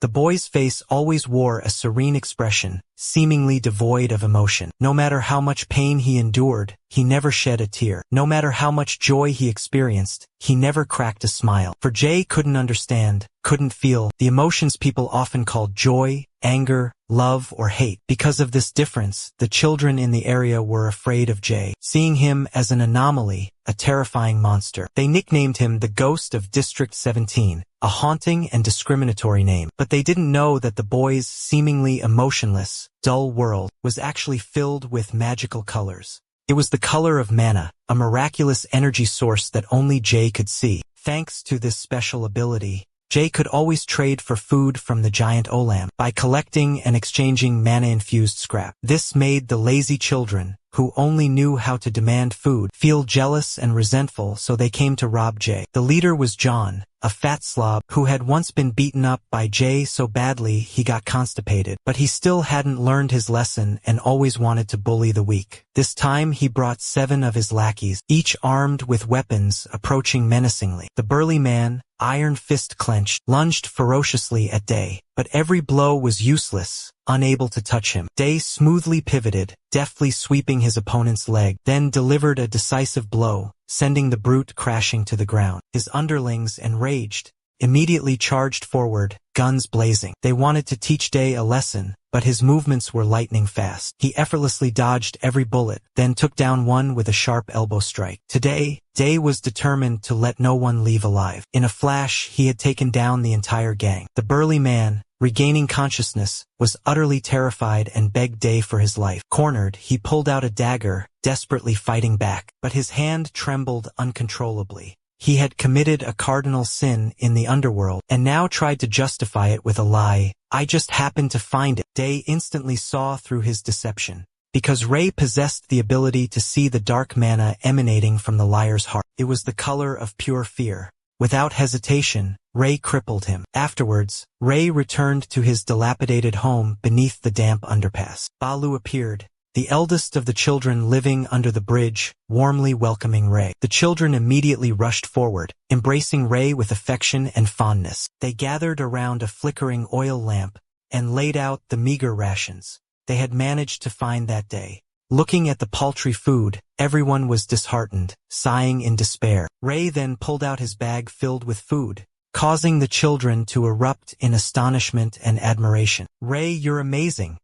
The boy's face always wore a serene expression, seemingly devoid of emotion. No matter how much pain he endured, he never shed a tear. No matter how much joy he experienced, he never cracked a smile. For Jay couldn't understand, couldn't feel, the emotions people often called joy, anger, love, or hate. Because of this difference, the children in the area were afraid of Jay, seeing him as an anomaly, a terrifying monster. They nicknamed him the Ghost of District 17, a haunting and discriminatory name. But they didn't know that the boy's seemingly emotionless, dull world was actually filled with magical colors. It was the color of mana, a miraculous energy source that only Jay could see. Thanks to this special ability, Jay could always trade for food from the giant Olam by collecting and exchanging mana-infused scrap. This made the lazy children, who only knew how to demand food, feel jealous and resentful, so they came to rob Jay. The leader was John, a fat slob who had once been beaten up by Jay so badly he got constipated, but he still hadn't learned his lesson and always wanted to bully the weak. This time he brought 7 of his lackeys, each armed with weapons, approaching menacingly. The burly man, iron fist clenched, lunged ferociously at Day, but every blow was useless, unable to touch him. Day smoothly pivoted, deftly sweeping his opponent's leg, then delivered a decisive blow, sending the brute crashing to the ground. His underlings, enraged, immediately charged forward, guns blazing. They wanted to teach Day a lesson, but his movements were lightning fast. He effortlessly dodged every bullet, then took down one with a sharp elbow strike. Today, Day was determined to let no one leave alive. In a flash, he had taken down the entire gang. The burly man, regaining consciousness, was utterly terrified and begged Day for his life. Cornered, he pulled out a dagger, desperately fighting back, but his hand trembled uncontrollably. He had committed a cardinal sin in the underworld, and now tried to justify it with a lie. I just happened to find it. Day instantly saw through his deception, because Ray possessed the ability to see the dark mana emanating from the liar's heart. It was the color of pure fear. Without hesitation, Ray crippled him. Afterwards, Ray returned to his dilapidated home beneath the damp underpass. Balu appeared, the eldest of the children living under the bridge, warmly welcoming Ray. The children immediately rushed forward, embracing Ray with affection and fondness. They gathered around a flickering oil lamp and laid out the meager rations they had managed to find that day. Looking at the paltry food, everyone was disheartened, sighing in despair. Ray then pulled out his bag filled with food, causing the children to erupt in astonishment and admiration. "Ray, you're amazing,"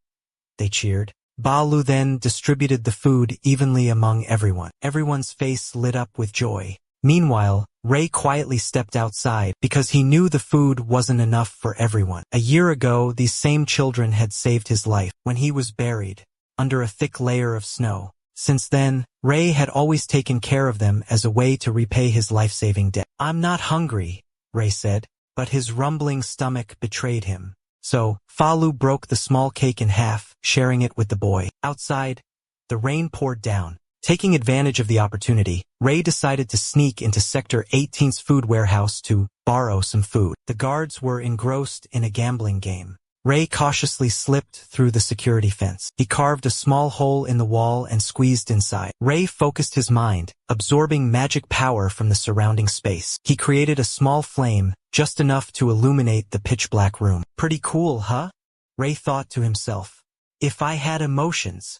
they cheered. Balu then distributed the food evenly among everyone. Everyone's face lit up with joy. Meanwhile, Ray quietly stepped outside because he knew the food wasn't enough for everyone. A year ago, these same children had saved his life when he was buried under a thick layer of snow. Since then, Ray had always taken care of them as a way to repay his life-saving debt. "I'm not hungry," Ray said, but his rumbling stomach betrayed him. So, Falu broke the small cake in half, sharing it with the boy. Outside, the rain poured down. Taking advantage of the opportunity, Ray decided to sneak into Sector 18's food warehouse to borrow some food. The guards were engrossed in a gambling game. Ray cautiously slipped through the security fence. He carved a small hole in the wall and squeezed inside. Ray focused his mind, absorbing magic power from the surrounding space. He created a small flame, just enough to illuminate the pitch-black room. "Pretty cool, huh?" Ray thought to himself. "If I had emotions,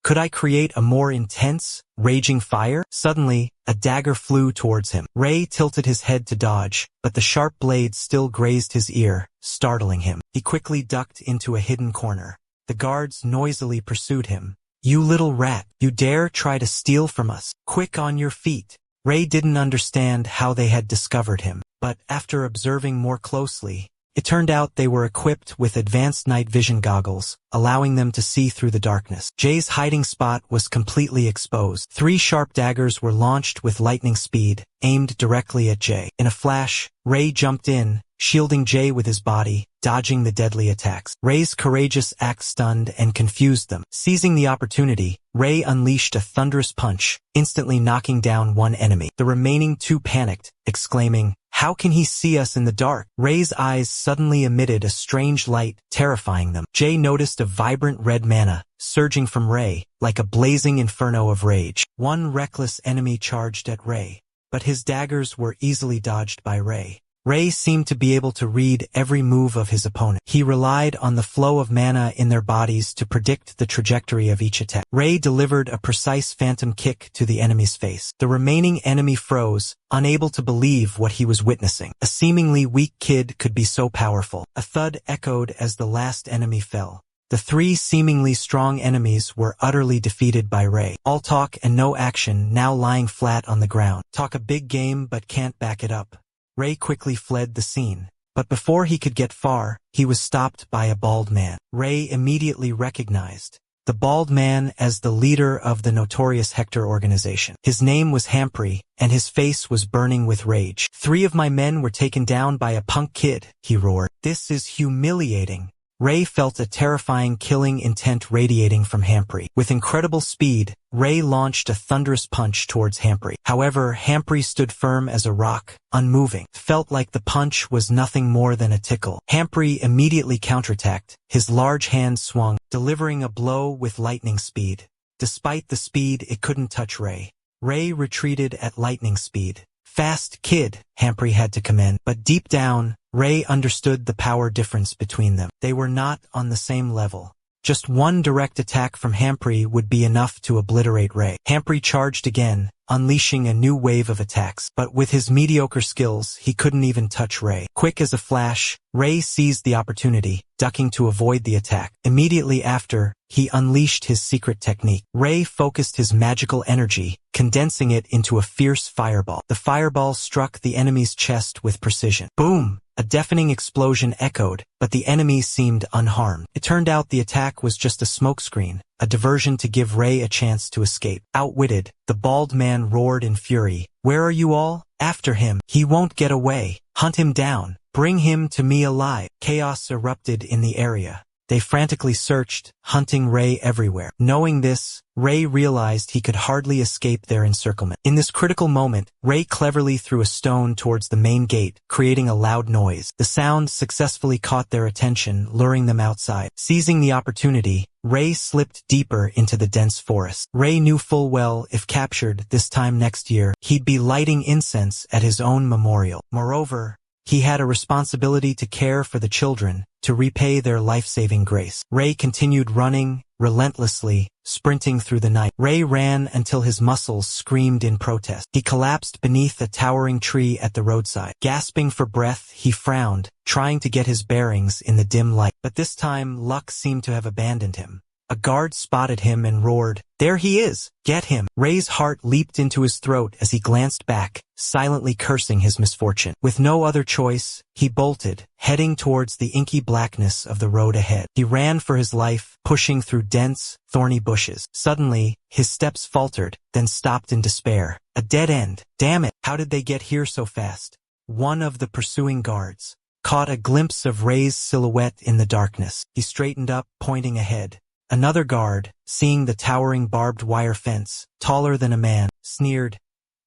could I create a more intense, raging fire?" Suddenly, a dagger flew towards him. Ray tilted his head to dodge, but the sharp blade still grazed his ear, startling him. He quickly ducked into a hidden corner. The guards noisily pursued him. "You little rat, you dare try to steal from us? Quick on your feet." Ray didn't understand how they had discovered him, but after observing more closely, it turned out they were equipped with advanced night vision goggles, allowing them to see through the darkness. Jay's hiding spot was completely exposed. 3 sharp daggers were launched with lightning speed, aimed directly at Jay. In a flash, Ray jumped in, shielding Jay with his body, dodging the deadly attacks. Ray's courageous act stunned and confused them. Seizing the opportunity, Ray unleashed a thunderous punch, instantly knocking down one enemy. The remaining 2 panicked, exclaiming, "How can he see us in the dark?" Ray's eyes suddenly emitted a strange light, terrifying them. Jay noticed a vibrant red mana, surging from Ray, like a blazing inferno of rage. One reckless enemy charged at Ray, but his daggers were easily dodged by Ray. Ray seemed to be able to read every move of his opponent. He relied on the flow of mana in their bodies to predict the trajectory of each attack. Ray delivered a precise phantom kick to the enemy's face. The remaining enemy froze, unable to believe what he was witnessing. A seemingly weak kid could be so powerful. A thud echoed as the last enemy fell. The three seemingly strong enemies were utterly defeated by Ray. All talk and no action, now lying flat on the ground. Talk a big game but can't back it up. Ray quickly fled the scene. But before he could get far, he was stopped by a bald man. Ray immediately recognized the bald man as the leader of the notorious Hector organization. His name was Hamprey, and his face was burning with rage. "3 of my men were taken down by a punk kid," he roared. "This is humiliating." Ray felt a terrifying killing intent radiating from Hamprey. With incredible speed, Ray launched a thunderous punch towards Hamprey. However, Hamprey stood firm as a rock, unmoving. Felt like the punch was nothing more than a tickle. Hamprey immediately counterattacked. His large hand swung, delivering a blow with lightning speed. Despite the speed, it couldn't touch Ray. Ray retreated at lightning speed. "Fast, kid," Hamprey had to commend. But deep down, Ray understood the power difference between them. They were not on the same level. Just one direct attack from Hamprey would be enough to obliterate Ray. Hamprey charged again, unleashing a new wave of attacks. But with his mediocre skills, he couldn't even touch Ray. Quick as a flash, Ray seized the opportunity, ducking to avoid the attack. Immediately after, he unleashed his secret technique. Ray focused his magical energy, condensing it into a fierce fireball. The fireball struck the enemy's chest with precision. Boom! A deafening explosion echoed, but the enemy seemed unharmed. It turned out the attack was just a smokescreen, a diversion to give Ray a chance to escape. Outwitted, the bald man roared in fury. "Where are you all? After him! He won't get away! Hunt him down! Bring him to me alive!" Chaos erupted in the area. They frantically searched, hunting Ray everywhere. Knowing this, Ray realized he could hardly escape their encirclement. In this critical moment, Ray cleverly threw a stone towards the main gate, creating a loud noise. The sound successfully caught their attention, luring them outside. Seizing the opportunity, Ray slipped deeper into the dense forest. Ray knew full well, if captured this time next year, he'd be lighting incense at his own memorial. Moreover, he had a responsibility to care for the children, to repay their life-saving grace. Ray continued running, relentlessly, sprinting through the night. Ray ran until his muscles screamed in protest. He collapsed beneath a towering tree at the roadside. Gasping for breath, he frowned, trying to get his bearings in the dim light. But this time, luck seemed to have abandoned him. A guard spotted him and roared, "There he is! Get him!" Ray's heart leaped into his throat as he glanced back, silently cursing his misfortune. With no other choice, he bolted, heading towards the inky blackness of the road ahead. He ran for his life, pushing through dense, thorny bushes. Suddenly, his steps faltered, then stopped in despair. A dead end. Damn it! How did they get here so fast? One of the pursuing guards caught a glimpse of Ray's silhouette in the darkness. He straightened up, pointing ahead. Another guard, seeing the towering barbed wire fence, taller than a man, sneered,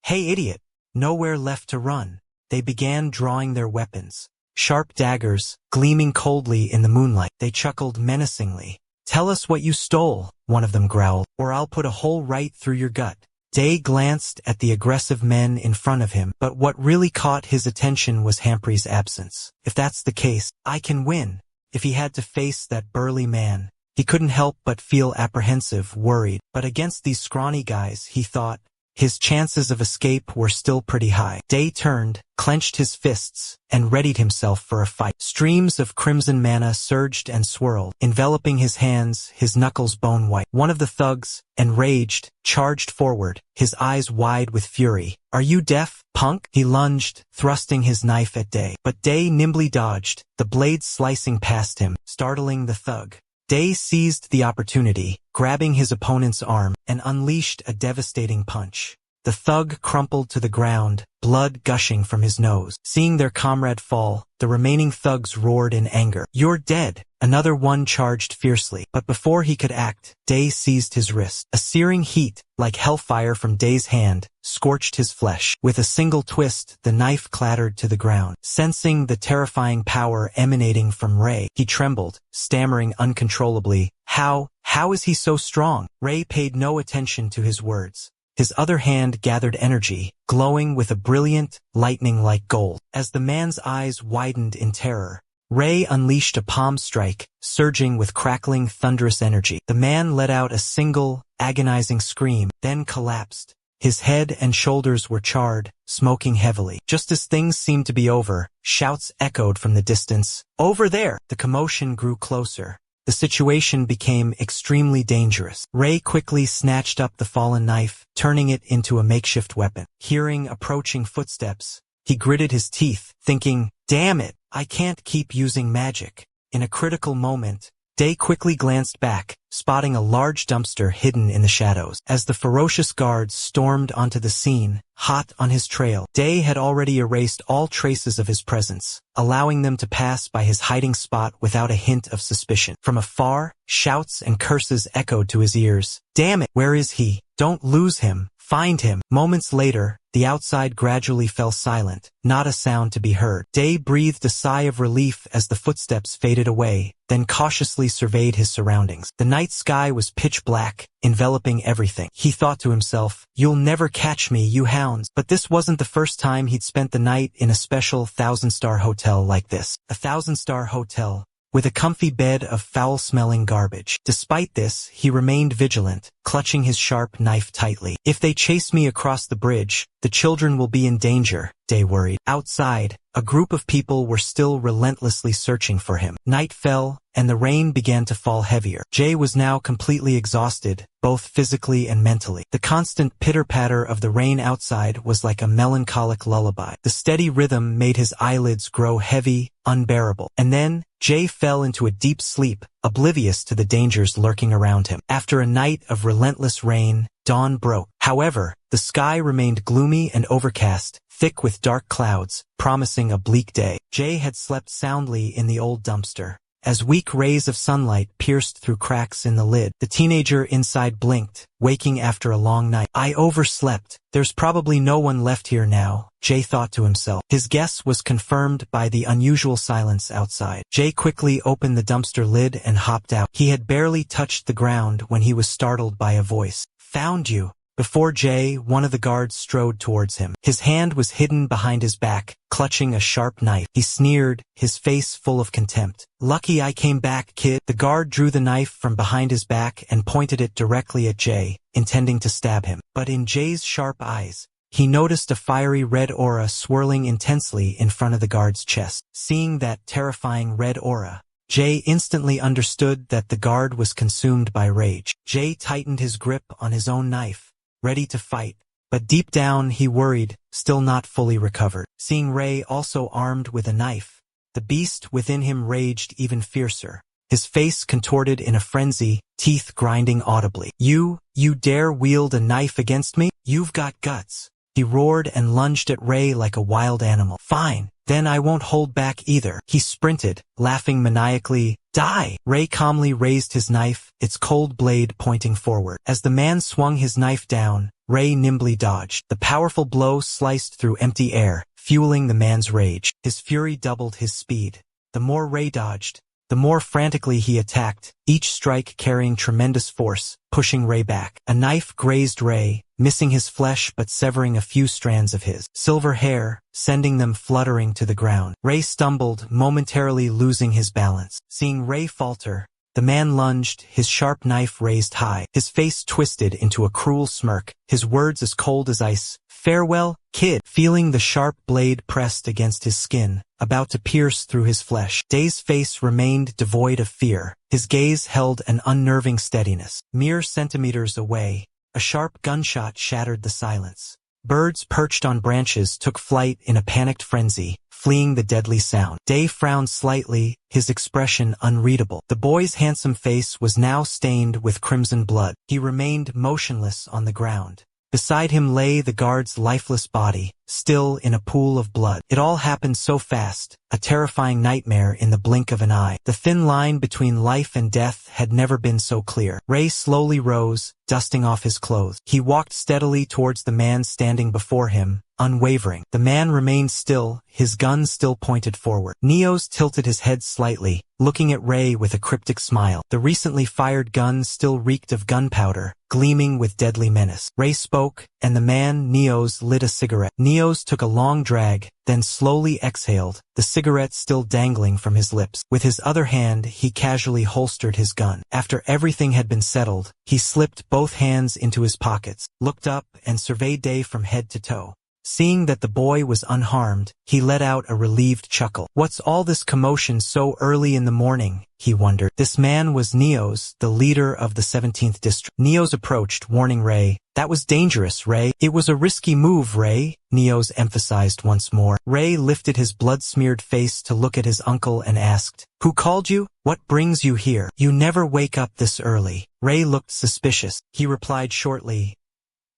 "Hey idiot, nowhere left to run." They began drawing their weapons. Sharp daggers, gleaming coldly in the moonlight. They chuckled menacingly. "Tell us what you stole," one of them growled, "or I'll put a hole right through your gut." Day glanced at the aggressive men in front of him, but what really caught his attention was Hamprey's absence. If that's the case, I can win. If he had to face that burly man, he couldn't help but feel apprehensive, worried. But against these scrawny guys, he thought, his chances of escape were still pretty high. Day turned, clenched his fists, and readied himself for a fight. Streams of crimson mana surged and swirled, enveloping his hands, his knuckles bone white. One of the thugs, enraged, charged forward, his eyes wide with fury. "Are you deaf, punk?" He lunged, thrusting his knife at Day. But Day nimbly dodged, the blade slicing past him, startling the thug. Day seized the opportunity, grabbing his opponent's arm, and unleashed a devastating punch. The thug crumpled to the ground, blood gushing from his nose. Seeing their comrade fall, the remaining thugs roared in anger. "You're dead!" Another one charged fiercely, but before he could act, Day seized his wrist. A searing heat, like hellfire from Day's hand, scorched his flesh. With a single twist, the knife clattered to the ground. Sensing the terrifying power emanating from Ray, he trembled, stammering uncontrollably, How is he so strong?" Ray paid no attention to his words. His other hand gathered energy, glowing with a brilliant, lightning-like gold. As the man's eyes widened in terror, Ray unleashed a palm strike, surging with crackling, thunderous energy. The man let out a single, agonizing scream, then collapsed. His head and shoulders were charred, smoking heavily. Just as things seemed to be over, shouts echoed from the distance. "Over there!" The commotion grew closer. The situation became extremely dangerous. Ray quickly snatched up the fallen knife, turning it into a makeshift weapon. Hearing approaching footsteps, he gritted his teeth, thinking, "Damn it, I can't keep using magic." In a critical moment, Day quickly glanced back, spotting a large dumpster hidden in the shadows. As the ferocious guards stormed onto the scene, hot on his trail, Day had already erased all traces of his presence, allowing them to pass by his hiding spot without a hint of suspicion. From afar, shouts and curses echoed to his ears. "Damn it, where is he? Don't lose him. Find him." Moments later, the outside gradually fell silent, not a sound to be heard. Day breathed a sigh of relief as the footsteps faded away, then cautiously surveyed his surroundings. The night sky was pitch black, enveloping everything. He thought to himself, "You'll never catch me, you hounds." But this wasn't the first time he'd spent the night in a special 1,000-star hotel like this. A 1,000-star hotel, with a comfy bed of foul-smelling garbage. Despite this, he remained vigilant, clutching his sharp knife tightly. "If they chase me across the bridge, the children will be in danger," Day worried. Outside, a group of people were still relentlessly searching for him. Night fell, and the rain began to fall heavier. Jay was now completely exhausted, both physically and mentally. The constant pitter-patter of the rain outside was like a melancholic lullaby. The steady rhythm made his eyelids grow heavy, unbearable. And then, Jay fell into a deep sleep, oblivious to the dangers lurking around him. After a night of relentless rain, dawn broke. However, the sky remained gloomy and overcast, thick with dark clouds, promising a bleak day. Jay had slept soundly in the old dumpster. As weak rays of sunlight pierced through cracks in the lid, the teenager inside blinked, waking after a long night. "I overslept. There's probably no one left here now," Jay thought to himself. His guess was confirmed by the unusual silence outside. Jay quickly opened the dumpster lid and hopped out. He had barely touched the ground when he was startled by a voice. "Found you." Before Jay, one of the guards strode towards him. His hand was hidden behind his back, clutching a sharp knife. He sneered, his face full of contempt. "Lucky I came back, kid." The guard drew the knife from behind his back and pointed it directly at Jay, intending to stab him. But in Jay's sharp eyes, he noticed a fiery red aura swirling intensely in front of the guard's chest. Seeing that terrifying red aura, Jay instantly understood that the guard was consumed by rage. Jay tightened his grip on his own knife, ready to fight, but deep down he worried, still not fully recovered. Seeing Ray also armed with a knife, the beast within him raged even fiercer. His face contorted in a frenzy, teeth grinding audibly. You dare wield a knife against me? You've got guts." He roared and lunged at Ray like a wild animal. "Fine, then I won't hold back either." He sprinted, laughing maniacally. "Die!" Ray calmly raised his knife, its cold blade pointing forward. As the man swung his knife down, Ray nimbly dodged. The powerful blow sliced through empty air, fueling the man's rage. His fury doubled his speed. The more Ray dodged, the more frantically he attacked, each strike carrying tremendous force, pushing Ray back. A knife grazed Ray, missing his flesh but severing a few strands of his silver hair, sending them fluttering to the ground. Ray stumbled, momentarily losing his balance. Seeing Ray falter, the man lunged, his sharp knife raised high. His face twisted into a cruel smirk, his words as cold as ice. "Farewell, kid." Feeling the sharp blade pressed against his skin, about to pierce through his flesh, Day's face remained devoid of fear. His gaze held an unnerving steadiness. Mere centimeters away, a sharp gunshot shattered the silence. Birds perched on branches took flight in a panicked frenzy, fleeing the deadly sound. Day frowned slightly, his expression unreadable. The boy's handsome face was now stained with crimson blood. He remained motionless on the ground. Beside him lay the guard's lifeless body, still in a pool of blood. It all happened so fast, a terrifying nightmare in the blink of an eye. The thin line between life and death had never been so clear. Ray slowly rose, dusting off his clothes. He walked steadily towards the man standing before him, unwavering. The man remained still, his gun still pointed forward. Neos tilted his head slightly, looking at Ray with a cryptic smile. The recently fired gun still reeked of gunpowder, gleaming with deadly menace. Ray spoke, and the man, Neos, lit a cigarette. Neos took a long drag, then slowly exhaled, the cigarette still dangling from his lips. With his other hand, he casually holstered his gun. After everything had been settled, he slipped both hands into his pockets, looked up, and surveyed Day from head to toe. Seeing that the boy was unharmed, he let out a relieved chuckle. What's all this commotion so early in the morning? He wondered. This man was Neos, the leader of the 17th district. Neos approached, warning Ray. That was dangerous, Ray. It was a risky move, Ray, Neos emphasized once more. Ray lifted his blood-smeared face to look at his uncle and asked, Who called you? What brings you here? You never wake up this early. Ray looked suspicious. He replied shortly,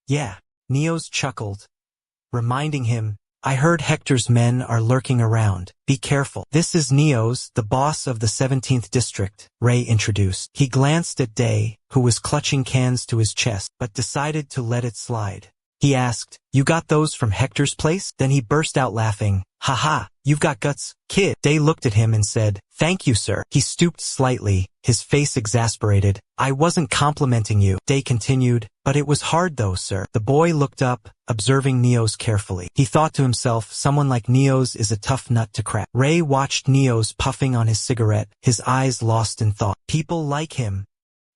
Yeah. Neos chuckled, reminding him, I heard Hector's men are lurking around. Be careful. This is Neos, the boss of the 17th district, Ray introduced. He glanced at Day, who was clutching cans to his chest, but decided to let it slide. He asked, You got those from Hector's place? Then he burst out laughing. Haha, you've got guts, kid. Day looked at him and said, Thank you, sir. He stooped slightly, his face exasperated. I wasn't complimenting you, Day continued, but it was hard though, sir. The boy looked up, observing Neos carefully. He thought to himself, someone like Neos is a tough nut to crack. Ray watched Neos puffing on his cigarette, his eyes lost in thought. People like him,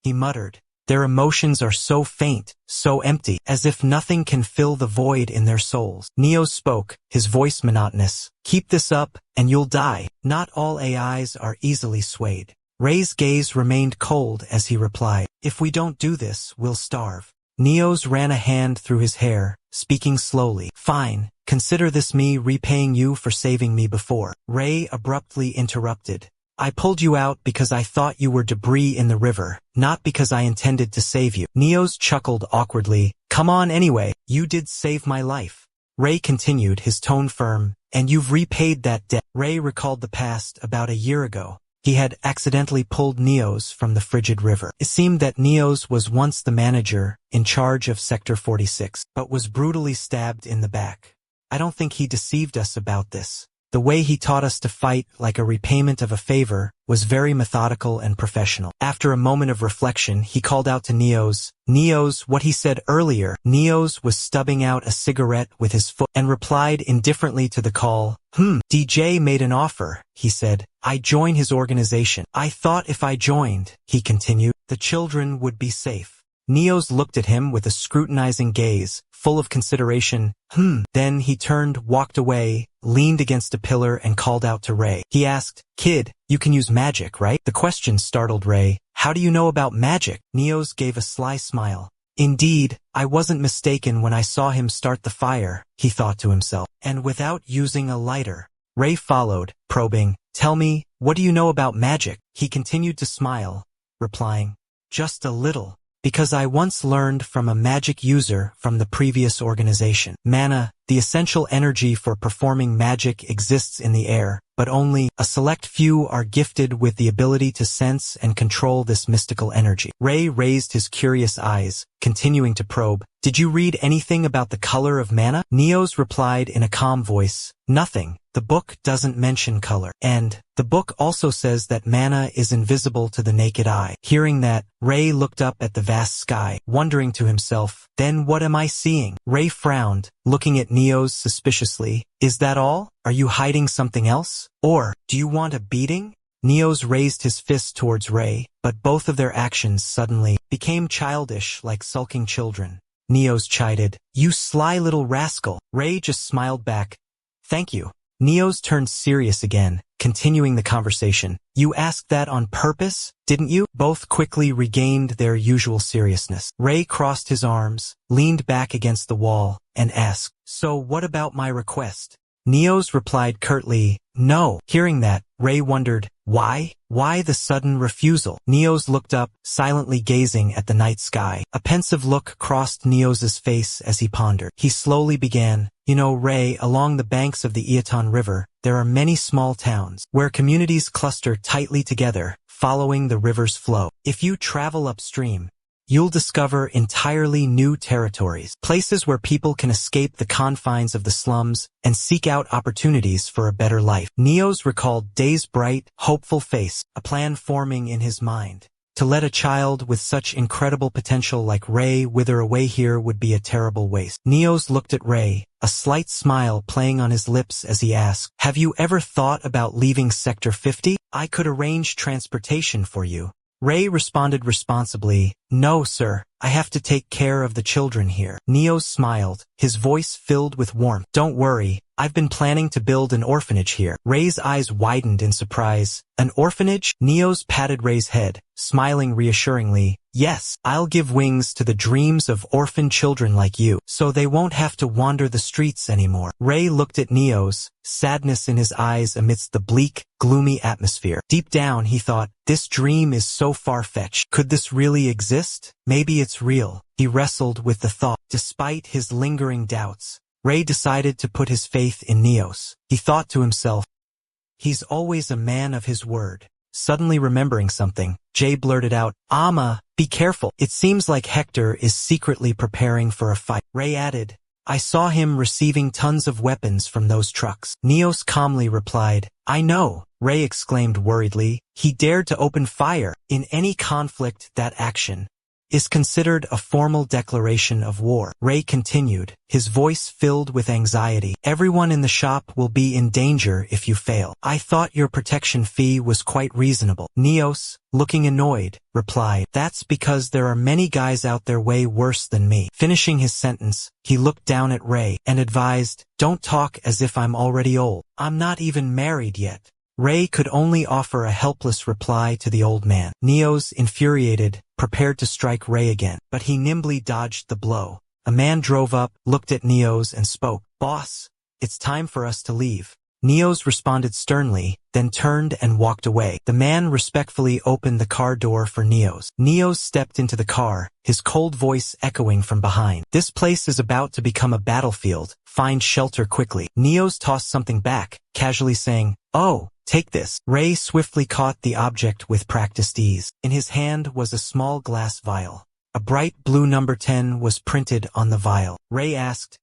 he muttered. Their emotions are so faint, so empty, as if nothing can fill the void in their souls. Neos spoke, his voice monotonous. Keep this up, and you'll die. Not all AIs are easily swayed. Ray's gaze remained cold as he replied, If we don't do this, we'll starve. Neos ran a hand through his hair, speaking slowly. Fine, consider this me repaying you for saving me before. Ray abruptly interrupted. I pulled you out because I thought you were debris in the river, not because I intended to save you. Neos chuckled awkwardly. Come on anyway, you did save my life. Ray continued, his tone firm, and you've repaid that debt. Ray recalled the past about a year ago. He had accidentally pulled Neos from the frigid river. It seemed that Neos was once the manager, in charge of Sector 46, but was brutally stabbed in the back. I don't think he deceived us about this. The way he taught us to fight like a repayment of a favor was very methodical and professional. After a moment of reflection, he called out to Neos. Neos, what he said earlier. Neos was stubbing out a cigarette with his foot and replied indifferently to the call. DJ made an offer, he said. I join his organization. I thought if I joined, he continued, the children would be safe. Neos looked at him with a scrutinizing gaze, full of consideration. Then he turned, walked away, leaned against a pillar and called out to Ray. He asked, Kid, you can use magic, right? The question startled Ray. How do you know about magic? Neos gave a sly smile. Indeed, I wasn't mistaken when I saw him start the fire, he thought to himself. And without using a lighter. Ray followed, probing. Tell me, what do you know about magic? He continued to smile, replying, Just a little. Because I once learned from a magic user from the previous organization. Mana, the essential energy for performing magic, exists in the air, but only a select few are gifted with the ability to sense and control this mystical energy. Ray raised his curious eyes, continuing to probe. Did you read anything about the color of mana? Neos replied in a calm voice. Nothing. The book doesn't mention color. And the book also says that mana is invisible to the naked eye. Hearing that, Ray looked up at the vast sky, wondering to himself, then what am I seeing? Ray frowned, looking at Neos suspiciously. Is that all? Are you hiding something else? Or, do you want a beating? Neos raised his fist towards Ray, but both of their actions suddenly became childish like sulking children. Neos chided, You sly little rascal. Ray just smiled back. Thank you. Neos turned serious again, continuing the conversation. You asked that on purpose, didn't you? Both quickly regained their usual seriousness. Ray crossed his arms, leaned back against the wall, and asked, So what about my request? Neos replied curtly, No. Hearing that, Ray wondered, Why? Why the sudden refusal? Neos looked up, silently gazing at the night sky. A pensive look crossed Neos's face as he pondered. He slowly began, You know, Ray, along the banks of the Iaton River, there are many small towns where communities cluster tightly together, following the river's flow. If you travel upstream, you'll discover entirely new territories, places where people can escape the confines of the slums and seek out opportunities for a better life. Neos recalled Day's bright, hopeful face, a plan forming in his mind. To let a child with such incredible potential like Ray wither away here would be a terrible waste. Neos looked at Ray, a slight smile playing on his lips as he asked, "Have you ever thought about leaving Sector 50? I could arrange transportation for you." Ray responded responsibly, "No, sir, I have to take care of the children here." Neos smiled, his voice filled with warmth. "Don't worry, I've been planning to build an orphanage here." Ray's eyes widened in surprise. "An orphanage?" Neos patted Ray's head, smiling reassuringly. "Yes, I'll give wings to the dreams of orphan children like you, so they won't have to wander the streets anymore." Ray looked at Neos, sadness in his eyes amidst the bleak, gloomy atmosphere. Deep down, he thought, this dream is so far-fetched. Could this really exist? Maybe it's real. He wrestled with the thought. Despite his lingering doubts, Ray decided to put his faith in Neos. He thought to himself, he's always a man of his word. Suddenly remembering something, Jay blurted out, "Amma, be careful. It seems like Hector is secretly preparing for a fight." Ray added, "I saw him receiving tons of weapons from those trucks." Neos calmly replied, "I know." Ray exclaimed worriedly, "He dared to open fire. In any conflict, that action is considered a formal declaration of war." Ray continued, his voice filled with anxiety. "Everyone in the shop will be in danger if you fail. I thought your protection fee was quite reasonable." Neos, looking annoyed, replied, "That's because there are many guys out there way worse than me." Finishing his sentence, he looked down at Ray and advised, "Don't talk as if I'm already old. I'm not even married yet." Ray could only offer a helpless reply to the old man. Neos, infuriated, prepared to strike Ray again, but he nimbly dodged the blow. A man drove up, looked at Neos and spoke, "Boss, it's time for us to leave." Neos responded sternly, then turned and walked away. The man respectfully opened the car door for Neos. Neos stepped into the car, his cold voice echoing from behind. "This place is about to become a battlefield. Find shelter quickly." Neos tossed something back, casually saying, "Oh, take this." Ray swiftly caught the object with practiced ease. In his hand was a small glass vial. A bright blue number 10 was printed on the vial. Ray asked,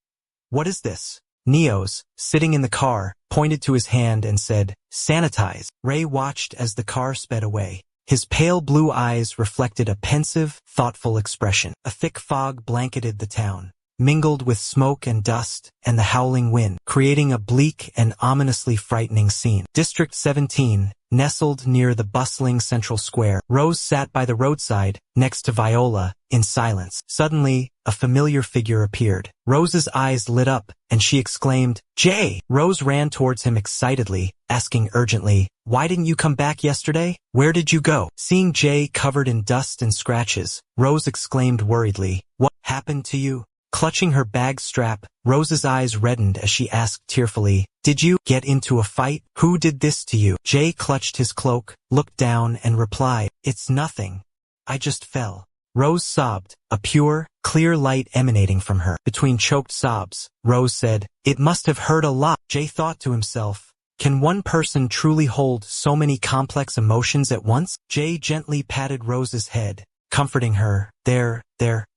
"What is this?" Neos, sitting in the car, pointed to his hand and said, "Sanitize." Ray watched as the car sped away. His pale blue eyes reflected a pensive, thoughtful expression. A thick fog blanketed the town, mingled with smoke and dust and the howling wind, creating a bleak and ominously frightening scene. District 17, nestled near the bustling central square, Rose sat by the roadside, next to Viola, in silence. Suddenly, a familiar figure appeared. Rose's eyes lit up, and she exclaimed, "Jay!" Rose ran towards him excitedly, asking urgently, "Why didn't you come back yesterday? Where did you go?" Seeing Jay covered in dust and scratches, Rose exclaimed worriedly, "What happened to you?" Clutching her bag strap, Rose's eyes reddened as she asked tearfully, "Did you get into a fight? Who did this to you?" Jay clutched his cloak, looked down and replied, "It's nothing. I just fell." Rose sobbed, a pure, clear light emanating from her. Between choked sobs, Rose said, "It must have hurt a lot." Jay thought to himself, can one person truly hold so many complex emotions at once? Jay gently patted Rose's head, comforting her. There,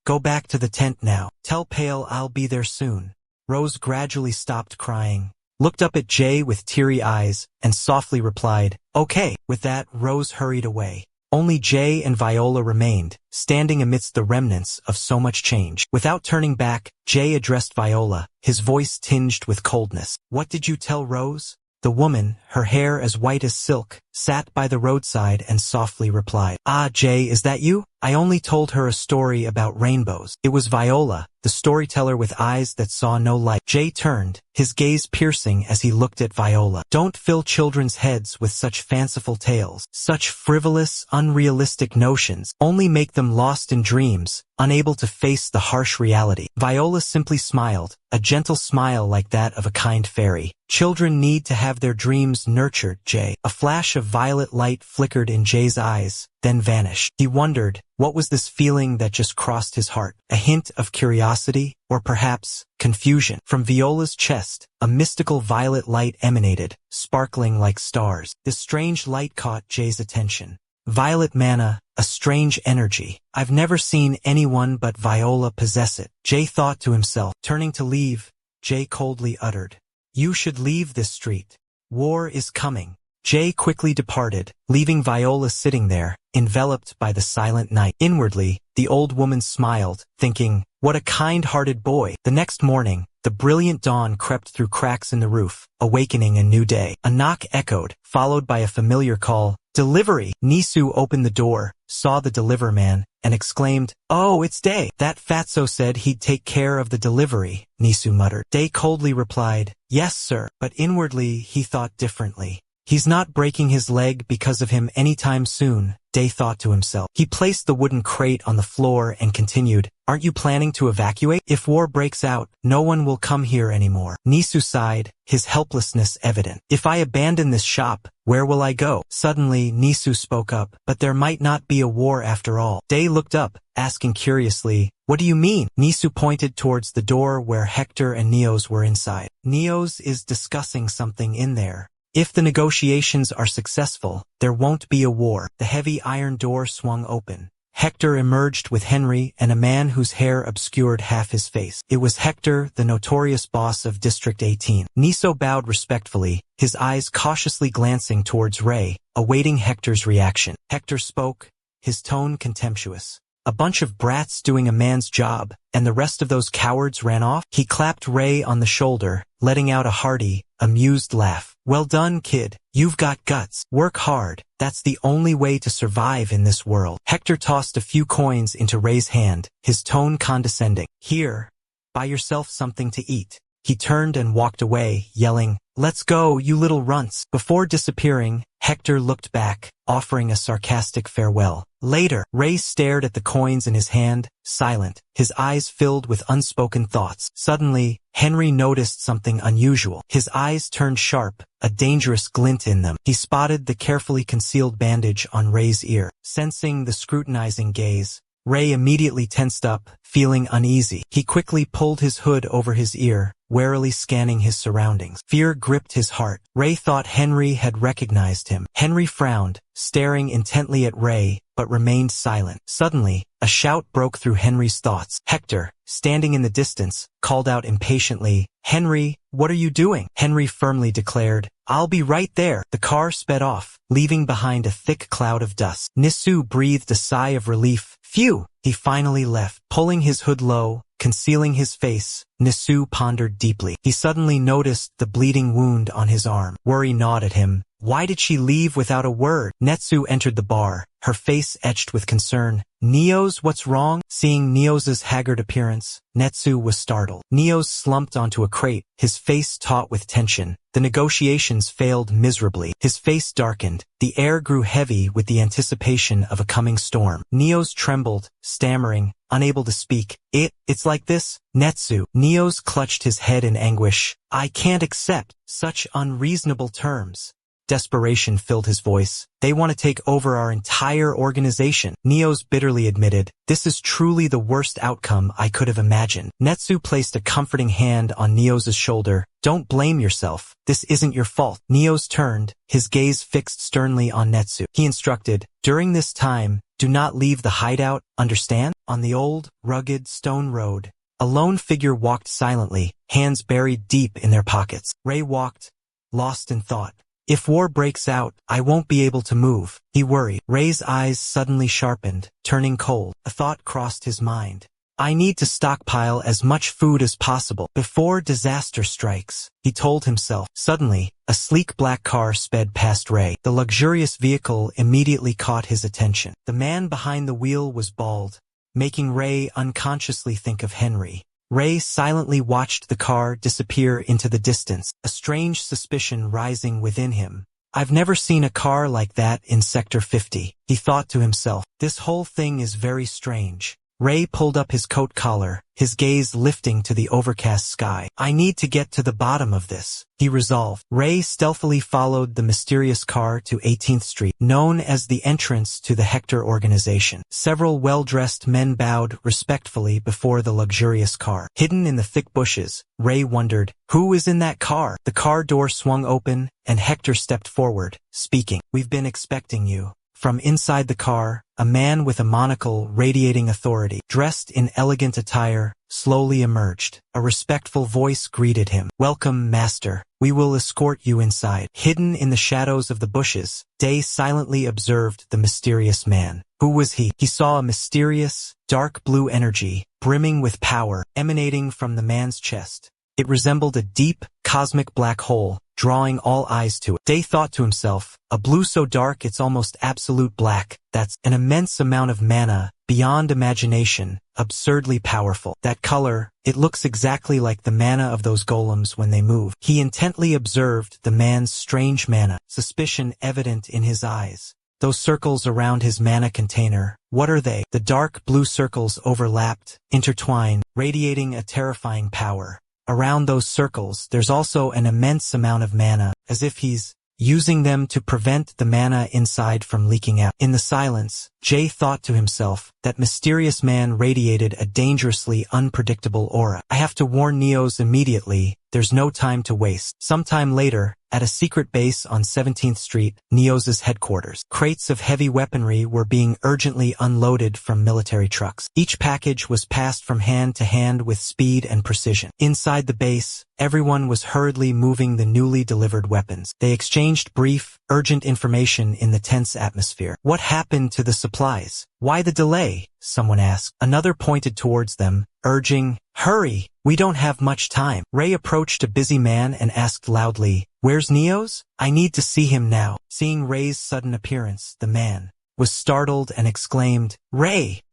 go back to the tent now. Tell Pale I'll be there soon." Rose gradually stopped crying, looked up at Jay with teary eyes, and softly replied, "Okay." With that, Rose hurried away. Only Jay and Viola remained, standing amidst the remnants of so much change. Without turning back, Jay addressed Viola, his voice tinged with coldness. "What did you tell Rose?" The woman, her hair as white as silk, sat by the roadside and softly replied, "Ah, Jay, is that you? I only told her a story about rainbows." It was Viola, the storyteller with eyes that saw no light. Jay turned, his gaze piercing as he looked at Viola. "Don't fill children's heads with such fanciful tales, such frivolous, unrealistic notions. Only make them lost in dreams, unable to face the harsh reality." Viola simply smiled, a gentle smile like that of a kind fairy. "Children need to have their dreams nurtured, Jay." A flash of violet light flickered in Jay's eyes, then vanished. He wondered, what was this feeling that just crossed his heart? A hint of curiosity, or perhaps confusion. From Viola's chest, a mystical violet light emanated, sparkling like stars. This strange light caught Jay's attention. Violet mana, a strange energy. I've never seen anyone but Viola possess it. Jay thought to himself. Turning to leave, Jay coldly uttered, "You should leave this street. War is coming." Jay quickly departed, leaving Viola sitting there, enveloped by the silent night. Inwardly, the old woman smiled, thinking, what a kind-hearted boy. The next morning, the brilliant dawn crept through cracks in the roof, awakening a new day. A knock echoed, followed by a familiar call. "Delivery!" Nisu opened the door, saw the deliver man, and exclaimed, "Oh, it's Day." "That fatso said he'd take care of the delivery," Nisu muttered. Day coldly replied, "Yes, sir," but inwardly he thought differently. He's not breaking his leg because of him anytime soon, Day thought to himself. He placed the wooden crate on the floor and continued, "Aren't you planning to evacuate? If war breaks out, no one will come here anymore." Nisu sighed, his helplessness evident. "If I abandon this shop, where will I go?" Suddenly, Nisu spoke up, "But there might not be a war after all." Day looked up, asking curiously, "What do you mean?" Nisu pointed towards the door where Hector and Neos were inside. "Neos is discussing something in there. If the negotiations are successful, there won't be a war." The heavy iron door swung open. Hector emerged with Henry and a man whose hair obscured half his face. It was Hector, the notorious boss of District 18. Niso bowed respectfully, his eyes cautiously glancing towards Ray, awaiting Hector's reaction. Hector spoke, his tone contemptuous. "A bunch of brats doing a man's job, and the rest of those cowards ran off?" He clapped Ray on the shoulder, letting out a hearty, amused laugh. "Well done, kid. You've got guts. Work hard. That's the only way to survive in this world." Hector tossed a few coins into Ray's hand, his tone condescending. "Here, buy yourself something to eat." He turned and walked away, yelling, "Let's go, you little runts." Before disappearing, Hector looked back, offering a sarcastic farewell. Later, Ray stared at the coins in his hand, silent, his eyes filled with unspoken thoughts. Suddenly, Henry noticed something unusual. His eyes turned sharp, a dangerous glint in them. He spotted the carefully concealed bandage on Ray's ear. Sensing the scrutinizing gaze, Ray immediately tensed up, feeling uneasy. He quickly pulled his hood over his ear, warily scanning his surroundings. Fear gripped his heart. Ray thought Henry had recognized him. Henry frowned, staring intently at Ray, but remained silent. Suddenly, a shout broke through Henry's thoughts. Hector, standing in the distance, called out impatiently, "Henry, what are you doing?" Henry firmly declared, "I'll be right there." The car sped off, leaving behind a thick cloud of dust. Nisu breathed a sigh of relief. Phew! He finally left. Pulling his hood low, concealing his face, Nisu pondered deeply. He suddenly noticed the bleeding wound on his arm. Worry gnawed at him. Why did she leave without a word? Netsu entered the bar, her face etched with concern. "Neos, what's wrong?" Seeing Neos's haggard appearance, Netsu was startled. Neos slumped onto a crate, his face taut with tension. The negotiations failed miserably. His face darkened. The air grew heavy with the anticipation of a coming storm. Neos trembled, stammering, unable to speak. It's like this, Netsu." Neos clutched his head in anguish. "I can't accept such unreasonable terms." Desperation filled his voice. "They want to take over our entire organization." Neos bitterly admitted, "This is truly the worst outcome I could have imagined." Netsu placed a comforting hand on Neos' shoulder. "Don't blame yourself. This isn't your fault." Neos turned, his gaze fixed sternly on Netsu. He instructed, "During this time, do not leave the hideout, understand?" On the old, rugged stone road, a lone figure walked silently, hands buried deep in their pockets. Ray walked, lost in thought. "If war breaks out, I won't be able to move," he worried. Ray's eyes suddenly sharpened, turning cold. A thought crossed his mind. "I need to stockpile as much food as possible before disaster strikes," he told himself. Suddenly, a sleek black car sped past Ray. The luxurious vehicle immediately caught his attention. The man behind the wheel was bald, making Ray unconsciously think of Henry. Ray silently watched the car disappear into the distance, a strange suspicion rising within him. "I've never seen a car like that in Sector 50, he thought to himself. "This whole thing is very strange." Ray pulled up his coat collar, his gaze lifting to the overcast sky. I need to get to the bottom of this, he resolved. Ray stealthily followed the mysterious car to 18th Street, known as the entrance to the Hector organization. Several well-dressed men bowed respectfully before the luxurious car. Hidden in the thick bushes, Ray wondered, who is in that car? The car door swung open, and Hector stepped forward, speaking. We've been expecting you. From inside the car, a man with a monocle radiating authority, dressed in elegant attire, slowly emerged. A respectful voice greeted him. Welcome, master. We will escort you inside. Hidden in the shadows of the bushes, Day silently observed the mysterious man. Who was he? He saw a mysterious, dark blue energy, brimming with power, emanating from the man's chest. It resembled a deep, cosmic black hole, drawing all eyes to it. Day thought to himself, a blue so dark it's almost absolute black, that's an immense amount of mana, beyond imagination, absurdly powerful. That color, it looks exactly like the mana of those golems when they move. He intently observed the man's strange mana, suspicion evident in his eyes. Those circles around his mana container, what are they? The dark blue circles overlapped, intertwined, radiating a terrifying power. Around those circles, there's also an immense amount of mana, as if he's using them to prevent the mana inside from leaking out. In the silence, Jay thought to himself, that mysterious man radiated a dangerously unpredictable aura. I have to warn Neos immediately, there's no time to waste. Sometime later, at a secret base on 17th Street, Neos' headquarters, crates of heavy weaponry were being urgently unloaded from military trucks. Each package was passed from hand to hand with speed and precision. Inside the base, everyone was hurriedly moving the newly delivered weapons. They exchanged brief, urgent information in the tense atmosphere. What happened to the supplies? Why the delay? Someone asked. Another pointed towards them, urging, hurry, we don't have much time. Ray approached a busy man and asked loudly, where's Neos? I need to see him now. Seeing Ray's sudden appearance, the man was startled and exclaimed, Ray,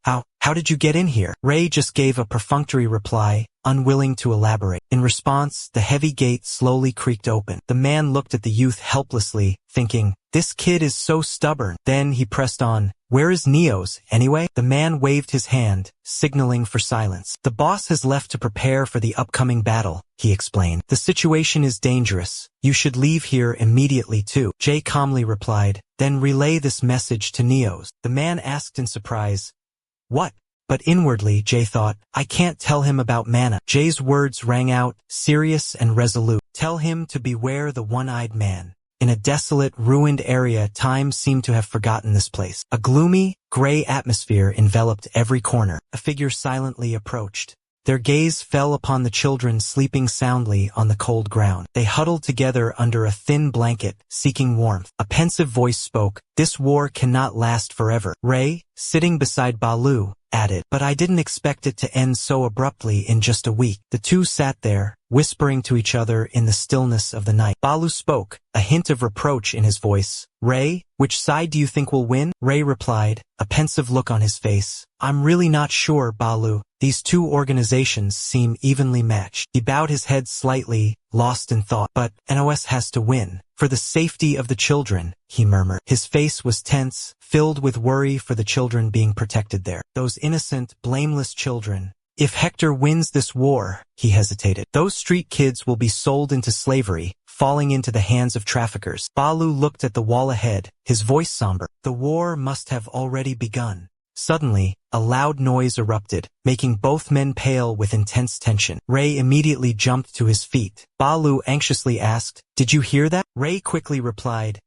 how did you get in here? Ray just gave a perfunctory reply, unwilling to elaborate. In response, the heavy gate slowly creaked open. The man looked at the youth helplessly, thinking, this kid is so stubborn. Then he pressed on, where is Neos, anyway? The man waved his hand, signaling for silence. The boss has left to prepare for the upcoming battle, he explained. The situation is dangerous. You should leave here immediately too. Jay calmly replied, then relay this message to Neos. The man asked in surprise, what? But inwardly, Jay thought, I can't tell him about mana. Jay's words rang out, serious and resolute. Tell him to beware the one-eyed man. In a desolate, ruined area, time seemed to have forgotten this place. A gloomy, gray atmosphere enveloped every corner. A figure silently approached. Their gaze fell upon the children sleeping soundly on the cold ground. They huddled together under a thin blanket, seeking warmth. A pensive voice spoke, this war cannot last forever. Ray, sitting beside Balu, added, but I didn't expect it to end so abruptly in just a week. The two sat there, whispering to each other in the stillness of the night. Balu spoke, a hint of reproach in his voice. Ray, which side do you think will win? Ray replied, a pensive look on his face. I'm really not sure, Balu. These two organizations seem evenly matched. He bowed his head slightly, lost in thought. But NOS has to win. For the safety of the children, he murmured. His face was tense, filled with worry for the children being protected there. Those innocent, blameless children. If Hector wins this war, he hesitated, those street kids will be sold into slavery, falling into the hands of traffickers. Balu looked at the wall ahead, his voice somber. The war must have already begun. Suddenly, a loud noise erupted, making both men pale with intense tension. Ray immediately jumped to his feet. Balu anxiously asked, did you hear that? Ray quickly replied,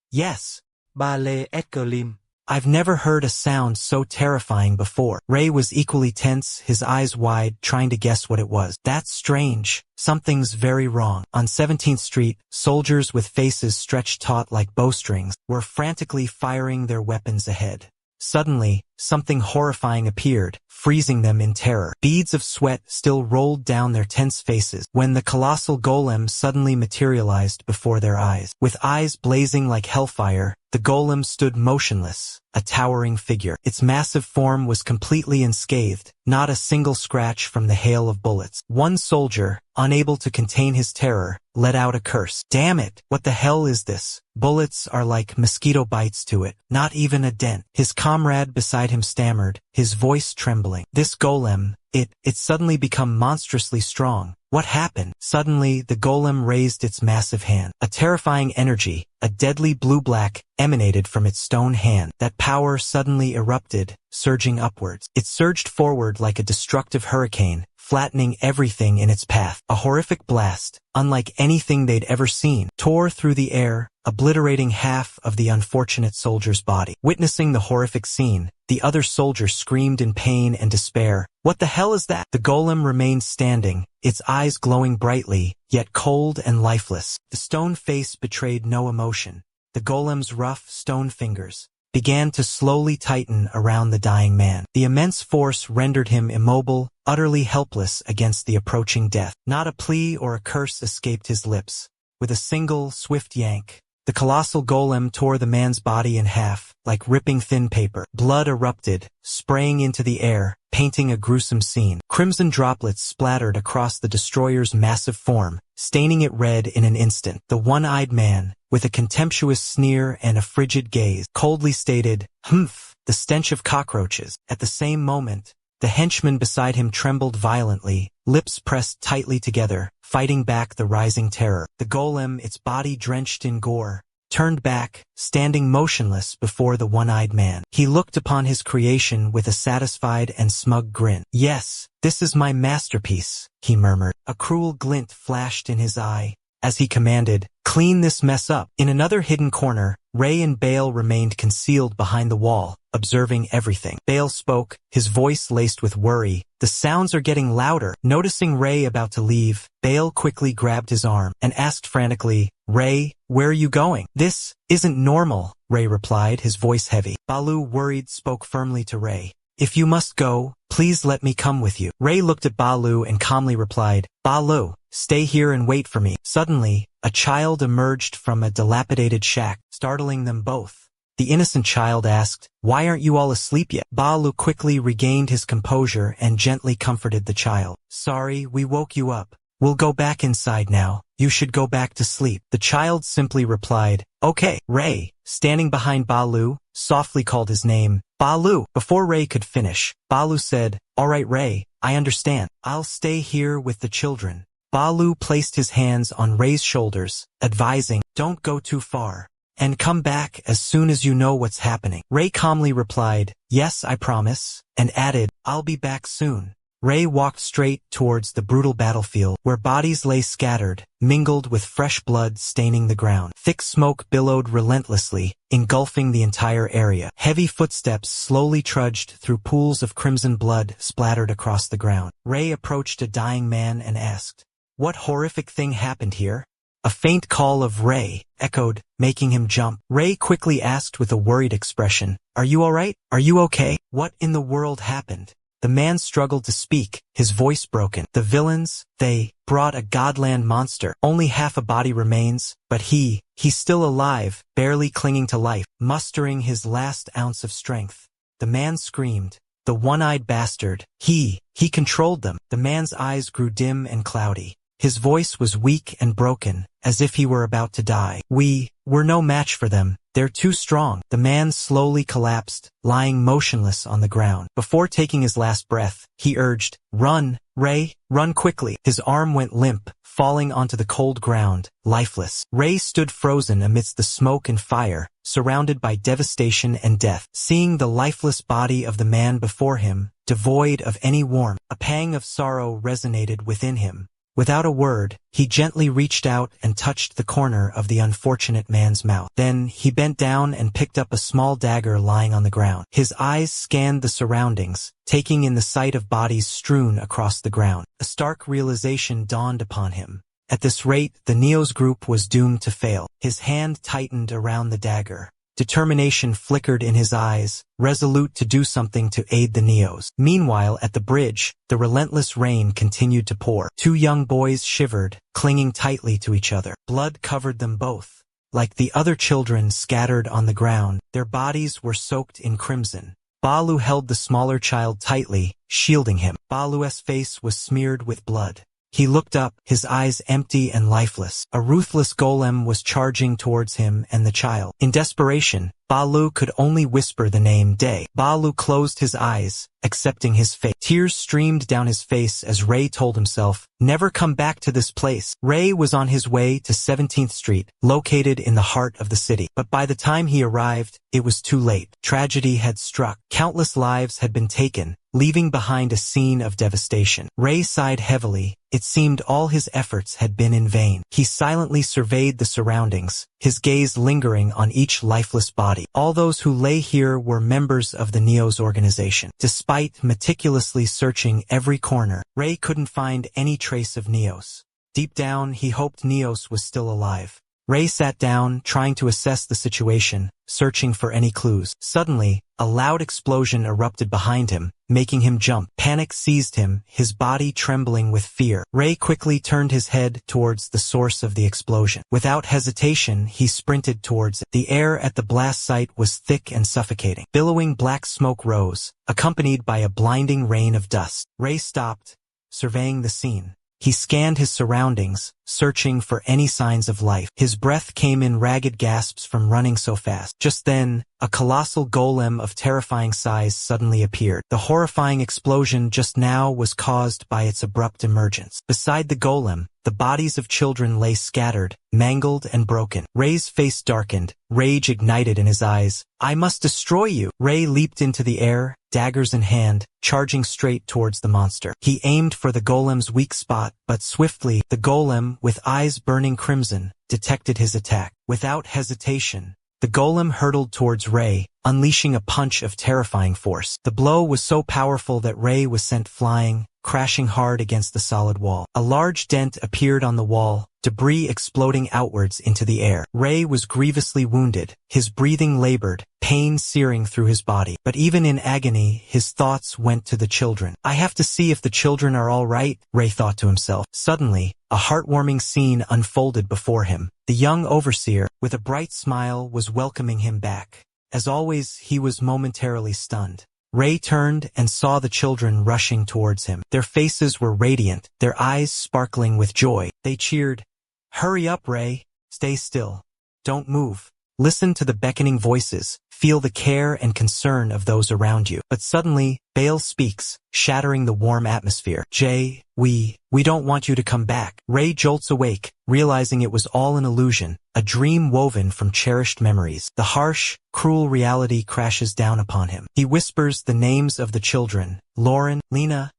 yes. Bale Ekkolim. I've never heard a sound so terrifying before. Ray was equally tense, his eyes wide, trying to guess what it was. That's strange. Something's very wrong. On 17th Street, soldiers with faces stretched taut like bowstrings were frantically firing their weapons ahead. Suddenly, something horrifying appeared, freezing them in terror. Beads of sweat still rolled down their tense faces when the colossal golem suddenly materialized before their eyes. With eyes blazing like hellfire, the golem stood motionless, a towering figure. Its massive form was completely unscathed, not a single scratch from the hail of bullets. One soldier, unable to contain his terror, let out a curse. Damn it! What the hell is this? Bullets are like mosquito bites to it, not even a dent. His comrade beside beside him stammered, his voice trembling. This golem, it's suddenly become monstrously strong. What happened? Suddenly, the golem raised its massive hand. A terrifying energy, a deadly blue-black, emanated from its stone hand. That power suddenly erupted, surging upwards. It surged forward like a destructive hurricane, flattening everything in its path. A horrific blast, unlike anything they'd ever seen, tore through the air, obliterating half of the unfortunate soldier's body. Witnessing the horrific scene, the other soldier screamed in pain and despair. What the hell is that? The golem remained standing, its eyes glowing brightly, yet cold and lifeless. The stone face betrayed no emotion. The golem's rough stone fingers began to slowly tighten around the dying man. The immense force rendered him immobile, utterly helpless against the approaching death. Not a plea or a curse escaped his lips. With a single, swift yank, the colossal golem tore the man's body in half, like ripping thin paper. Blood erupted, spraying into the air, painting a gruesome scene. Crimson droplets splattered across the destroyer's massive form, staining it red in an instant. The one-eyed man, with a contemptuous sneer and a frigid gaze, coldly stated, "Humph, the stench of cockroaches." At the same moment, the henchman beside him trembled violently, lips pressed tightly together, fighting back the rising terror. The golem, its body drenched in gore, turned back, standing motionless before the one-eyed man. He looked upon his creation with a satisfied and smug grin. "Yes, this is my masterpiece," he murmured. A cruel glint flashed in his eye, as he commanded, "Clean this mess up." In another hidden corner, Ray and Bale remained concealed behind the wall, observing everything. Bale spoke, his voice laced with worry. "The sounds are getting louder." Noticing Ray about to leave, Bale quickly grabbed his arm and asked frantically, "Ray, where are you going?" "This isn't normal," Ray replied, his voice heavy. Balu, worried, spoke firmly to Ray. "If you must go, please let me come with you." Ray looked at Balu and calmly replied, "Balu, stay here and wait for me." Suddenly, a child emerged from a dilapidated shack, startling them both. The innocent child asked, "Why aren't you all asleep yet?" Balu quickly regained his composure and gently comforted the child. "Sorry, we woke you up. We'll go back inside now. You should go back to sleep." The child simply replied, "Okay." Ray, standing behind Balu, softly called his name, "Balu." Before Ray could finish, Balu said, "All right, Ray, I understand. I'll stay here with the children." Balu placed his hands on Ray's shoulders, advising, "Don't go too far, and come back as soon as you know what's happening." Ray calmly replied, "Yes, I promise," and added, "I'll be back soon." Ray walked straight towards the brutal battlefield, where bodies lay scattered, mingled with fresh blood staining the ground. Thick smoke billowed relentlessly, engulfing the entire area. Heavy footsteps slowly trudged through pools of crimson blood splattered across the ground. Ray approached a dying man and asked, "What horrific thing happened here?" A faint call of "Ray" echoed, making him jump. Ray quickly asked with a worried expression, "Are you all right? Are you okay? What in the world happened?" The man struggled to speak, his voice broken. "The villains, they brought a godland monster. Only half a body remains, but he's still alive, barely clinging to life, mustering his last ounce of strength." The man screamed, "The one-eyed bastard, he controlled them." The man's eyes grew dim and cloudy. His voice was weak and broken, as if he were about to die. We're no match for them. They're too strong." The man slowly collapsed, lying motionless on the ground. Before taking his last breath, he urged, "Run, Ray, run quickly." His arm went limp, falling onto the cold ground, lifeless. Ray stood frozen amidst the smoke and fire, surrounded by devastation and death. Seeing the lifeless body of the man before him, devoid of any warmth, a pang of sorrow resonated within him. Without a word, he gently reached out and touched the corner of the unfortunate man's mouth. Then he bent down and picked up a small dagger lying on the ground. His eyes scanned the surroundings, taking in the sight of bodies strewn across the ground. A stark realization dawned upon him. At this rate, the Neo's group was doomed to fail. His hand tightened around the dagger. Determination flickered in his eyes, resolute to do something to aid the Neos. Meanwhile, at the bridge, the relentless rain continued to pour. Two young boys shivered, clinging tightly to each other. Blood covered them both. Like the other children scattered on the ground, their bodies were soaked in crimson. Balu held the smaller child tightly, shielding him. Balu's face was smeared with blood. He looked up, his eyes empty and lifeless. A ruthless golem was charging towards him and the child. In desperation, Balu could only whisper the name Day. Balu closed his eyes, accepting his fate. Tears streamed down his face as Ray told himself, never come back to this place. Ray was on his way to 17th Street, located in the heart of the city. But by the time he arrived, it was too late. Tragedy had struck. Countless lives had been taken, leaving behind a scene of devastation. Ray sighed heavily. It seemed all his efforts had been in vain. He silently surveyed the surroundings, his gaze lingering on each lifeless body. All those who lay here were members of the Neo's organization. Despite meticulously searching every corner, Ray couldn't find any trace of Neos. Deep down, he hoped Neos was still alive. Ray sat down, trying to assess the situation, searching for any clues. Suddenly, a loud explosion erupted behind him, making him jump. Panic seized him, his body trembling with fear. Ray quickly turned his head towards the source of the explosion. Without hesitation, he sprinted towards it. The air at the blast site was thick and suffocating. Billowing black smoke rose, accompanied by a blinding rain of dust. Ray stopped, surveying the scene. He scanned his surroundings, searching for any signs of life. His breath came in ragged gasps from running so fast. Just then, a colossal golem of terrifying size suddenly appeared. The horrifying explosion just now was caused by its abrupt emergence. Beside the golem, the bodies of children lay scattered, mangled and broken. Ray's face darkened, rage ignited in his eyes. I must destroy you! Ray leaped into the air, daggers in hand, charging straight towards the monster. He aimed for the golem's weak spot, but swiftly, the golem, with eyes burning crimson, detected his attack. Without hesitation, the golem hurtled towards Ray, unleashing a punch of terrifying force. The blow was so powerful that Ray was sent flying, crashing hard against the solid wall. A large dent appeared on the wall, debris exploding outwards into the air. Ray was grievously wounded, his breathing labored, pain searing through his body. But even in agony, his thoughts went to the children. I have to see if the children are all right, Ray thought to himself. Suddenly, a heartwarming scene unfolded before him. The young overseer, with a bright smile, was welcoming him back. As always, he was momentarily stunned. Ray turned and saw the children rushing towards him. Their faces were radiant, their eyes sparkling with joy. They cheered, "Hurry up, Ray. Stay still. Don't move. Listen to the beckoning voices. Feel the care and concern of those around you." But suddenly, Bale speaks, shattering the warm atmosphere. "Jay, we don't want you to come back." Ray jolts awake, realizing it was all an illusion, a dream woven from cherished memories. The harsh, cruel reality crashes down upon him. He whispers the names of the children, Lauren, Lena,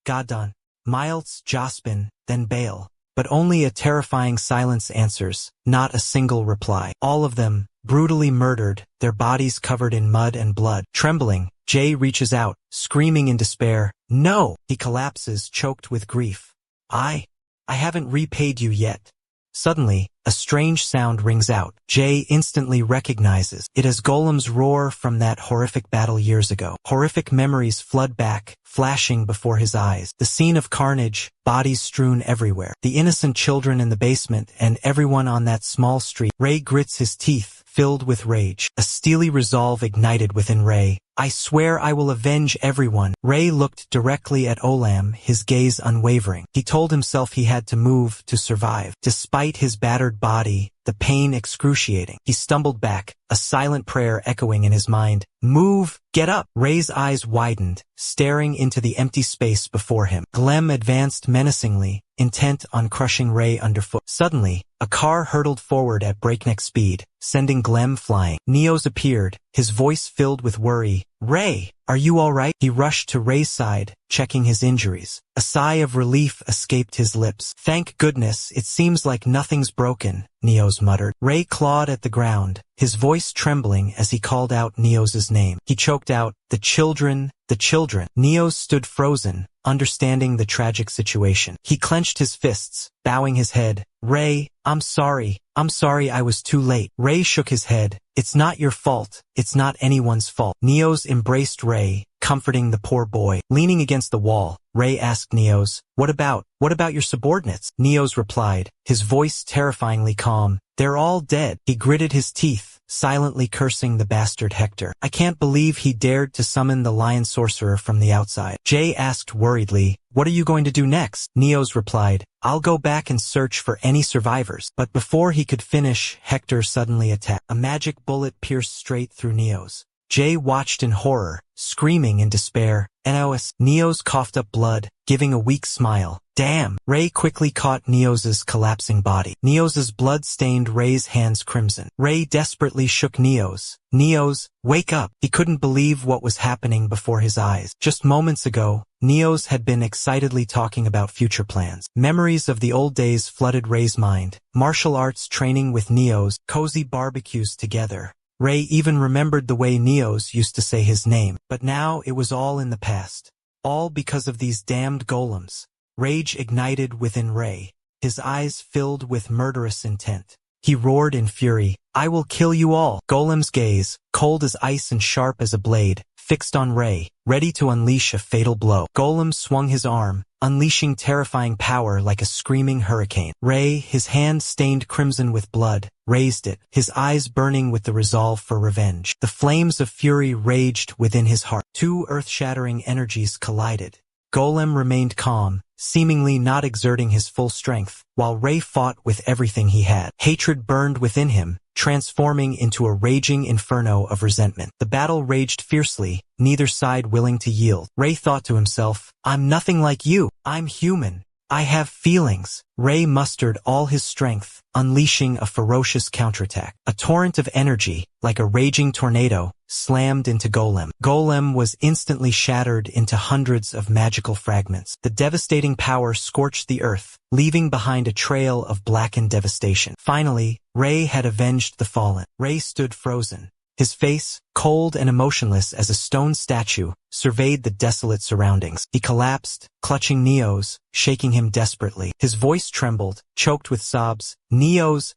Gadon, Miles, Jospin, then Bale. But only a terrifying silence answers, not a single reply. All of them, brutally murdered, their bodies covered in mud and blood. Trembling, Jay reaches out, screaming in despair, "No!" He collapses, choked with grief. I haven't repaid you yet." Suddenly, a strange sound rings out. Jay instantly recognizes it as Golem's roar from that horrific battle years ago. Horrific memories flood back, flashing before his eyes. The scene of carnage, bodies strewn everywhere. The innocent children in the basement and everyone on that small street. Ray grits his teeth, filled with rage. A steely resolve ignited within Ray. "I swear I will avenge everyone." Ray looked directly at Olam, his gaze unwavering. He told himself he had to move to survive. Despite his battered body, the pain excruciating. He stumbled back, a silent prayer echoing in his mind. "Move! Get up!" Ray's eyes widened, staring into the empty space before him. Glem advanced menacingly, intent on crushing Ray underfoot. Suddenly, a car hurtled forward at breakneck speed, sending Glem flying. Neos appeared, his voice filled with worry. "Ray, are you all right?" He rushed to Ray's side, checking his injuries. A sigh of relief escaped his lips. "Thank goodness, it seems like nothing's broken," Neos muttered. Ray clawed at the ground, his voice trembling as he called out Neos's name. He choked out, "The children, the children." Neos stood frozen, understanding the tragic situation. He clenched his fists, bowing his head. "Ray, I'm sorry I was too late." Ray shook his head. "It's not your fault. It's not anyone's fault." Neos embraced Ray, comforting the poor boy. Leaning against the wall, Ray asked Neos, What about your subordinates? Neos replied, his voice terrifyingly calm, They're all dead. He gritted his teeth, silently cursing the bastard Hector. I can't believe he dared to summon the lion sorcerer from the outside. Jay asked worriedly, What are you going to do next? Neos replied, I'll go back and search for any survivors. But before he could finish, Hector suddenly attacked. A magic bullet pierced straight through Neos. Jay watched in horror, screaming in despair. Neos coughed up blood, giving a weak smile. Damn! Ray quickly caught Neos's collapsing body. Neos's blood stained Ray's hands crimson. Ray desperately shook Neos. Neos, wake up! He couldn't believe what was happening before his eyes. Just moments ago, Neos had been excitedly talking about future plans. Memories of the old days flooded Ray's mind. Martial arts training with Neos, cozy barbecues together. Ray even remembered the way Neos used to say his name, but now it was all in the past. All because of these damned golems. Rage ignited within Ray, his eyes filled with murderous intent. He roared in fury, I will kill you all. Golem's gaze, cold as ice and sharp as a blade, fixed on Ray, ready to unleash a fatal blow. Golem swung his arm, unleashing terrifying power like a screaming hurricane. Ray, his hand stained crimson with blood, raised it, his eyes burning with the resolve for revenge. The flames of fury raged within his heart. Two earth-shattering energies collided. Golem remained calm, seemingly not exerting his full strength, while Ray fought with everything he had. Hatred burned within him, transforming into a raging inferno of resentment. The battle raged fiercely, neither side willing to yield. Ray thought to himself, I'm nothing like you. I'm human. I have feelings. Ray mustered all his strength, unleashing a ferocious counterattack. A torrent of energy, like a raging tornado, slammed into Golem. Golem was instantly shattered into hundreds of magical fragments. The devastating power scorched the earth, leaving behind a trail of blackened devastation. Finally, Ray had avenged the fallen. Ray stood frozen. His face, cold and emotionless as a stone statue, surveyed the desolate surroundings. He collapsed, clutching Neos, shaking him desperately. His voice trembled, choked with sobs. Neos,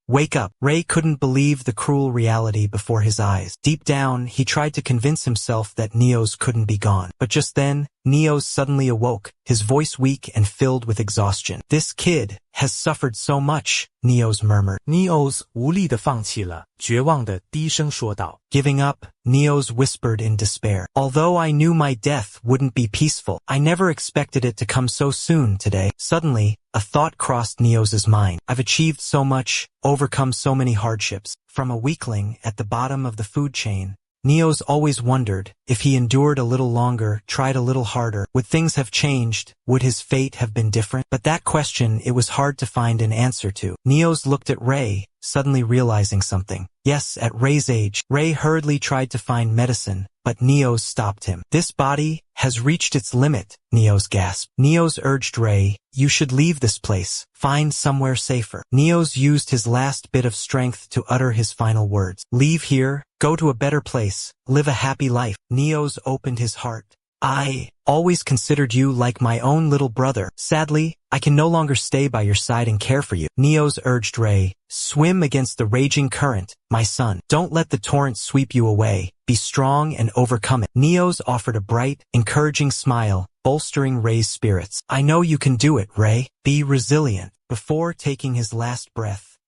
wake up. Ray couldn't believe the cruel reality before his eyes. Deep down, he tried to convince himself that Neos couldn't be gone. But just then, Neos suddenly awoke, his voice weak and filled with exhaustion. This kid has suffered so much, Neos murmured. Neos 无力地放弃了，绝望地低声说道。Giving up, Neos whispered in despair. Although I knew my death wouldn't be peaceful, I never expected it to come so soon today. Suddenly, a thought crossed Neos's mind. I've achieved so much, overcome so many hardships. From a weakling at the bottom of the food chain, Neos always wondered, if he endured a little longer, tried a little harder, would things have changed? Would his fate have been different? But that question it was hard to find an answer to. Neos looked at Ray, suddenly realizing something. Yes, at Ray's age, Ray hurriedly tried to find medicine, but Neos stopped him. This body has reached its limit, Neos gasped. Neos urged Ray, you should leave this place, find somewhere safer. Neos used his last bit of strength to utter his final words. Leave here, go to a better place, live a happy life. Neos opened his heart. I always considered you like my own little brother. Sadly, I can no longer stay by your side and care for you. Neos urged Ray, swim against the raging current, my son. Don't let the torrent sweep you away. Be strong and overcome it. Neos offered a bright, encouraging smile, bolstering Ray's spirits. I know you can do it, Ray. Be resilient. Before taking his last breath,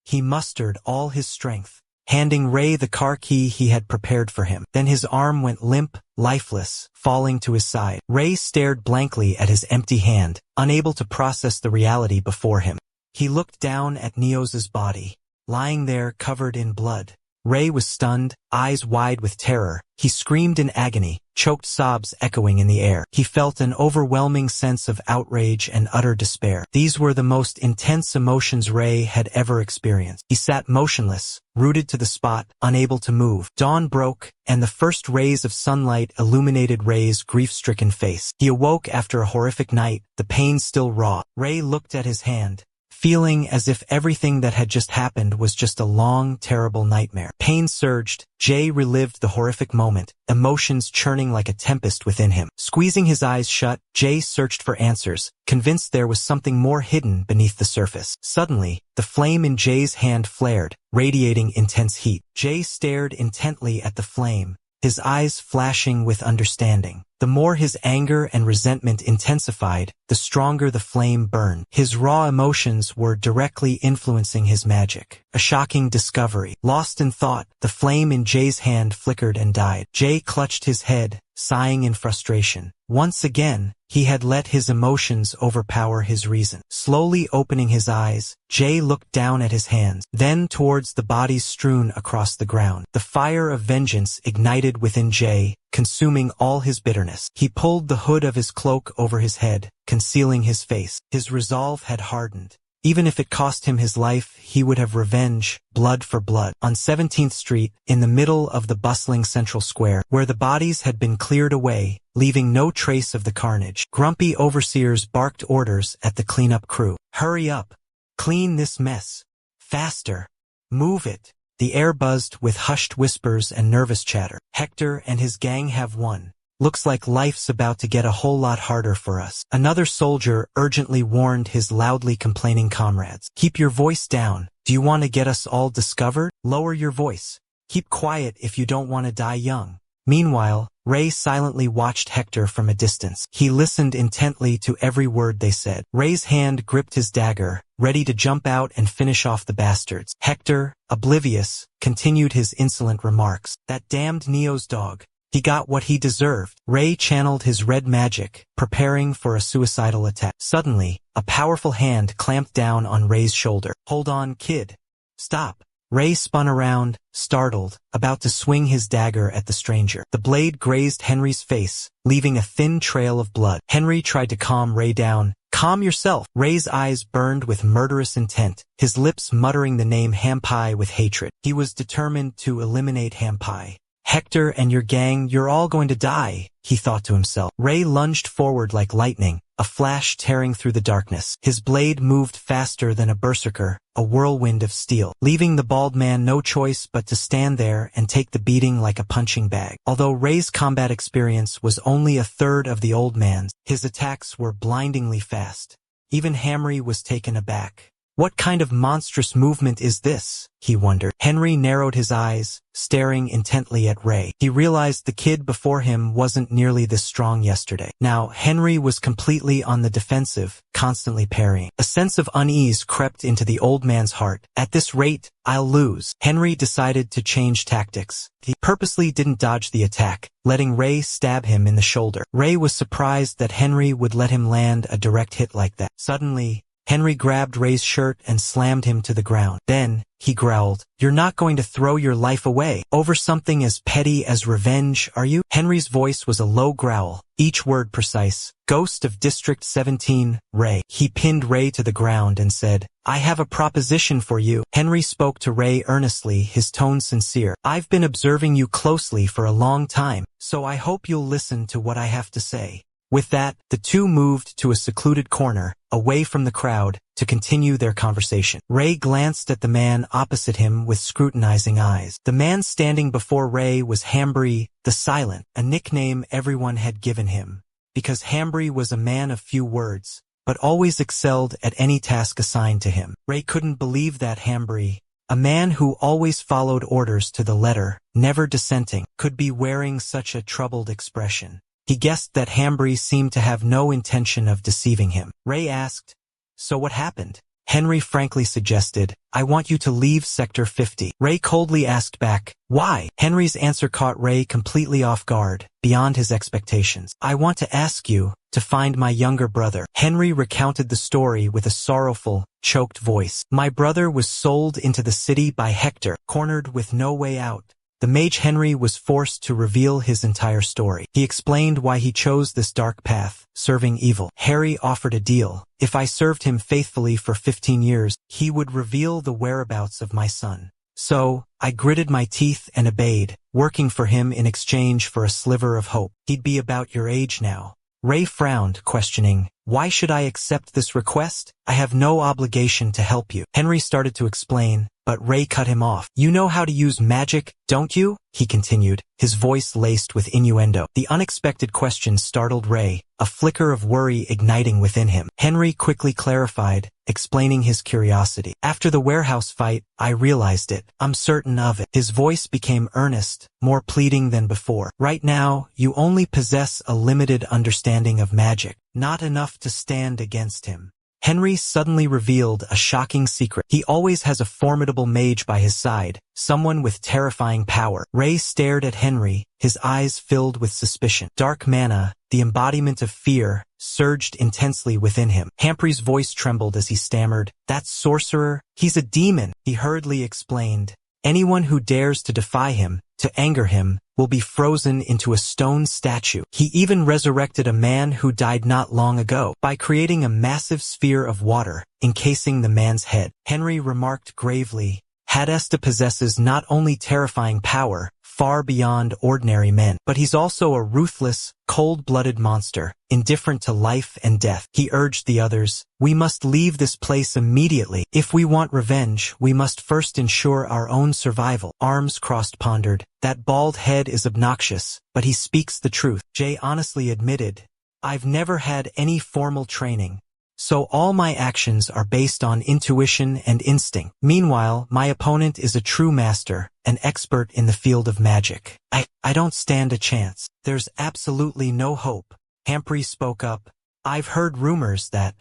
he mustered all his strength, handing Ray the car key he had prepared for him. Then his arm went limp, lifeless, falling to his side. Ray stared blankly at his empty hand, unable to process the reality before him. He looked down at Neos's body, lying there covered in blood. Ray was stunned, eyes wide with terror. He screamed in agony, choked sobs echoing in the air. He felt an overwhelming sense of outrage and utter despair. These were the most intense emotions Ray had ever experienced. He sat motionless, rooted to the spot, unable to move. Dawn broke, and the first rays of sunlight illuminated Ray's grief-stricken face. He awoke after a horrific night, the pain still raw. Ray looked at his hand, feeling as if everything that had just happened was just a long, terrible nightmare. Pain surged. Jay relived the horrific moment, emotions churning like a tempest within him. Squeezing his eyes shut, Jay searched for answers, convinced there was something more hidden beneath the surface. Suddenly, the flame in Jay's hand flared, radiating intense heat. Jay stared intently at the flame, his eyes flashing with understanding. The more his anger and resentment intensified, the stronger the flame burned. His raw emotions were directly influencing his magic. A shocking discovery. Lost in thought, the flame in Jay's hand flickered and died. Jay clutched his head, sighing in frustration. Once again, he had let his emotions overpower his reason. Slowly opening his eyes, Jay looked down at his hands, then towards the bodies strewn across the ground. The fire of vengeance ignited within Jay, consuming all his bitterness. He pulled the hood of his cloak over his head, concealing his face. His resolve had hardened. Even if it cost him his life, he would have revenge, blood for blood. On 17th Street, in the middle of the bustling central square, where the bodies had been cleared away, leaving no trace of the carnage, grumpy overseers barked orders at the cleanup crew. Hurry up! Clean this mess! Faster! Move it! The air buzzed with hushed whispers and nervous chatter. Hector and his gang have won. Looks like life's about to get a whole lot harder for us. Another soldier urgently warned his loudly complaining comrades. Keep your voice down. Do you want to get us all discovered? Lower your voice. Keep quiet if you don't want to die young. Meanwhile, Ray silently watched Hector from a distance. He listened intently to every word they said. Ray's hand gripped his dagger, ready to jump out and finish off the bastards. Hector, oblivious, continued his insolent remarks. That damned Neo's dog. He got what he deserved. Ray channeled his red magic, preparing for a suicidal attack. Suddenly, a powerful hand clamped down on Ray's shoulder. Hold on, kid. Stop. Ray spun around, startled, about to swing his dagger at the stranger. The blade grazed Henry's face, leaving a thin trail of blood. Henry tried to calm Ray down. Calm yourself. Ray's eyes burned with murderous intent, his lips muttering the name Hamprey with hatred. He was determined to eliminate Hamprey. Hector and your gang, you're all going to die, he thought to himself. Ray lunged forward like lightning, a flash tearing through the darkness. His blade moved faster than a berserker, a whirlwind of steel, leaving the bald man no choice but to stand there and take the beating like a punching bag. Although Ray's combat experience was only a third of the old man's, his attacks were blindingly fast. Even Hamprey was taken aback. What kind of monstrous movement is this? He wondered. Henry narrowed his eyes, staring intently at Ray. He realized the kid before him wasn't nearly this strong yesterday. Now, Henry was completely on the defensive, constantly parrying. A sense of unease crept into the old man's heart. At this rate, I'll lose. Henry decided to change tactics. He purposely didn't dodge the attack, letting Ray stab him in the shoulder. Ray was surprised that Henry would let him land a direct hit like that. Suddenly, Henry grabbed Ray's shirt and slammed him to the ground. Then, he growled, "You're not going to throw your life away over something as petty as revenge, are you?" Henry's voice was a low growl, each word precise. "Ghost of District 17, Ray." He pinned Ray to the ground and said, "I have a proposition for you." Henry spoke to Ray earnestly, his tone sincere. "I've been observing you closely for a long time, so I hope you'll listen to what I have to say." With that, the two moved to a secluded corner, away from the crowd, to continue their conversation. Ray glanced at the man opposite him with scrutinizing eyes. The man standing before Ray was Hamprey, the Silent, a nickname everyone had given him, because Hamprey was a man of few words, but always excelled at any task assigned to him. Ray couldn't believe that Hamprey, a man who always followed orders to the letter, never dissenting, could be wearing such a troubled expression. He guessed that Hamprey seemed to have no intention of deceiving him. Ray asked, "So what happened?" Henry frankly suggested, "I want you to leave Sector 50. Ray coldly asked back, "Why?" Henry's answer caught Ray completely off guard, beyond his expectations. "I want to ask you to find my younger brother." Henry recounted the story with a sorrowful, choked voice. "My brother was sold into the city by Hector, cornered with no way out." The mage Henry was forced to reveal his entire story. He explained why he chose this dark path, serving evil. Harry offered a deal. If I served him faithfully for 15 years, he would reveal the whereabouts of my son. So, I gritted my teeth and obeyed, working for him in exchange for a sliver of hope. He'd be about your age now. Ray frowned, questioning, "Why should I accept this request? I have no obligation to help you." Henry started to explain, but Ray cut him off. "You know how to use magic, don't you?" he continued, his voice laced with innuendo. The unexpected question startled Ray, a flicker of worry igniting within him. Henry quickly clarified, explaining his curiosity. "After the warehouse fight, I realized it. I'm certain of it." His voice became earnest, more pleading than before. "Right now, you only possess a limited understanding of magic, not enough to stand against him." Henry suddenly revealed a shocking secret. He always has a formidable mage by his side, someone with terrifying power. Ray stared at Henry, his eyes filled with suspicion. Dark mana, the embodiment of fear, surged intensely within him. Hamprey's voice trembled as he stammered, "That sorcerer, he's a demon," he hurriedly explained. "Anyone who dares to defy him, to anger him, will be frozen into a stone statue. He even resurrected a man who died not long ago by creating a massive sphere of water, encasing the man's head." Henry remarked gravely, "Hadesta possesses not only terrifying power, far beyond ordinary men, but he's also a ruthless, cold-blooded monster, indifferent to life and death." He urged the others, "We must leave this place immediately. If we want revenge, we must first ensure our own survival." Arms crossed pondered, "That bald head is obnoxious, but he speaks the truth." Jay honestly admitted, "I've never had any formal training, so all my actions are based on intuition and instinct. Meanwhile, my opponent is a true master, an expert in the field of magic. I don't stand a chance. There's absolutely no hope." Hamprey spoke up, "I've heard rumors that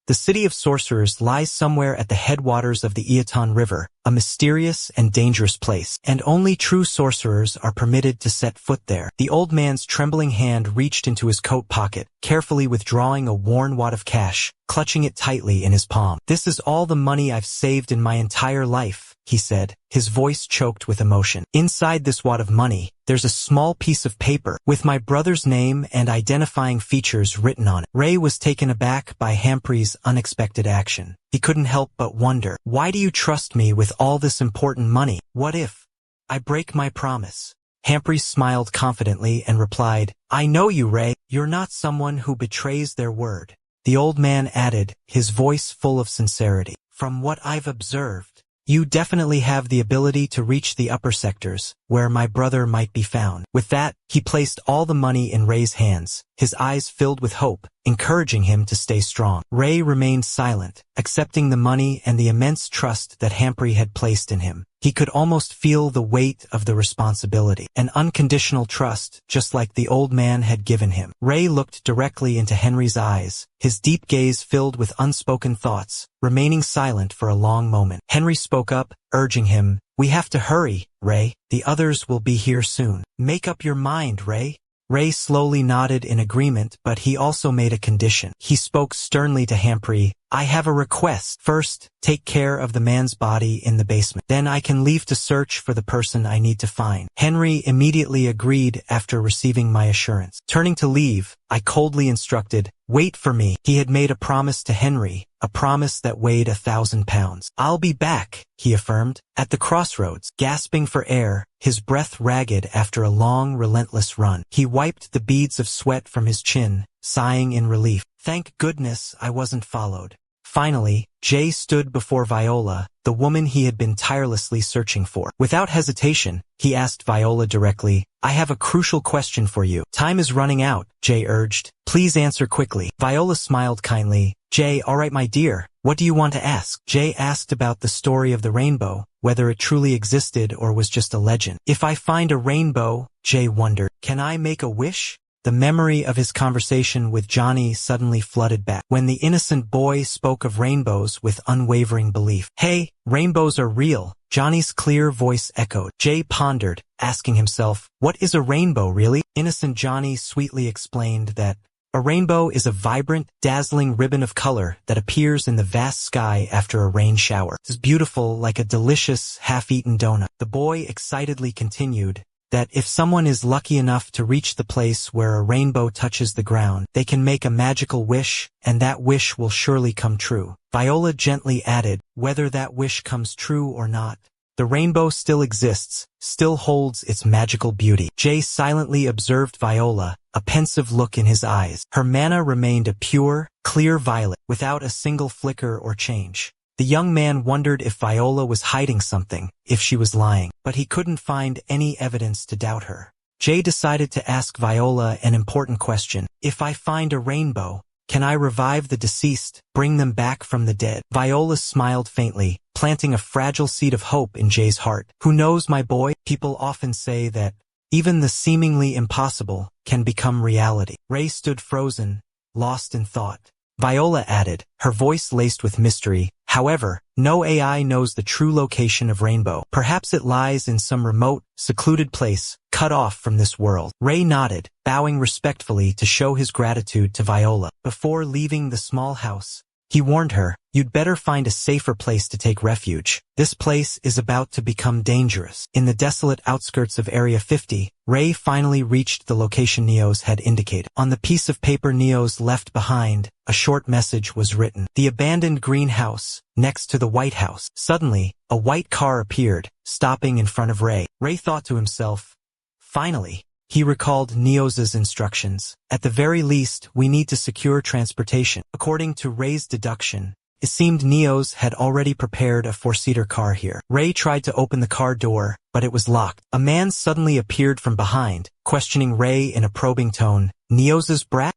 the city of sorcerers lies somewhere at the headwaters of the Eaton River, a mysterious and dangerous place, and only true sorcerers are permitted to set foot there." The old man's trembling hand reached into his coat pocket, carefully withdrawing a worn wad of cash, clutching it tightly in his palm. "This is all the money I've saved in my entire life," he said, his voice choked with emotion. "Inside this wad of money, there's a small piece of paper with my brother's name and identifying features written on it." Ray was taken aback by Hamprey's unexpected action. He couldn't help but wonder, "Why do you trust me with all this important money? What if I break my promise?" Hamprey smiled confidently and replied, "I know you, Ray. You're not someone who betrays their word." The old man added, his voice full of sincerity, "From what I've observed, you definitely have the ability to reach the upper sectors, where my brother might be found." With that, he placed all the money in Ray's hands, his eyes filled with hope, encouraging him to stay strong. Ray remained silent, accepting the money and the immense trust that Hamprey had placed in him. He could almost feel the weight of the responsibility, an unconditional trust, just like the old man had given him. Ray looked directly into Henry's eyes, his deep gaze filled with unspoken thoughts, remaining silent for a long moment. Henry spoke up, urging him, "We have to hurry, Ray. The others will be here soon. Make up your mind, Ray." Ray slowly nodded in agreement, but he also made a condition. He spoke sternly to Hamprey, "I have a request. First, take care of the man's body in the basement. Then I can leave to search for the person I need to find." Henry immediately agreed after receiving my assurance. Turning to leave, I coldly instructed, "Wait for me." He had made a promise to Henry, a promise that weighed 1,000 pounds. "I'll be back," he affirmed. At the crossroads, gasping for air, his breath ragged after a long, relentless run, he wiped the beads of sweat from his chin, sighing in relief. "Thank goodness I wasn't followed." Finally, Jay stood before Viola, the woman he had been tirelessly searching for. Without hesitation, he asked Viola directly, "I have a crucial question for you." "Time is running out," Jay urged. "Please answer quickly." Viola smiled kindly. "Jay, all right, my dear. What do you want to ask?" Jay asked about the story of the rainbow, whether it truly existed or was just a legend. "If I find a rainbow," Jay wondered, "can I make a wish?" The memory of his conversation with Johnny suddenly flooded back, when the innocent boy spoke of rainbows with unwavering belief. "Hey, rainbows are real," Johnny's clear voice echoed. Jay pondered, asking himself, what is a rainbow really? Innocent Johnny sweetly explained that a rainbow is a vibrant, dazzling ribbon of color that appears in the vast sky after a rain shower. It's beautiful like a delicious, half-eaten donut. The boy excitedly continued that if someone is lucky enough to reach the place where a rainbow touches the ground, they can make a magical wish, and that wish will surely come true. Viola gently added, whether that wish comes true or not, the rainbow still exists, still holds its magical beauty. Jay silently observed Viola, a pensive look in his eyes. Her mana remained a pure, clear violet, without a single flicker or change. The young man wondered if Viola was hiding something, if she was lying, but he couldn't find any evidence to doubt her. Jay decided to ask Viola an important question. If I find a rainbow, can I revive the deceased, bring them back from the dead? Viola smiled faintly, planting a fragile seed of hope in Jay's heart. Who knows, my boy? People often say that even the seemingly impossible can become reality. Ray stood frozen, lost in thought. Viola added, her voice laced with mystery, however, no AI knows the true location of Rainbow. Perhaps it lies in some remote, secluded place, cut off from this world. Ray nodded, bowing respectfully to show his gratitude to Viola. Before leaving the small house, he warned her, you'd better find a safer place to take refuge. This place is about to become dangerous. In the desolate outskirts of Area 50, Ray finally reached the location Neos had indicated. On the piece of paper Neos left behind, a short message was written. The abandoned greenhouse, next to the White House. Suddenly, a white car appeared, stopping in front of Ray. Ray thought to himself, finally. He recalled Neos's instructions. At the very least, we need to secure transportation. According to Ray's deduction, it seemed Neos had already prepared a four-seater car here. Ray tried to open the car door, but it was locked. A man suddenly appeared from behind, questioning Ray in a probing tone. Neos's brat?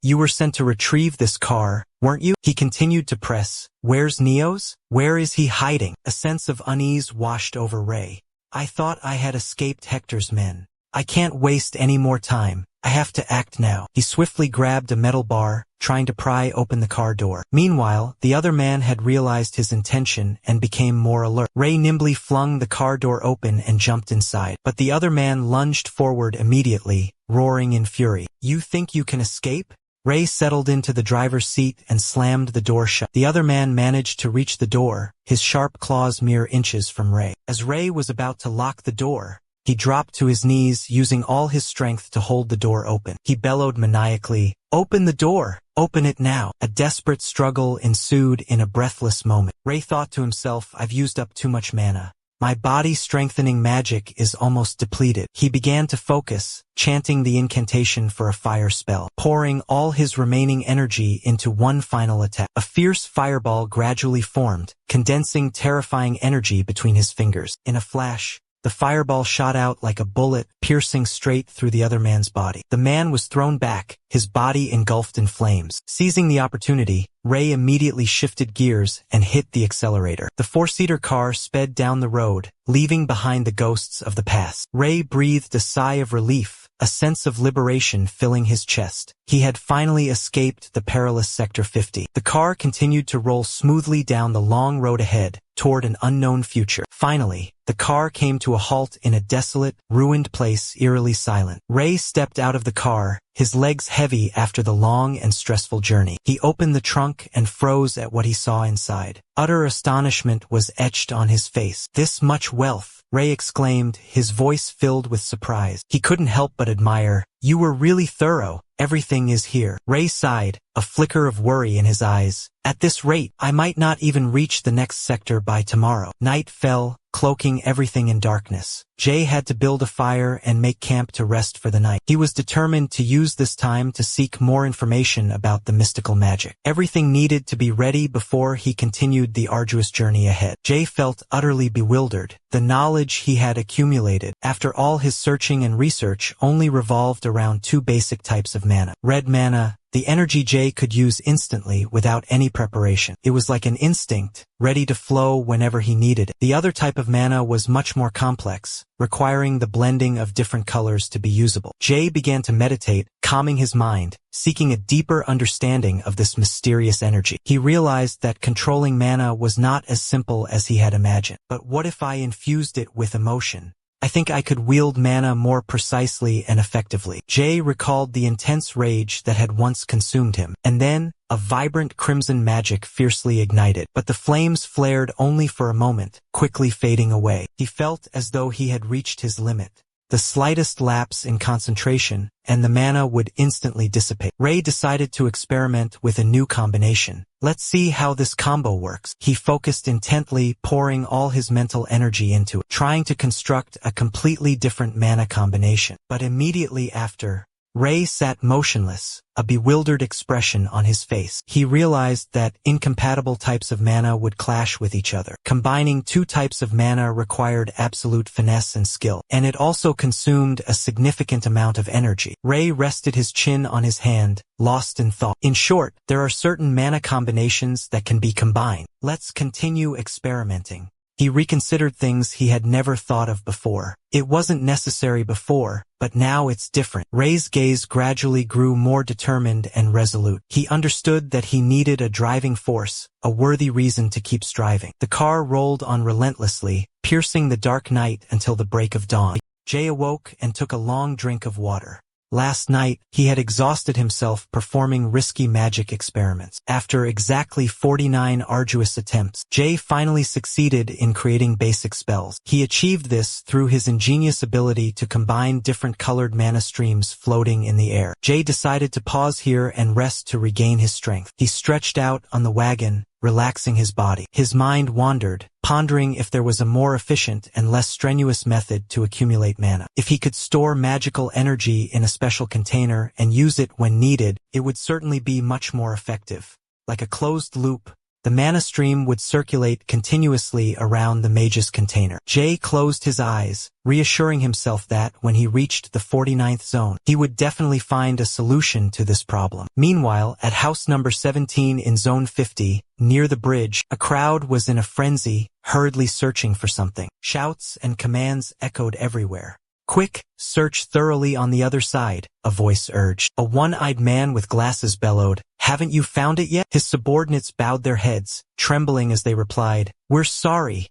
You were sent to retrieve this car, weren't you? He continued to press. Where's Neos? Where is he hiding? A sense of unease washed over Ray. I thought I had escaped Hector's men. I can't waste any more time. I have to act now. He swiftly grabbed a metal bar, trying to pry open the car door. Meanwhile, the other man had realized his intention and became more alert. Ray nimbly flung the car door open and jumped inside. But the other man lunged forward immediately, roaring in fury. You think you can escape? Ray settled into the driver's seat and slammed the door shut. The other man managed to reach the door, his sharp claws mere inches from Ray. As Ray was about to lock the door, he dropped to his knees, using all his strength to hold the door open. He bellowed maniacally, "Open the door! Open it now!" A desperate struggle ensued in a breathless moment. Ray thought to himself, I've used up too much mana. My body-strengthening magic is almost depleted. He began to focus, chanting the incantation for a fire spell, pouring all his remaining energy into one final attack. A fierce fireball gradually formed, condensing terrifying energy between his fingers. In a flash, the fireball shot out like a bullet, piercing straight through the other man's body. The man was thrown back, his body engulfed in flames. Seizing the opportunity, Ray immediately shifted gears and hit the accelerator. The four-seater car sped down the road, leaving behind the ghosts of the past. Ray breathed a sigh of relief, a sense of liberation filling his chest. He had finally escaped the perilous Sector 50. The car continued to roll smoothly down the long road ahead, toward an unknown future. Finally, the car came to a halt in a desolate, ruined place, eerily silent. Ray stepped out of the car, his legs heavy after the long and stressful journey. He opened the trunk and froze at what he saw inside. Utter astonishment was etched on his face. "This much wealth," Ray exclaimed, his voice filled with surprise. He couldn't help but admire. "You were really thorough. Everything is here." Ray sighed, a flicker of worry in his eyes. "At this rate, I might not even reach the next sector by tomorrow." Night fell, cloaking everything in darkness. Jay had to build a fire and make camp to rest for the night. He was determined to use this time to seek more information about the mystical magic. Everything needed to be ready before he continued the arduous journey ahead. Jay felt utterly bewildered. The knowledge he had accumulated, after all his searching and research, only revolved around two basic types of mana. Red mana, the energy Jay could use instantly without any preparation. It was like an instinct, ready to flow whenever he needed it. The other type of mana was much more complex, requiring the blending of different colors to be usable. Jay began to meditate, calming his mind, seeking a deeper understanding of this mysterious energy. He realized that controlling mana was not as simple as he had imagined. But what if I infused it with emotion? I think I could wield mana more precisely and effectively. Jay recalled the intense rage that had once consumed him, and then a vibrant crimson magic fiercely ignited. But the flames flared only for a moment, quickly fading away. He felt as though he had reached his limit. The slightest lapse in concentration, and the mana would instantly dissipate. Ray decided to experiment with a new combination. Let's see how this combo works. He focused intently, pouring all his mental energy into it, trying to construct a completely different mana combination. But immediately after, Ray sat motionless, a bewildered expression on his face. He realized that incompatible types of mana would clash with each other. Combining two types of mana required absolute finesse and skill, and it also consumed a significant amount of energy. Ray rested his chin on his hand, lost in thought. In short, there are certain mana combinations that can be combined. Let's continue experimenting. He reconsidered things he had never thought of before. It wasn't necessary before, but now it's different. Ray's gaze gradually grew more determined and resolute. He understood that he needed a driving force, a worthy reason to keep striving. The car rolled on relentlessly, piercing the dark night until the break of dawn. Jay awoke and took a long drink of water. Last night, he had exhausted himself performing risky magic experiments. After exactly 49 arduous attempts, Jay finally succeeded in creating basic spells. He achieved this through his ingenious ability to combine different colored mana streams floating in the air. Jay decided to pause here and rest to regain his strength. He stretched out on the wagon, relaxing his body. His mind wandered, pondering if there was a more efficient and less strenuous method to accumulate mana. If he could store magical energy in a special container and use it when needed, it would certainly be much more effective. Like a closed loop, the mana stream would circulate continuously around the mage's container. Jay closed his eyes, reassuring himself that when he reached the 49th zone, he would definitely find a solution to this problem. Meanwhile, at house number 17 in zone 50, near the bridge, a crowd was in a frenzy, hurriedly searching for something. Shouts and commands echoed everywhere. "Quick, search thoroughly on the other side," a voice urged. A one-eyed man with glasses bellowed, "Haven't you found it yet?" His subordinates bowed their heads, trembling as they replied, We're sorry,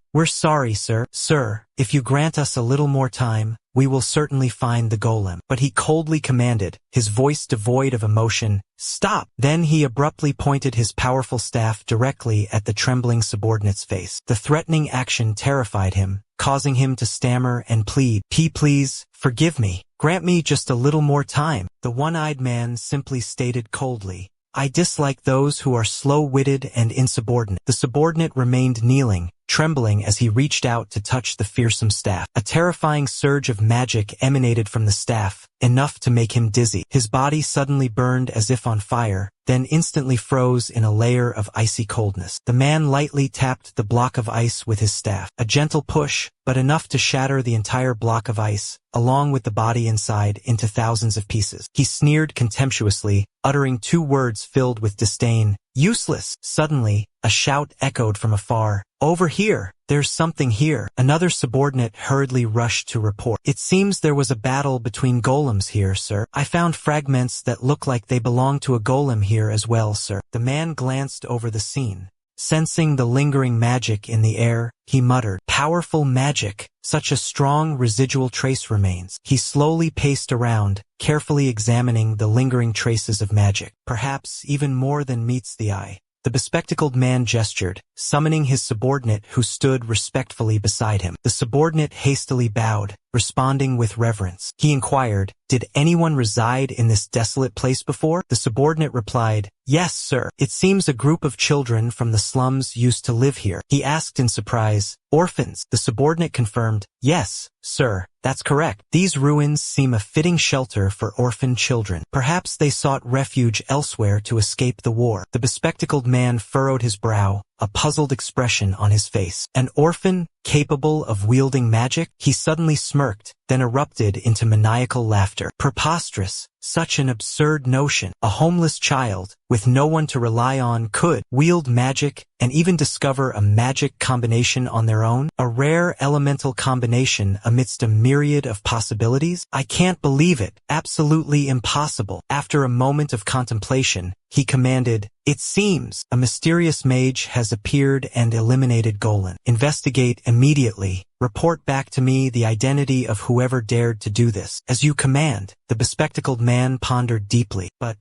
sir. Sir, if you grant us a little more time, we will certainly find the golem." But he coldly commanded, his voice devoid of emotion, "Stop!" Then he abruptly pointed his powerful staff directly at the trembling subordinate's face. The threatening action terrified him, causing him to stammer and plead, Please, forgive me. Grant me just a little more time." The one-eyed man simply stated coldly, "I dislike those who are slow-witted and insubordinate." The subordinate remained kneeling, trembling as he reached out to touch the fearsome staff. A terrifying surge of magic emanated from the staff, enough to make him dizzy. His body suddenly burned as if on fire, then instantly froze in a layer of icy coldness. The man lightly tapped the block of ice with his staff. A gentle push, but enough to shatter the entire block of ice, along with the body inside, into thousands of pieces. He sneered contemptuously, uttering two words filled with disdain, "Useless!" Suddenly, a shout echoed from afar, "Over here! There's something here." Another subordinate hurriedly rushed to report, "It seems there was a battle between golems here, sir. I found fragments that look like they belong to a golem here as well, sir." The man glanced over the scene. Sensing the lingering magic in the air, he muttered, "Powerful magic. Such a strong residual trace remains." He slowly paced around, carefully examining the lingering traces of magic. "Perhaps even more than meets the eye." The bespectacled man gestured, summoning his subordinate who stood respectfully beside him. The subordinate hastily bowed, responding with reverence. He inquired, "Did anyone reside in this desolate place before?" The subordinate replied, "Yes, sir. It seems a group of children from the slums used to live here." He asked in surprise, "Orphans?" The subordinate confirmed, "Yes, sir, that's correct. These ruins seem a fitting shelter for orphaned children. Perhaps they sought refuge elsewhere to escape the war." The bespectacled man furrowed his brow, a puzzled expression on his face. "An orphan, capable of wielding magic?" He suddenly smirked, then erupted into maniacal laughter. "Preposterous! Such an absurd notion. A homeless child, with no one to rely on, could wield magic and even discover a magic combination on their own? A rare elemental combination amidst a myriad of possibilities? I can't believe it. Absolutely impossible." After a moment of contemplation, he commanded, "It seems a mysterious mage has appeared and eliminated Golan. Investigate immediately. Report back to me the identity of whoever dared to do this." "As you command." The bespectacled man pondered deeply. But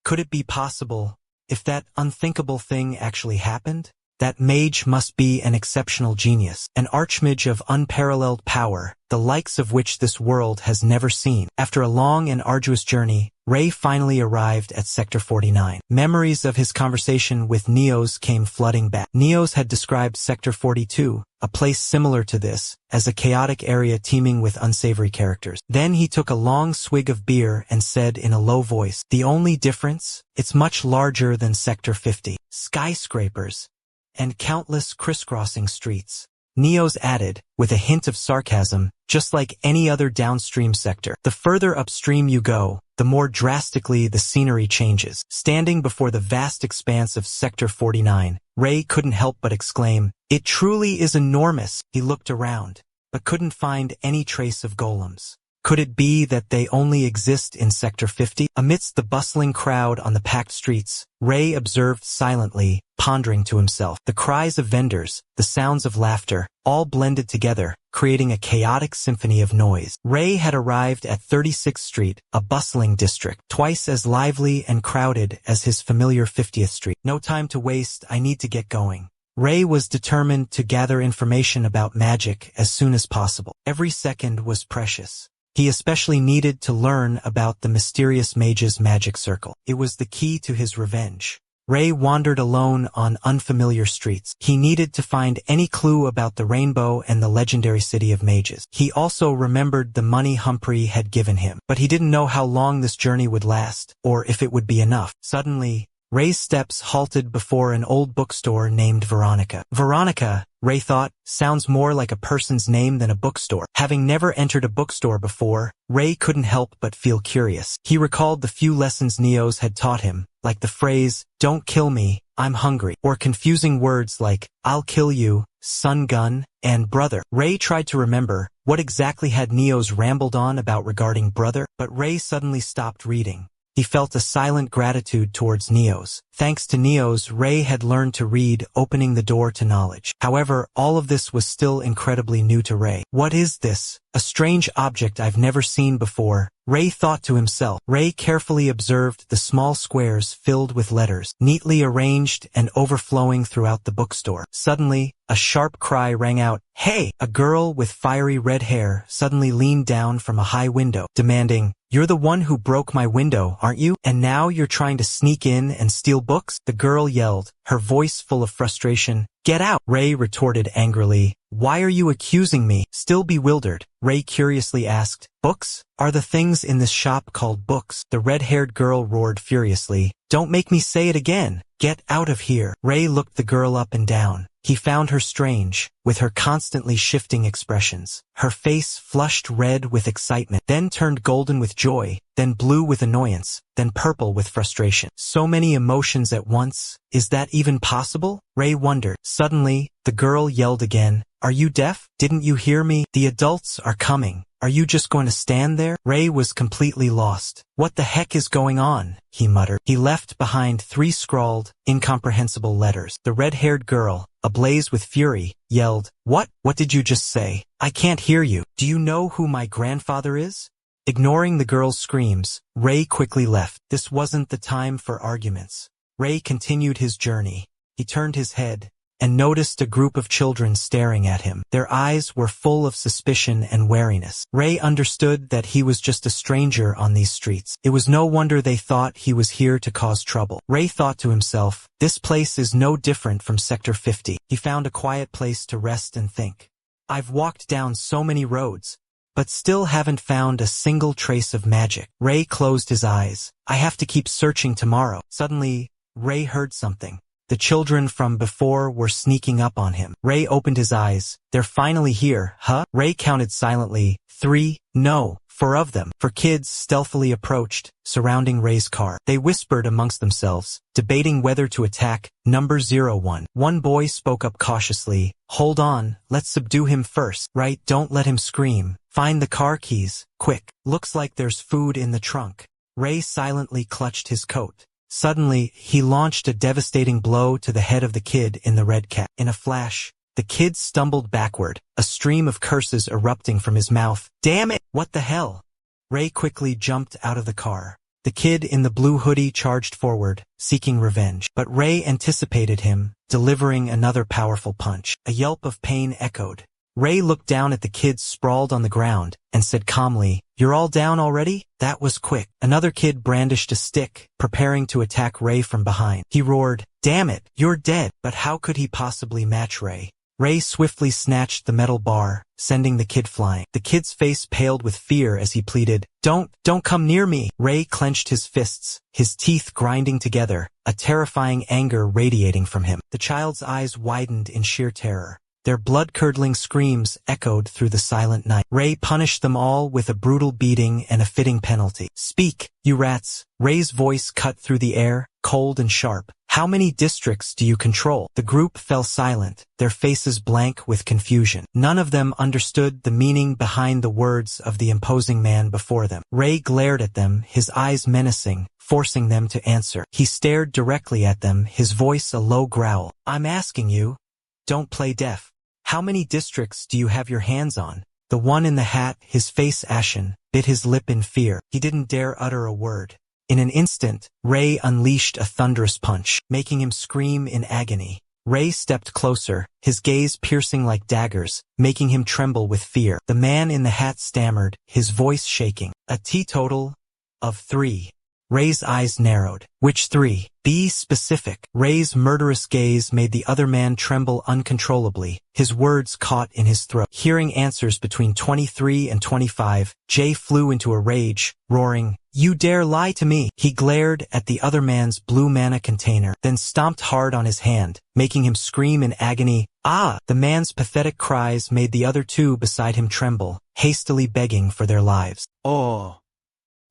could it be possible, if that unthinkable thing actually happened? That mage must be an exceptional genius, an archmage of unparalleled power, the likes of which this world has never seen. After a long and arduous journey, Ray finally arrived at Sector 49. Memories of his conversation with Neos came flooding back. Neos had described Sector 42, a place similar to this, as a chaotic area teeming with unsavory characters. Then he took a long swig of beer and said in a low voice, "The only difference? It's much larger than Sector 50. Skyscrapers and countless crisscrossing streets." Neos added, with a hint of sarcasm, "Just like any other downstream sector. The further upstream you go, the more drastically the scenery changes." Standing before the vast expanse of Sector 49, Ray couldn't help but exclaim, "It truly is enormous." He looked around, but couldn't find any trace of golems. Could it be that they only exist in Sector 50? Amidst the bustling crowd on the packed streets, Ray observed silently, pondering to himself. The cries of vendors, the sounds of laughter, all blended together, creating a chaotic symphony of noise. Ray had arrived at 36th Street, a bustling district, twice as lively and crowded as his familiar 50th Street. No time to waste, I need to get going. Ray was determined to gather information about magic as soon as possible. Every second was precious. He especially needed to learn about the mysterious mage's magic circle. It was the key to his revenge. Ray wandered alone on unfamiliar streets. He needed to find any clue about the rainbow and the legendary city of mages. He also remembered the money Hamprey had given him, but he didn't know how long this journey would last, or if it would be enough. Suddenly, Ray's steps halted before an old bookstore named Veronica. Veronica, Ray thought, sounds more like a person's name than a bookstore. Having never entered a bookstore before, Ray couldn't help but feel curious. He recalled the few lessons Neos had taught him, like the phrase, "Don't kill me, I'm hungry," or confusing words like, "I'll kill you, son gun," and brother. Ray tried to remember, what exactly had Neos rambled on about regarding brother, but Ray suddenly stopped reading. He felt a silent gratitude towards Neos. Thanks to Neos, Ray had learned to read, opening the door to knowledge. However, all of this was still incredibly new to Ray. What is this? A strange object I've never seen before, Ray thought to himself. Ray carefully observed the small squares filled with letters, neatly arranged and overflowing throughout the bookstore. Suddenly, a sharp cry rang out, "Hey!" A girl with fiery red hair suddenly leaned down from a high window, demanding, "You're the one who broke my window, aren't you? And now you're trying to sneak in and steal books?" The girl yelled, her voice full of frustration. "Get out!" Ray retorted angrily. "Why are you accusing me?" Still bewildered, Ray curiously asked, "Books? Are the things in this shop called books?" The red-haired girl roared furiously, "Don't make me say it again! Get out of here!" Ray looked the girl up and down. He found her strange, with her constantly shifting expressions. Her face flushed red with excitement, then turned golden with joy, then blue with annoyance, then purple with frustration. So many emotions at once, is that even possible? Ray wondered. Suddenly, the girl yelled again, "Are you deaf? Didn't you hear me? The adults are coming. Are you just going to stand there?" Ray was completely lost. "What the heck is going on?" he muttered. He left behind 3 scrawled, incomprehensible letters. The red-haired girl, ablaze with fury, yelled, "What? What did you just say? I can't hear you. Do you know who my grandfather is?" Ignoring the girl's screams, Ray quickly left. This wasn't the time for arguments. Ray continued his journey. He turned his head and noticed a group of children staring at him. Their eyes were full of suspicion and wariness. Ray understood that he was just a stranger on these streets. It was no wonder they thought he was here to cause trouble. Ray thought to himself, this place is no different from Sector 50. He found a quiet place to rest and think. I've walked down so many roads, but still haven't found a single trace of magic. Ray closed his eyes. I have to keep searching tomorrow. Suddenly, Ray heard something. The children from before were sneaking up on him. Ray opened his eyes. They're finally here, huh? Ray counted silently. 3, no, 4 of them. 4 kids stealthily approached, surrounding Ray's car. They whispered amongst themselves, debating whether to attack number 01. One boy spoke up cautiously. Hold on, let's subdue him first. Right, don't let him scream. Find the car keys, quick. Looks like there's food in the trunk. Ray silently clutched his coat. Suddenly, he launched a devastating blow to the head of the kid in the red cap. In a flash, the kid stumbled backward, a stream of curses erupting from his mouth. Damn it! What the hell? Ray quickly jumped out of the car. The kid in the blue hoodie charged forward, seeking revenge. But Ray anticipated him, delivering another powerful punch. A yelp of pain echoed, Ray looked down at the kids sprawled on the ground and said calmly, "You're all down already? That was quick." Another kid brandished a stick, preparing to attack Ray from behind. He roared, "Damn it, you're dead." But how could he possibly match Ray? Ray swiftly snatched the metal bar, sending the kid flying. The kid's face paled with fear as he pleaded, Don't come near me." Ray clenched his fists, his teeth grinding together, a terrifying anger radiating from him. The child's eyes widened in sheer terror. Their blood-curdling screams echoed through the silent night. Ray punished them all with a brutal beating and a fitting penalty. "Speak, you rats." Ray's voice cut through the air, cold and sharp. "How many districts do you control?" The group fell silent, their faces blank with confusion. None of them understood the meaning behind the words of the imposing man before them. Ray glared at them, his eyes menacing, forcing them to answer. He stared directly at them, his voice a low growl. "I'm asking you. Don't play deaf. How many districts do you have your hands on?" The one in the hat, his face ashen, bit his lip in fear. He didn't dare utter a word. In an instant, Ray unleashed a thunderous punch, making him scream in agony. Ray stepped closer, his gaze piercing like daggers, making him tremble with fear. The man in the hat stammered, his voice shaking. "A teetotal of 3. Ray's eyes narrowed. "Which 3? Be specific." Ray's murderous gaze made the other man tremble uncontrollably, his words caught in his throat. Hearing answers between 23 and 25, Jay flew into a rage, roaring, "You dare lie to me!" He glared at the other man's blue mana container, then stomped hard on his hand, making him scream in agony, "Ah!" The man's pathetic cries made the other two beside him tremble, hastily begging for their lives. "Oh,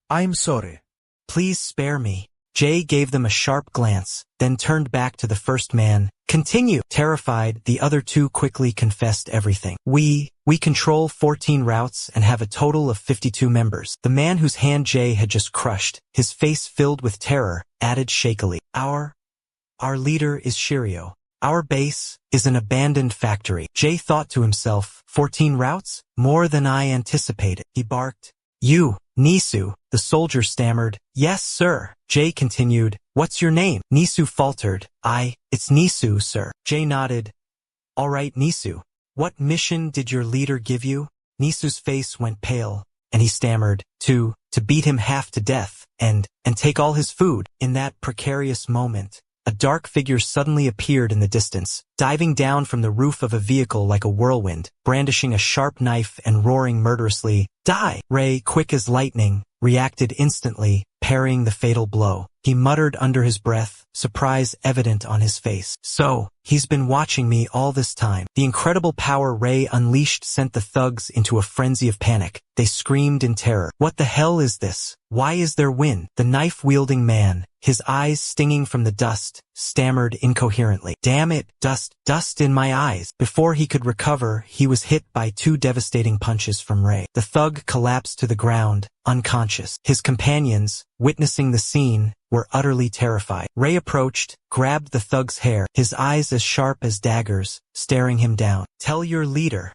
I'm sorry. "Please spare me." Jay gave them a sharp glance, then turned back to the first man. "Continue." Terrified, the other two quickly confessed everything. We control 14 routes and have a total of 52 members." The man whose hand Jay had just crushed, his face filled with terror, added shakily, Our leader is Shiryo. Our base is an abandoned factory." Jay thought to himself, 14 routes? More than I anticipated. He barked, "You, Nisu." The soldier stammered, "Yes, sir." Jay continued, "What's your name?" Nisu faltered, It's Nisu, sir." Jay nodded. "All right, Nisu. What mission did your leader give you?" Nisu's face went pale, and he stammered, To beat him half to death, and take all his food." In that precarious moment, a dark figure suddenly appeared in the distance, diving down from the roof of a vehicle like a whirlwind, brandishing a sharp knife and roaring murderously, "Die!" Ray, quick as lightning, reacted instantly, parrying the fatal blow. He muttered under his breath, surprise evident on his face. "So, he's been watching me all this time." The incredible power Ray unleashed sent the thugs into a frenzy of panic. They screamed in terror. "What the hell is this? Why is there wind?" The knife-wielding man, his eyes stinging from the dust, stammered incoherently, "Damn it, dust in my eyes." Before he could recover, he was hit by 2 devastating punches from Ray. The thug collapsed to the ground, unconscious. His companions, witnessing the scene, were utterly terrified. Ray approached, grabbed the thug's hair, his eyes as sharp as daggers, staring him down. "Tell your leader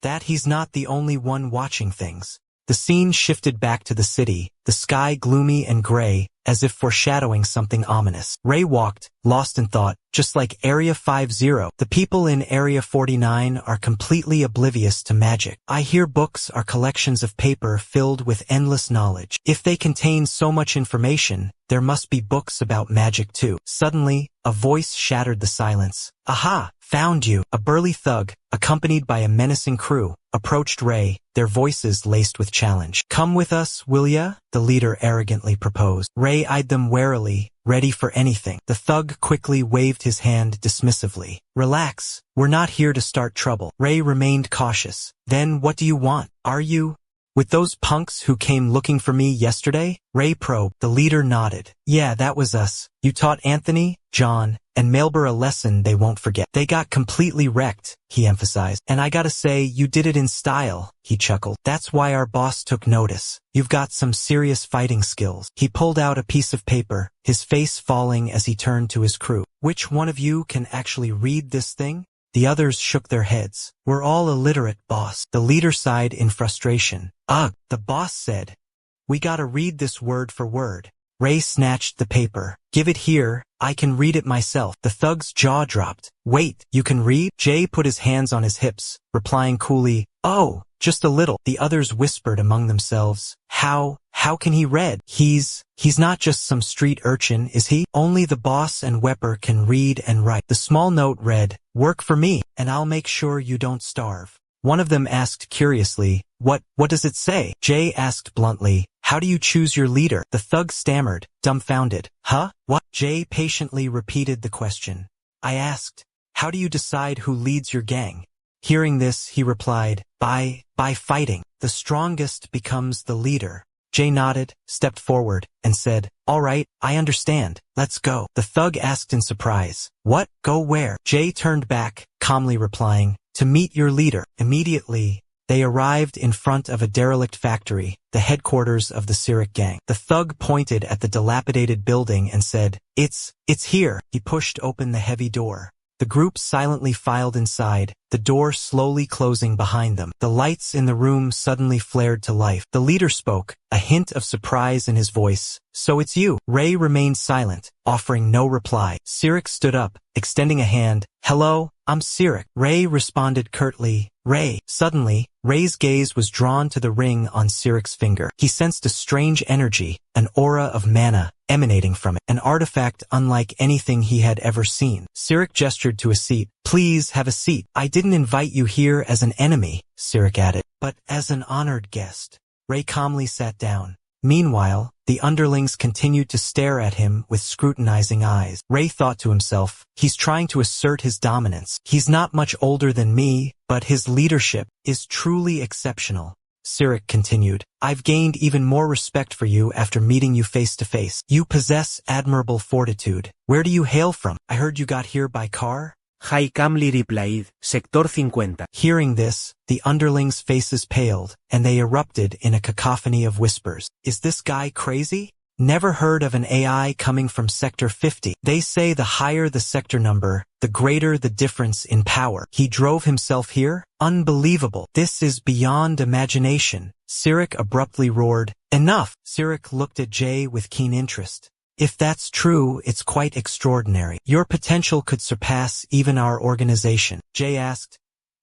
that he's not the only one watching things." The scene shifted back to the city, the sky gloomy and gray, as if foreshadowing something ominous. Ray walked, lost in thought, just like Area 50. The people in Area 49 are completely oblivious to magic. I hear books are collections of paper filled with endless knowledge. If they contain so much information, there must be books about magic too. Suddenly, a voice shattered the silence. "Aha! Found you." A burly thug, accompanied by a menacing crew, approached Ray, their voices laced with challenge. "Come with us, will ya?" the leader arrogantly proposed. Ray eyed them warily, ready for anything. The thug quickly waved his hand dismissively. "Relax, we're not here to start trouble." Ray remained cautious. "Then what do you want? Are you with those punks who came looking for me yesterday?" Ray probed. The leader nodded. "Yeah, that was us. You taught Anthony, John, and Melber a lesson they won't forget. They got completely wrecked," he emphasized. "And I gotta say, you did it in style," he chuckled. "That's why our boss took notice. You've got some serious fighting skills." He pulled out a piece of paper, his face falling as he turned to his crew. "Which one of you can actually read this thing?" The others shook their heads. "We're all illiterate, boss." The leader sighed in frustration. "Ugh," the boss said. "We gotta read this word for word." Ray snatched the paper. Give it here, I can read it myself. The thug's jaw dropped. Wait, you can read? Jay put his hands on his hips, replying coolly, oh, just a little. The others whispered among themselves. How can he read? He's not just some street urchin, is he? Only the boss and Wepper can read and write. The small note read, work for me, and I'll make sure you don't starve. One of them asked curiously, what does it say? Jay asked bluntly, how do you choose your leader? The thug stammered, dumbfounded. Huh? What? Jay patiently repeated the question. I asked, how do you decide who leads your gang? Hearing this, he replied, by fighting. The strongest becomes the leader. Jay nodded, stepped forward, and said, all right, I understand. Let's go. The thug asked in surprise, what? Go where? Jay turned back, calmly replying, to meet your leader. Immediately, they arrived in front of a derelict factory, the headquarters of the Cirk gang. The thug pointed at the dilapidated building and said, It's here. He pushed open the heavy door. The group silently filed inside, the door slowly closing behind them. The lights in the room suddenly flared to life. The leader spoke, a hint of surprise in his voice. So it's you. Ray remained silent, offering no reply. Cirk stood up, extending a hand. Hello, I'm Cirk. Ray responded curtly, Ray. Suddenly, Ray's gaze was drawn to the ring on Cirk's finger. He sensed a strange energy, an aura of mana, emanating from it, an artifact unlike anything he had ever seen. Cirk gestured to a seat. Please have a seat. I didn't invite you here as an enemy, Cirk added, but as an honored guest. Ray calmly sat down. Meanwhile, the underlings continued to stare at him with scrutinizing eyes. Ray thought to himself, he's trying to assert his dominance. He's not much older than me, but his leadership is truly exceptional. Cirk continued, I've gained even more respect for you after meeting you face to face. You possess admirable fortitude. Where do you hail from? I heard you got here by car? Calmly replied, Sector 50. Hearing this, the underlings' faces paled, and they erupted in a cacophony of whispers. Is this guy crazy? Never heard of an AI coming from Sector 50. They say the higher the sector number, the greater the difference in power. He drove himself here? Unbelievable. This is beyond imagination. Cirk abruptly roared, Enough! Cirk looked at Jay with keen interest. If that's true, it's quite extraordinary. Your potential could surpass even our organization. Jay asked,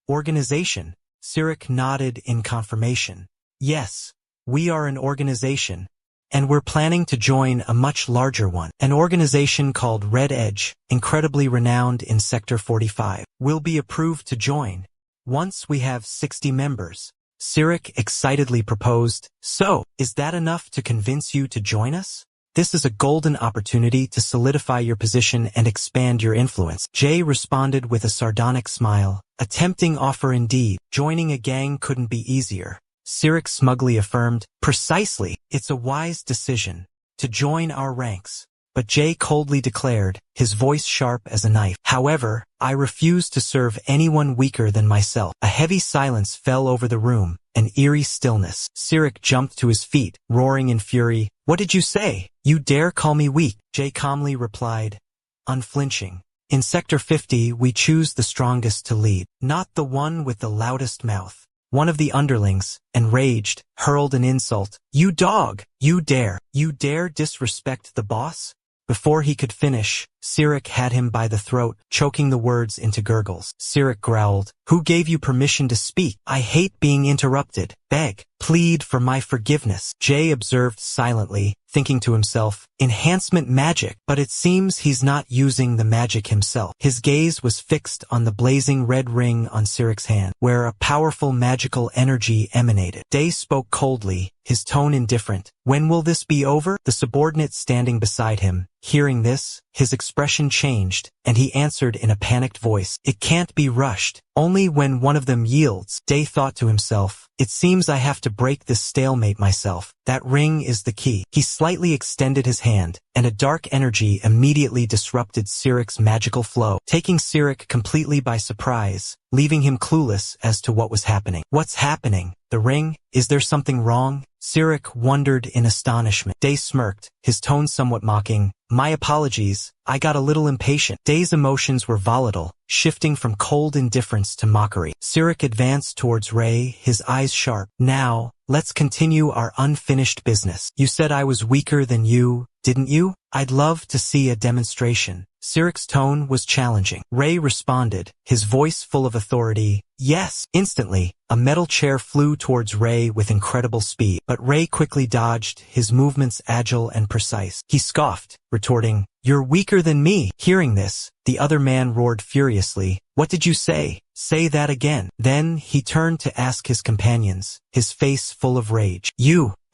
Organization? Cirk nodded in confirmation. Yes, we are an organization, and we're planning to join a much larger one. An organization called Red Edge, incredibly renowned in Sector 45. Will be approved to join once we have 60 members. Cirk excitedly proposed, So, is that enough to convince you to join us? This is a golden opportunity to solidify your position and expand your influence. Jay responded with a sardonic smile. A tempting offer indeed. Joining a gang couldn't be easier. Cirk smugly affirmed, Precisely, it's a wise decision to join our ranks. But Jay coldly declared, his voice sharp as a knife. However, I refuse to serve anyone weaker than myself. A heavy silence fell over the room, an eerie stillness. Cirk jumped to his feet, roaring in fury. What did you say? You dare call me weak? Jay calmly replied, unflinching. In Sector 50, we choose the strongest to lead, not the one with the loudest mouth. One of the underlings, enraged, hurled an insult. You dog! You dare disrespect the boss? Before he could finish, Cirk had him by the throat, choking the words into gurgles. Cirk growled, Who gave you permission to speak? I hate being interrupted. Beg, plead for my forgiveness. Jay observed silently, thinking to himself, enhancement magic, but it seems he's not using the magic himself. His gaze was fixed on the blazing red ring on Cirk's hand, where a powerful magical energy emanated. Day spoke coldly, his tone indifferent. When will this be over? The subordinate standing beside him, hearing this, his expression changed, and he answered in a panicked voice, It can't be rushed. Only when one of them yields. Day thought to himself, It seems I have to break this stalemate myself. That ring is the key. He slightly extended his hand, and a dark energy immediately disrupted Cirk's magical flow, taking Cirk completely by surprise, leaving him clueless as to what was happening. What's happening? The ring? Is there something wrong? Cirk wondered in astonishment. Day smirked, his tone somewhat mocking. My apologies, I got a little impatient. Day's emotions were volatile, shifting from cold indifference to mockery. Cirk advanced towards Ray, his eyes sharp. Now, let's continue our unfinished business. You said I was weaker than you, didn't you? I'd love to see a demonstration. Cirk's tone was challenging. Ray responded, his voice full of authority. Yes. Instantly, a metal chair flew towards Ray with incredible speed, but Ray quickly dodged, his movements agile and precise. He scoffed, retorting, "You're weaker than me." Hearing this, the other man roared furiously. "What did you say? Say that again." Then he turned to ask his companions, his face full of rage.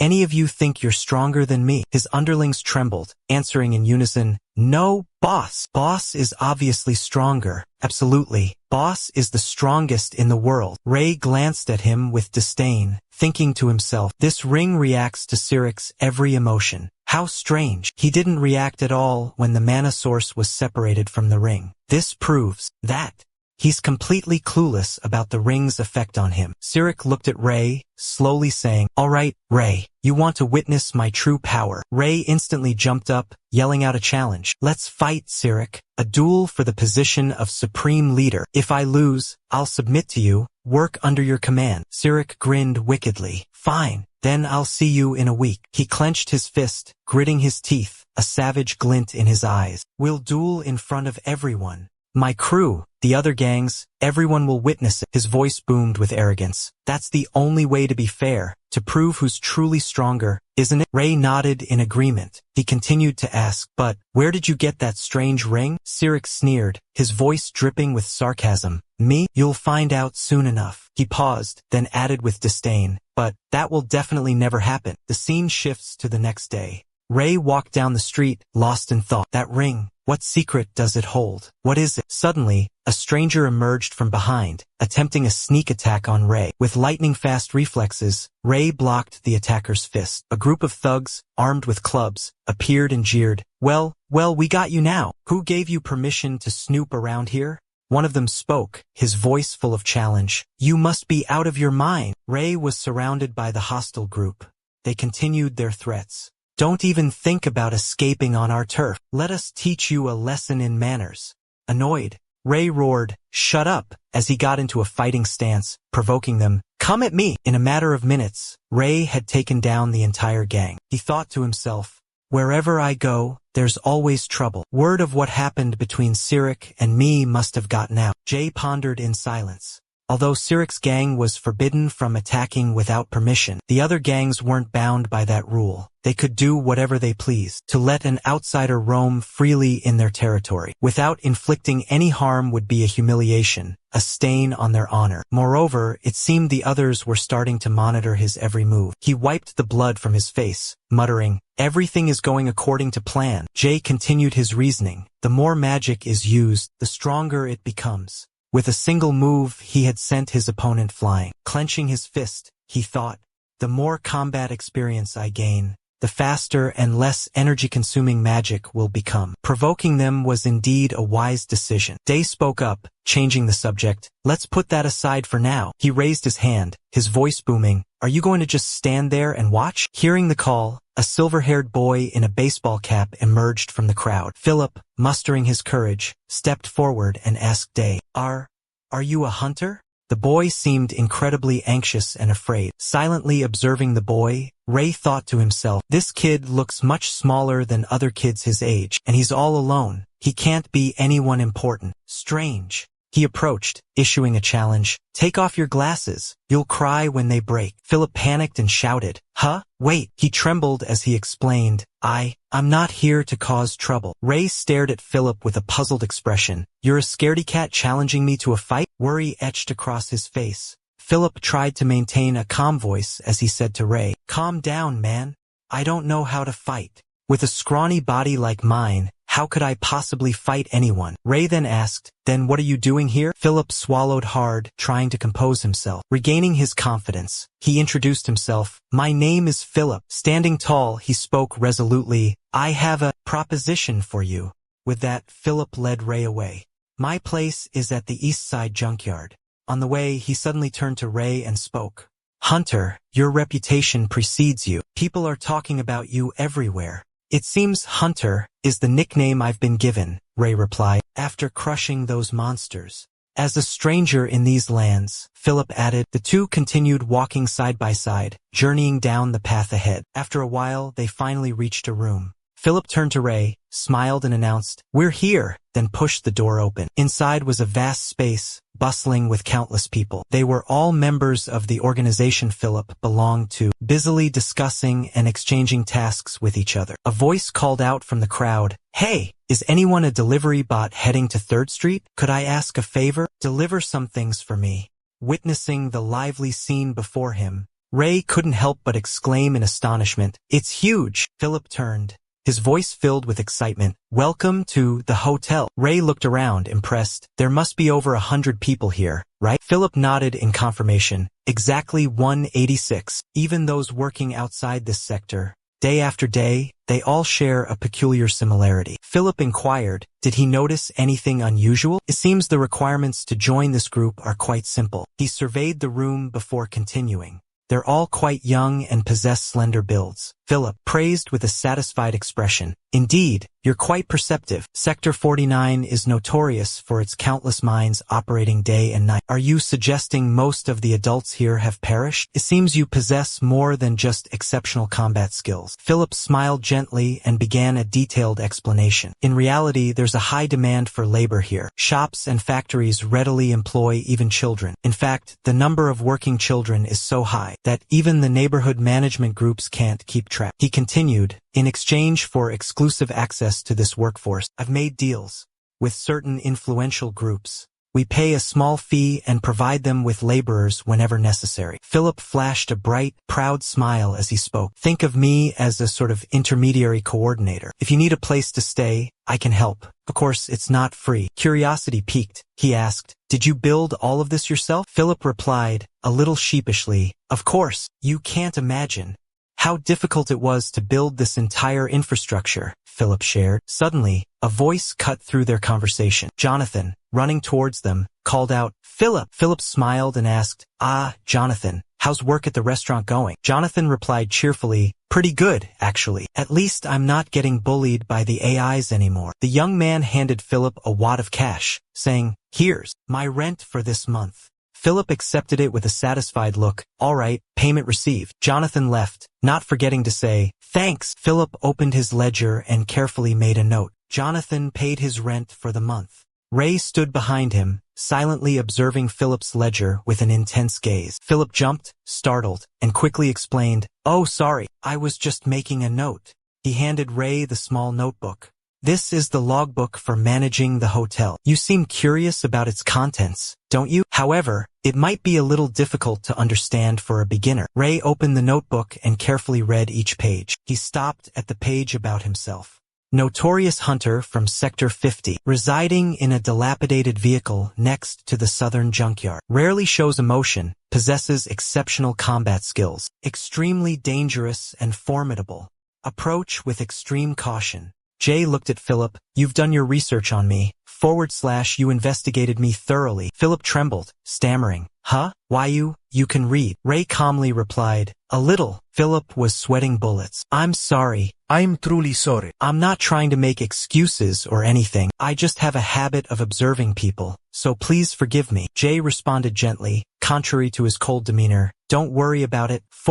Any of you think you're stronger than me?" His underlings trembled, answering in unison, "No, boss. Boss is obviously stronger. Absolutely. Boss is the strongest in the world." Ray glanced at him with disdain, thinking to himself, this ring reacts to Cirk's every emotion. How strange. He didn't react at all when the mana source was separated from the ring. This proves that he's completely clueless about the ring's effect on him. Cirk looked at Ray, slowly saying, "All right, Ray, you want to witness my true power." Ray instantly jumped up, yelling out a challenge. "Let's fight, Cirk. A duel for the position of supreme leader. If I lose, I'll submit to you, work under your command." Cirk grinned wickedly. "Fine, then I'll see you in a week." He clenched his fist, gritting his teeth, a savage glint in his eyes. "We'll duel in front of everyone. My crew, the other gangs, everyone will witness it." His voice boomed with arrogance. "That's the only way to be fair, to prove who's truly stronger, isn't it?" Ray nodded in agreement. He continued to ask, "But where did you get that strange ring?" Cirk sneered, his voice dripping with sarcasm. "Me? You'll find out soon enough." He paused, then added with disdain, "But that will definitely never happen." The scene shifts to the next day. Ray walked down the street, lost in thought. That ring. What secret does it hold? What is it? Suddenly, a stranger emerged from behind, attempting a sneak attack on Ray. With lightning-fast reflexes, Ray blocked the attacker's fist. A group of thugs, armed with clubs, appeared and jeered. Well, we got you now. Who gave you permission to snoop around here?" One of them spoke, his voice full of challenge. "You must be out of your mind." Ray was surrounded by the hostile group. They continued their threats. "Don't even think about escaping on our turf. Let us teach you a lesson in manners." Annoyed, Ray roared, "Shut up," as he got into a fighting stance, provoking them. "Come at me." In a matter of minutes, Ray had taken down the entire gang. He thought to himself, "Wherever I go, there's always trouble." Word of what happened between Cirk and me must have gotten out. Jay pondered in silence. Although Cirk's gang was forbidden from attacking without permission, the other gangs weren't bound by that rule. They could do whatever they pleased. To let an outsider roam freely in their territory without inflicting any harm would be a humiliation, a stain on their honor. Moreover, it seemed the others were starting to monitor his every move. He wiped the blood from his face, muttering, "Everything is going according to plan." Jay continued his reasoning. The more magic is used, the stronger it becomes. With a single move, he had sent his opponent flying. Clenching his fist, he thought, "The more combat experience I gain, the faster and less energy-consuming magic will become." Provoking them was indeed a wise decision. Day spoke up, changing the subject. "Let's put that aside for now." He raised his hand, his voice booming. "Are you going to just stand there and watch?" Hearing the call, a silver-haired boy in a baseball cap emerged from the crowd. Philip, mustering his courage, stepped forward and asked Day, Are you a hunter?" The boy seemed incredibly anxious and afraid. Silently observing the boy, Ray thought to himself, "This kid looks much smaller than other kids his age, and he's all alone. He can't be anyone important. Strange." He approached, issuing a challenge. "Take off your glasses. You'll cry when they break." Philip panicked and shouted, "Huh? Wait." He trembled as he explained, I'm not here to cause trouble." Ray stared at Philip with a puzzled expression. "You're a scaredy cat challenging me to a fight?" Worry etched across his face. Philip tried to maintain a calm voice as he said to Ray, "Calm down, man. I don't know how to fight. With a scrawny body like mine, how could I possibly fight anyone?" Ray then asked, "Then what are you doing here?" Philip swallowed hard, trying to compose himself. Regaining his confidence, he introduced himself. "My name is Philip." Standing tall, he spoke resolutely. "I have a proposition for you." With that, Philip led Ray away. "My place is at the East Side Junkyard." On the way, he suddenly turned to Ray and spoke. "Hunter, your reputation precedes you. People are talking about you everywhere. It seems Hunter is the nickname I've been given, Ray replied, after crushing those monsters. As a stranger in these lands, Philip added. The two continued walking side by side, journeying down the path ahead. After a while, they finally reached a room. Philip turned to Ray, smiled and announced, "We're here," then pushed the door open. Inside was a vast space, bustling with countless people. They were all members of the organization Philip belonged to, busily discussing and exchanging tasks with each other. A voice called out from the crowd, "Hey, is anyone a delivery bot heading to 3rd Street? Could I ask a favor? Deliver some things for me." Witnessing the lively scene before him, Ray couldn't help but exclaim in astonishment, "It's huge!" Philip turned, his voice filled with excitement. "Welcome to the hotel." Ray looked around, impressed. "There must be over 100 people here, right?" Philip nodded in confirmation. "Exactly 186. Even those working outside this sector, day after day, they all share a peculiar similarity." Philip inquired, did he notice anything unusual? "It seems the requirements to join this group are quite simple." He surveyed the room before continuing. "They're all quite young and possess slender builds." Philip praised with a satisfied expression. "Indeed, you're quite perceptive. Sector 49 is notorious for its countless mines operating day and night. Are you suggesting most of the adults here have perished? It seems you possess more than just exceptional combat skills." Philip smiled gently and began a detailed explanation. "In reality, there's a high demand for labor here. Shops and factories readily employ even children. In fact, the number of working children is so high that even the neighborhood management groups can't keep track." He continued, "In exchange for exclusive access to this workforce, I've made deals with certain influential groups. We pay a small fee and provide them with laborers whenever necessary." Philip flashed a bright, proud smile as he spoke. "Think of me as a sort of intermediary coordinator. If you need a place to stay, I can help. Of course, it's not free." Curiosity piqued, he asked, "Did you build all of this yourself?" Philip replied, a little sheepishly, "Of course, you can't imagine how difficult it was to build this entire infrastructure," Philip shared. Suddenly, a voice cut through their conversation. Jonathan, running towards them, called out, "Philip!" Philip smiled and asked, "Ah, Jonathan, how's work at the restaurant going?" Jonathan replied cheerfully, "Pretty good, actually. At least I'm not getting bullied by the AIs anymore." The young man handed Philip a wad of cash, saying, "Here's my rent for this month." Philip accepted it with a satisfied look. "All right, payment received." Jonathan left, not forgetting to say, "Thanks." Philip opened his ledger and carefully made a note. Jonathan paid his rent for the month. Ray stood behind him, silently observing Philip's ledger with an intense gaze. Philip jumped, startled, and quickly explained, "Oh, sorry, I was just making a note." He handed Ray the small notebook. "This is the logbook for managing the hotel. You seem curious about its contents, don't you? However, it might be a little difficult to understand for a beginner." Ray opened the notebook and carefully read each page. He stopped at the page about himself. "Notorious hunter from Sector 50, residing in a dilapidated vehicle next to the southern junkyard. Rarely shows emotion, possesses exceptional combat skills. Extremely dangerous and formidable. Approach with extreme caution." Jay looked at Philip. "You've done your research on me, / you investigated me thoroughly." Philip trembled, stammering, "Huh? Why you can read." Ray calmly replied, "A little." Philip was sweating bullets. "I'm sorry. I'm truly sorry. I'm not trying to make excuses or anything. I just have a habit of observing people, so please forgive me." Jay responded gently, contrary to his cold demeanor, "Don't worry about it, /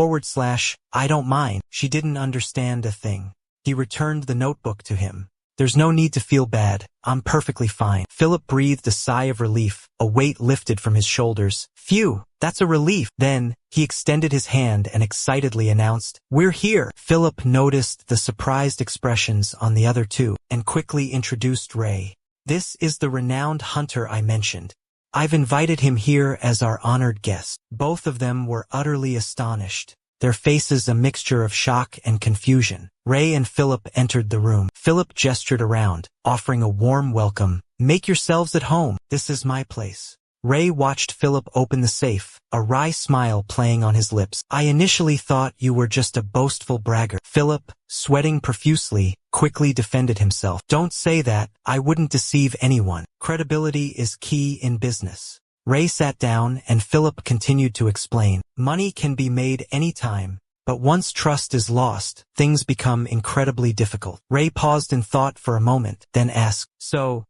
I don't mind." She didn't understand a thing. He returned the notebook to him. "There's no need to feel bad. I'm perfectly fine." Philip breathed a sigh of relief. A weight lifted from his shoulders. "Phew, that's a relief." Then, he extended his hand and excitedly announced, "We're here." Philip noticed the surprised expressions on the other two, and quickly introduced Ray. "This is the renowned hunter I mentioned. I've invited him here as our honored guest." Both of them were utterly astonished, their faces a mixture of shock and confusion. Ray and Philip entered the room. Philip gestured around, offering a warm welcome. "Make yourselves at home. This is my place." Ray watched Philip open the safe, a wry smile playing on his lips. "I initially thought you were just a boastful braggart." Philip, sweating profusely, quickly defended himself. "Don't say that. I wouldn't deceive anyone. Credibility is key in business." Ray sat down and Philip continued to explain. "Money can be made anytime, But once trust is lost, things become incredibly difficult. Ray paused in thought for a moment, then asked, "So,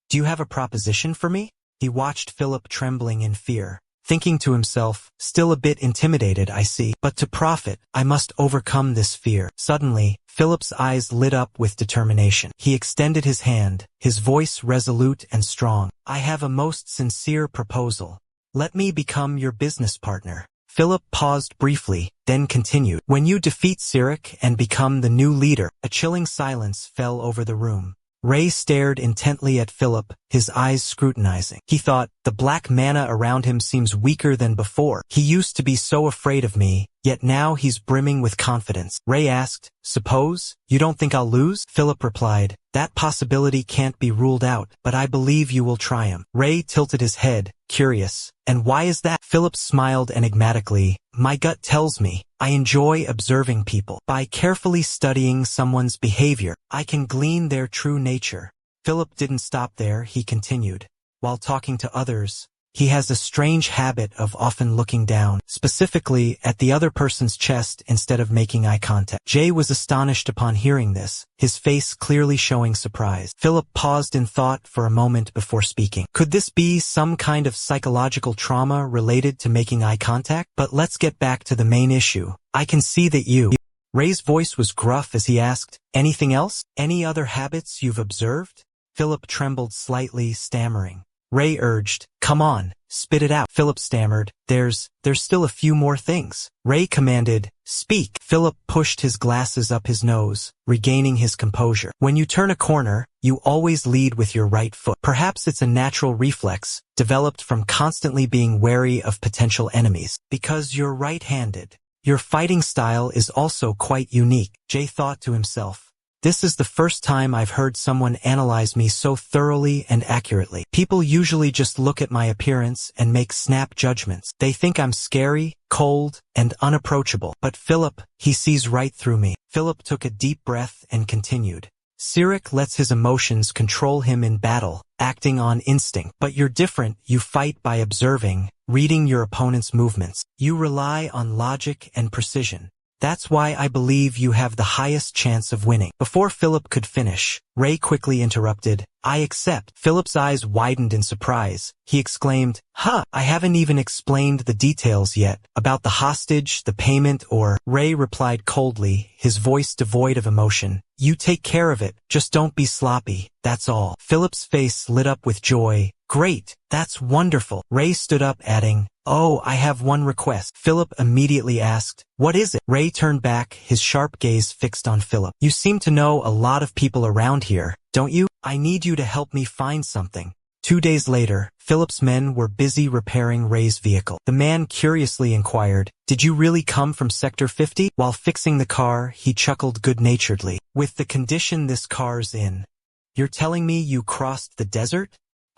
do you have a proposition for me?" He watched Philip trembling in fear, thinking to himself, "Still a bit intimidated, I see. But to profit, I must overcome this fear." Suddenly, Philip's eyes lit up with determination. He extended his hand, his voice resolute and strong. "I have a most sincere proposal. Let me become your business partner." Philip paused briefly, then continued, "When you defeat Cirk and become the new leader." A chilling silence fell over the room. Ray stared intently at Philip, his eyes scrutinizing. He thought, the black mana around him seems weaker than before. He used to be so afraid of me, yet now he's brimming with confidence. Ray asked, "Suppose? You don't think I'll lose?" Philip replied, "That possibility can't be ruled out, but I believe you will triumph." Ray tilted his head, curious. "And why is that?" Philip smiled enigmatically. "My gut tells me. I enjoy observing people. By carefully studying someone's behavior, I can glean their true nature." Philip didn't stop there, he continued. "While talking to others, he has a strange habit of often looking down, specifically at the other person's chest instead of making eye contact." Jay was astonished upon hearing this, his face clearly showing surprise. Philip paused in thought for a moment before speaking. Could this be some kind of psychological trauma related to making eye contact? But let's get back to the main issue. I can see that you... Ray's voice was gruff as he asked, "Anything else? Any other habits you've observed?" Philip trembled slightly, stammering. Ray urged, "Come on, spit it out." Philip stammered, There's still a few more things." Ray commanded, "Speak." Philip pushed his glasses up his nose, regaining his composure. "When you turn a corner, you always lead with your right foot. Perhaps it's a natural reflex, developed from constantly being wary of potential enemies. Because you're right-handed, your fighting style is also quite unique." Jay thought to himself, "This is the first time I've heard someone analyze me so thoroughly and accurately. People usually just look at my appearance and make snap judgments. They think I'm scary, cold, and unapproachable. But Philip, he sees right through me." Philip took a deep breath and continued. "Cirk lets his emotions control him in battle, acting on instinct. But you're different. You fight by observing, reading your opponent's movements. You rely on logic and precision. That's why I believe you have the highest chance of winning." Before Philip could finish, Ray quickly interrupted, "I accept." Philip's eyes widened in surprise. He exclaimed, "Huh, I haven't even explained the details yet. About the hostage, the payment, or..." Ray replied coldly, his voice devoid of emotion, "You take care of it, just don't be sloppy, that's all." Philip's face lit up with joy. "Great, that's wonderful." Ray stood up, adding, "Oh, I have one request." Philip immediately asked, "What is it?" Ray turned back, his sharp gaze fixed on Philip. "You seem to know a lot of people around here, don't you? I need you to help me find something." 2 days later, Philip's men were busy repairing Ray's vehicle. The man curiously inquired, "Did you really come from Sector 50? While fixing the car, he chuckled good-naturedly. "With the condition this car's in. You're telling me you crossed the desert?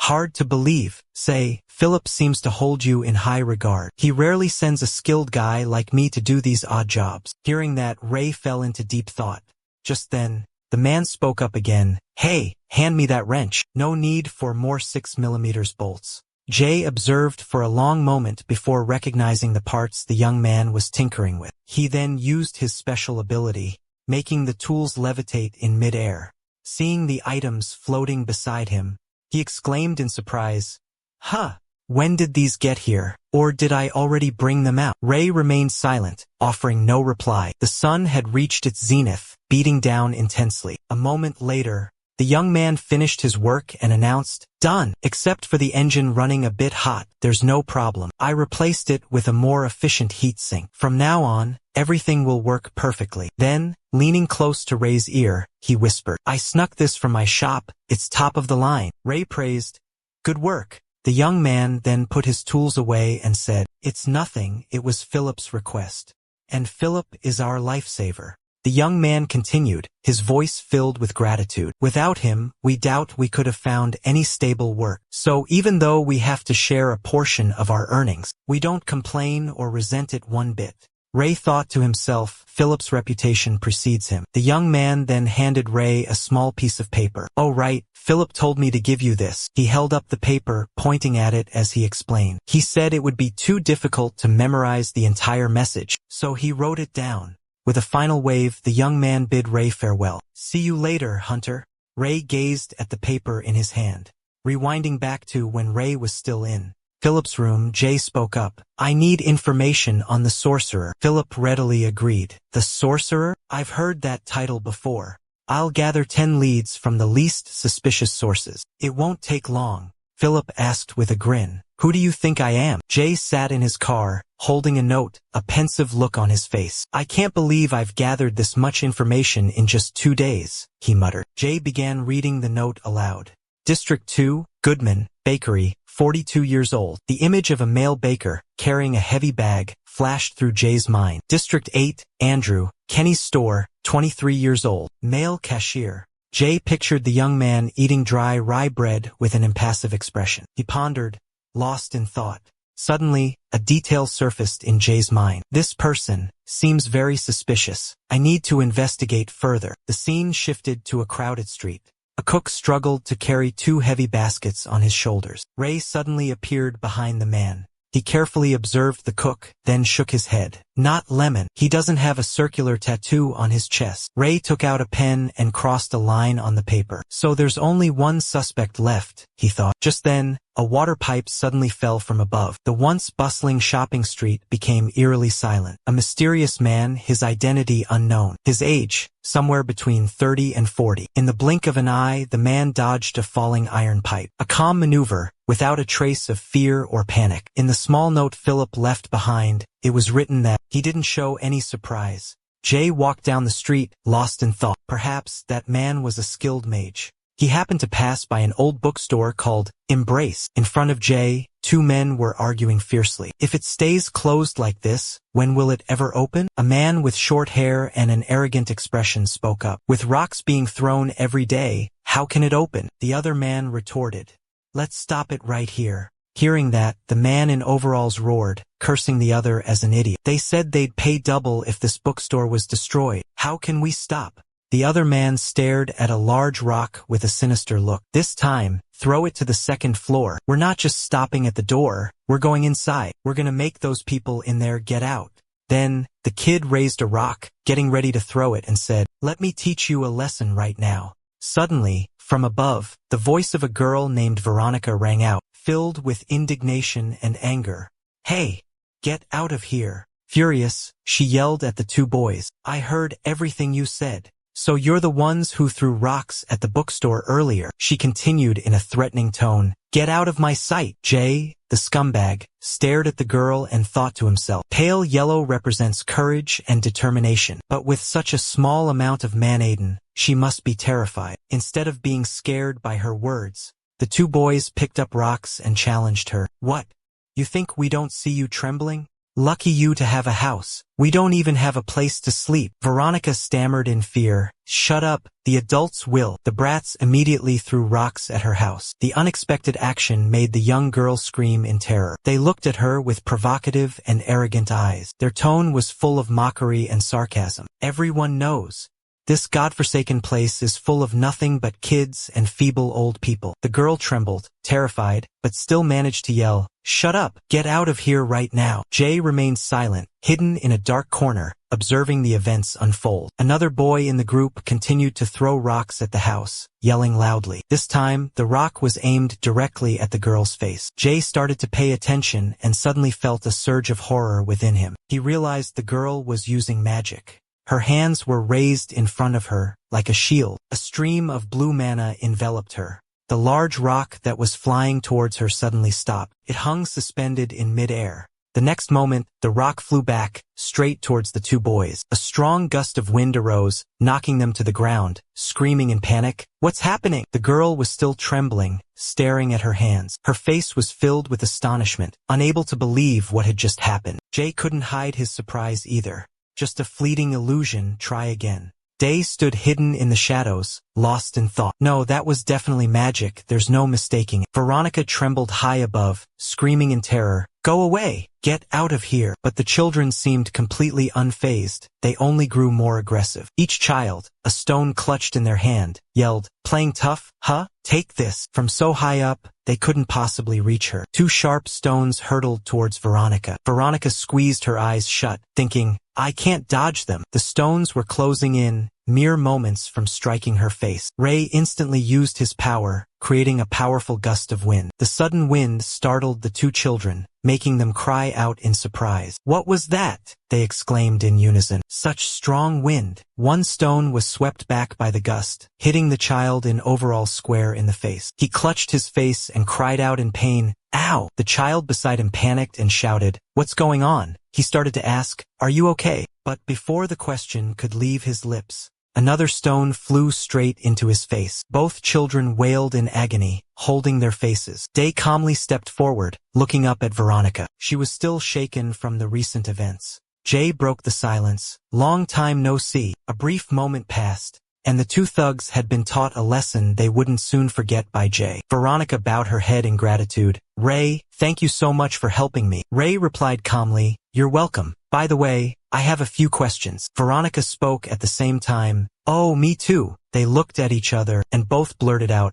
Hard to believe." Say, "Philip seems to hold you in high regard. He rarely sends a skilled guy like me to do these odd jobs." Hearing that, Ray fell into deep thought. Just then, the man spoke up again. "Hey, hand me that wrench. No need for more 6mm bolts." Jay observed for a long moment before recognizing the parts the young man was tinkering with. He then used his special ability, making the tools levitate in mid-air. Seeing the items floating beside him, he exclaimed in surprise, "Huh, when did these get here? Or did I already bring them out?" Ray remained silent, offering no reply. The sun had reached its zenith, beating down intensely. A moment later, the young man finished his work and announced, "Done. Except for the engine running a bit hot, there's no problem. I replaced it with a more efficient heat sink. From now on, everything will work perfectly." Then, leaning close to Ray's ear, he whispered, "I snuck this from my shop. It's top of the line." Ray praised, "Good work." The young man then put his tools away and said, "It's nothing, it was Philip's request. And Philip is our lifesaver." The young man continued, his voice filled with gratitude. "Without him, we doubt we could have found any stable work. So even though we have to share a portion of our earnings, we don't complain or resent it one bit." Ray thought to himself, Philip's reputation precedes him. The young man then handed Ray a small piece of paper. Oh right, Philip told me to give you this. He held up the paper, pointing at it as he explained. He said it would be too difficult to memorize the entire message, so he wrote it down. With a final wave, the young man bid Ray farewell. See you later, Hunter. Ray gazed at the paper in his hand. Rewinding back to when Ray was still in Philip's room, Jay spoke up. I need information on the sorcerer. Philip readily agreed. The sorcerer? I've heard that title before. I'll gather 10 leads from the least suspicious sources. It won't take long. Philip asked with a grin. Who do you think I am? Jay sat in his car, holding a note, a pensive look on his face. I can't believe I've gathered this much information in just 2 days, he muttered. Jay began reading the note aloud. District 2, Goodman, Bakery, 42 years old. The image of a male baker, carrying a heavy bag, flashed through Jay's mind. District 8, Andrew, Kenny's store, 23 years old. Male cashier. Jay pictured the young man eating dry rye bread with an impassive expression. He pondered, lost in thought. Suddenly, a detail surfaced in Jay's mind. This person seems very suspicious. I need to investigate further. The scene shifted to a crowded street. A cook struggled to carry 2 heavy baskets on his shoulders. Ray suddenly appeared behind the man. He carefully observed the cook, then shook his head. Not Lemon. He doesn't have a circular tattoo on his chest. Ray took out a pen and crossed a line on the paper. So there's only one suspect left, he thought. Just then, a water pipe suddenly fell from above. The once bustling shopping street became eerily silent. A mysterious man, his identity unknown. His age, somewhere between 30 and 40. In the blink of an eye, the man dodged a falling iron pipe. A calm maneuver, without a trace of fear or panic. In the small note Philip left behind, it was written that he didn't show any surprise. Jay walked down the street, lost in thought. Perhaps that man was a skilled mage. He happened to pass by an old bookstore called Embrace. In front of Jay, 2 men were arguing fiercely. If it stays closed like this, when will it ever open? A man with short hair and an arrogant expression spoke up. With rocks being thrown every day, how can it open? The other man retorted. Let's stop it right here. Hearing that, the man in overalls roared, cursing the other as an idiot. They said they'd pay double if this bookstore was destroyed. How can we stop? The other man stared at a large rock with a sinister look. This time, throw it to the 2nd floor. We're not just stopping at the door, we're going inside. We're gonna make those people in there get out. Then, the kid raised a rock, getting ready to throw it, and said, let me teach you a lesson right now. Suddenly, from above, the voice of a girl named Veronica rang out, filled with indignation and anger. Hey, get out of here. Furious, she yelled at the 2 boys. I heard everything you said. So you're the ones who threw rocks at the bookstore earlier, she continued in a threatening tone. Get out of my sight. Jay, the scumbag, stared at the girl and thought to himself. Pale yellow represents courage and determination, but with such a small amount of manaden, she must be terrified. Instead of being scared by her words, the 2 boys picked up rocks and challenged her. What? You think we don't see you trembling? Lucky you to have a house. We don't even have a place to sleep. Veronica stammered in fear. Shut up, the adults will. The brats immediately threw rocks at her house. The unexpected action made the young girl scream in terror. They looked at her with provocative and arrogant eyes. Their tone was full of mockery and sarcasm. Everyone knows. This godforsaken place is full of nothing but kids and feeble old people. The girl trembled, terrified, but still managed to yell, Shut up! Get out of here right now! Jay remained silent, hidden in a dark corner, observing the events unfold. Another boy in the group continued to throw rocks at the house, yelling loudly. This time, the rock was aimed directly at the girl's face. Jay started to pay attention and suddenly felt a surge of horror within him. He realized the girl was using magic. Her hands were raised in front of her, like a shield. A stream of blue mana enveloped her. The large rock that was flying towards her suddenly stopped. It hung suspended in mid-air. The next moment, the rock flew back, straight towards the 2 boys. A strong gust of wind arose, knocking them to the ground, screaming in panic. What's happening? The girl was still trembling, staring at her hands. Her face was filled with astonishment, unable to believe what had just happened. Jay couldn't hide his surprise either. Just a fleeting illusion, try again. Day stood hidden in the shadows, lost in thought. No, that was definitely magic, there's no mistaking it. Veronica trembled high above, screaming in terror, Go away! Get out of here! But the children seemed completely unfazed. They only grew more aggressive. Each child, a stone clutched in their hand, yelled, "Playing tough, huh? Take this!" From so high up, they couldn't possibly reach her. Two sharp stones hurtled towards Veronica. Veronica squeezed her eyes shut, thinking, I can't dodge them. The stones were closing in, mere moments from striking her face. Ray instantly used his power, creating a powerful gust of wind. The sudden wind startled the two children, making them cry out in surprise. "What was that?" they exclaimed in unison. Such strong wind. One stone was swept back by the gust, hitting the child in overall square in the face. He clutched his face and cried out in pain, "Ow!" The child beside him panicked and shouted, "What's going on?" He started to ask, "Are you okay?" But before the question could leave his lips, another stone flew straight into his face. Both children wailed in agony, holding their faces. Day calmly stepped forward, looking up at Veronica. She was still shaken from the recent events. Jay broke the silence. "Long time no see." A brief moment passed, and the two thugs had been taught a lesson they wouldn't soon forget by Jay. Veronica bowed her head in gratitude. "Ray, thank you so much for helping me." Ray replied calmly, "You're welcome. By the way, I have a few questions." Veronica spoke at the same time. "Oh, me too." They looked at each other and both blurted out,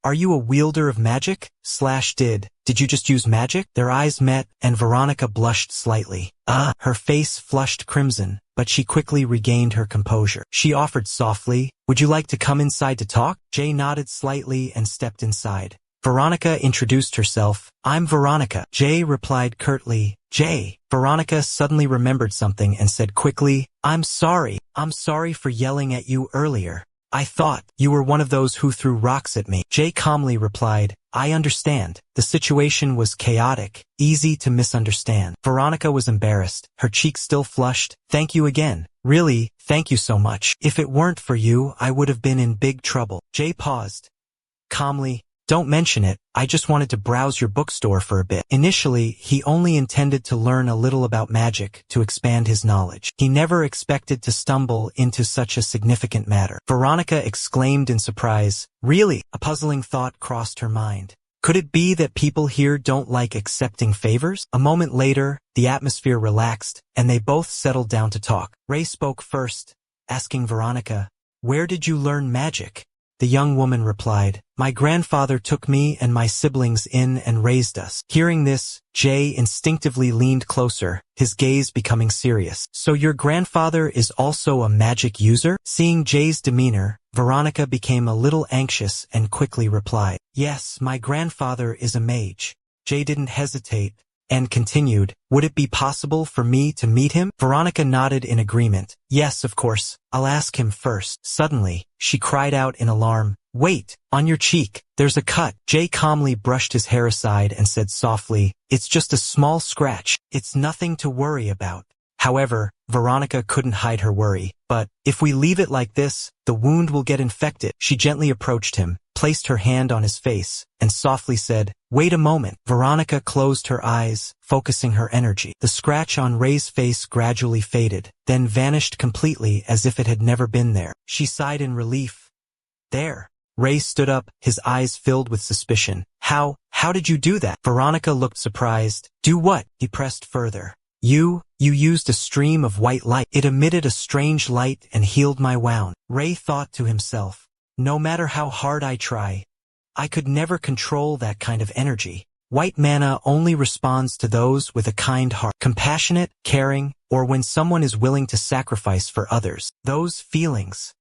Are you a wielder of magic? Did you just use magic?" Their eyes met and Veronica blushed slightly. Her face flushed crimson, but she quickly regained her composure. She offered softly, "Would you like to come inside to talk?" Jay nodded slightly and stepped inside. Veronica introduced herself. "I'm Veronica." Jay replied curtly, "Jay." Veronica suddenly remembered something and said quickly, I'm sorry for yelling at you earlier. I thought you were one of those who threw rocks at me." Jay calmly replied, "I understand. The situation was chaotic, easy to misunderstand." Veronica was embarrassed, her cheeks still flushed. "Thank you again. Really, thank you so much. If it weren't for you, I would have been in big trouble." Jay paused. Calmly, "Don't mention it, I just wanted to browse your bookstore for a bit." Initially, he only intended to learn a little about magic to expand his knowledge. He never expected to stumble into such a significant matter. Veronica exclaimed in surprise, "Really?" A puzzling thought crossed her mind. Could it be that people here don't like accepting favors? A moment later, the atmosphere relaxed, and they both settled down to talk. Ray spoke first, asking Veronica, "Where did you learn magic?" The young woman replied, "My grandfather took me and my siblings in and raised us." Hearing this, Jay instinctively leaned closer, his gaze becoming serious. "So your grandfather is also a magic user?" Seeing Jay's demeanor, Veronica became a little anxious and quickly replied, "Yes, my grandfather is a mage." Jay didn't hesitate and continued, "Would it be possible for me to meet him?" Veronica nodded in agreement. "Yes, of course. I'll ask him first." Suddenly, she cried out in alarm, "Wait, on your cheek, there's a cut." Jay calmly brushed his hair aside and said softly, "It's just a small scratch. It's nothing to worry about." However, Veronica couldn't hide her worry. "But if we leave it like this, the wound will get infected." She gently approached him, placed her hand on his face, and softly said, "Wait a moment." Veronica closed her eyes, focusing her energy. The scratch on Ray's face gradually faded, then vanished completely as if it had never been there. She sighed in relief. "There." Ray stood up, his eyes filled with suspicion. How did you do that?" Veronica looked surprised. "Do what?" He pressed further. You used a stream of white light. It emitted a strange light and healed my wound." Ray thought to himself, "No matter how hard I try, I could never control that kind of energy. White mana only responds to those with a kind heart, compassionate, caring, or when someone is willing to sacrifice for others. Those feelings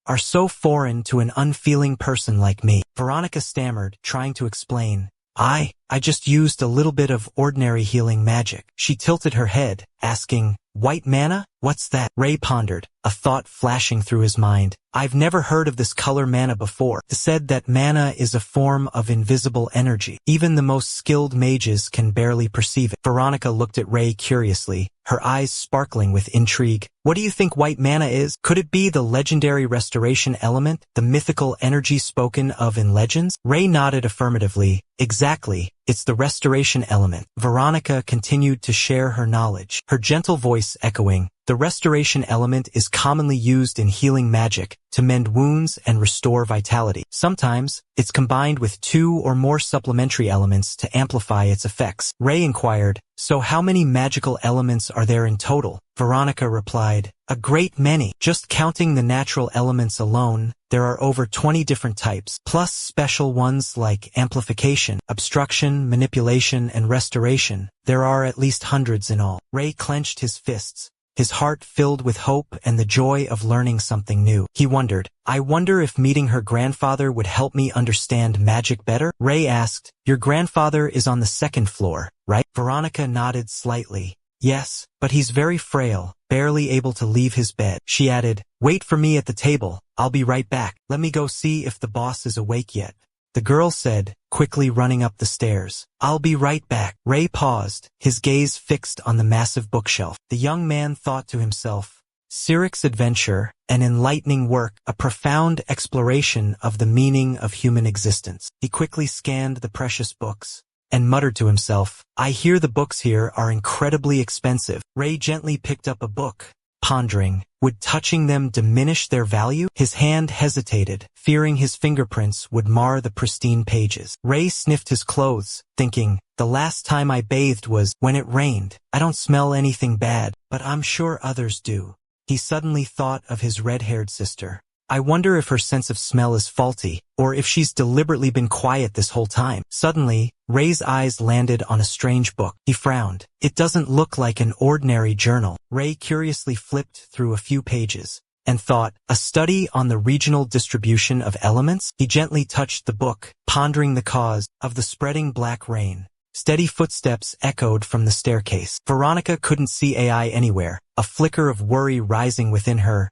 are so foreign to an unfeeling person like me." Veronica stammered, trying to explain, I just used a little bit of ordinary healing magic." She tilted her head, asking, "White mana? What's that?" Ray pondered, a thought flashing through his mind. "I've never heard of this color mana before." It said that mana is a form of invisible energy. Even the most skilled mages can barely perceive it. Veronica looked at Ray curiously, her eyes sparkling with intrigue. "What do you think white mana is? Could it be the legendary restoration element, the mythical energy spoken of in legends?" Ray nodded affirmatively. "Exactly. It's the restoration element." Veronica continued to share her knowledge, her gentle voice echoing, The restoration element is commonly used in healing magic to mend wounds and restore vitality. Sometimes, it's combined with 2 or more supplementary elements to amplify its effects. Ray inquired, "So how many magical elements are there in total?" Veronica replied, "A great many. Just counting the natural elements alone, there are over 20 different types, plus special ones like amplification, obstruction, manipulation, and restoration. There are at least hundreds in all." Ray clenched his fists, his heart filled with hope and the joy of learning something new. He wondered, "I wonder if meeting her grandfather would help me understand magic better?" Ray asked, "Your grandfather is on the 2nd floor, right?" Veronica nodded slightly. "Yes, but he's very frail, barely able to leave his bed." She added, "Wait for me at the table. I'll be right back. Let me go see if the boss is awake yet." The girl said, quickly running up the stairs. "I'll be right back." Ray paused, his gaze fixed on the massive bookshelf. The young man thought to himself, Cirk's adventure, an enlightening work, a profound exploration of the meaning of human existence. He quickly scanned the precious books and muttered to himself, "I hear the books here are incredibly expensive." Ray gently picked up a book, pondering, would touching them diminish their value? His hand hesitated, fearing his fingerprints would mar the pristine pages. Ray sniffed his clothes, thinking, "The last time I bathed was when it rained. I don't smell anything bad, but I'm sure others do." He suddenly thought of his red-haired sister. I wonder if her sense of smell is faulty, or if she's deliberately been quiet this whole time. Suddenly, Ray's eyes landed on a strange book. He frowned. It doesn't look like an ordinary journal. Ray curiously flipped through a few pages and thought, a study on the regional distribution of elements? He gently touched the book, pondering the cause of the spreading black rain. Steady footsteps echoed from the staircase. Veronica couldn't see AI anywhere, a flicker of worry rising within her.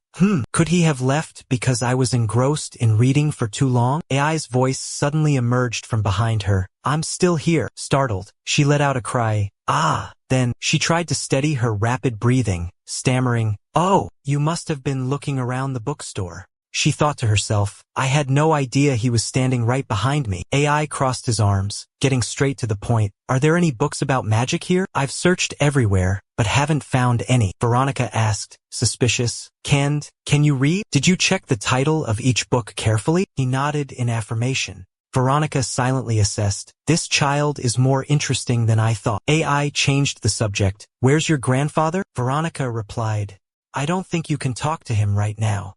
Could he have left because I was engrossed in reading for too long? AI's voice suddenly emerged from behind her. "I'm still here." Startled, she let out a cry. "Ah!" Then, she tried to steady her rapid breathing, stammering, "Oh, you must have been looking around the bookstore." She thought to herself, "I had no idea he was standing right behind me." AI crossed his arms, getting straight to the point. "Are there any books about magic here? I've searched everywhere, but haven't found any." Veronica asked, suspicious. Can you read? Did you check the title of each book carefully?" He nodded in affirmation. Veronica silently assessed, "This child is more interesting than I thought." AI changed the subject. "Where's your grandfather?" Veronica replied, "I don't think you can talk to him right now.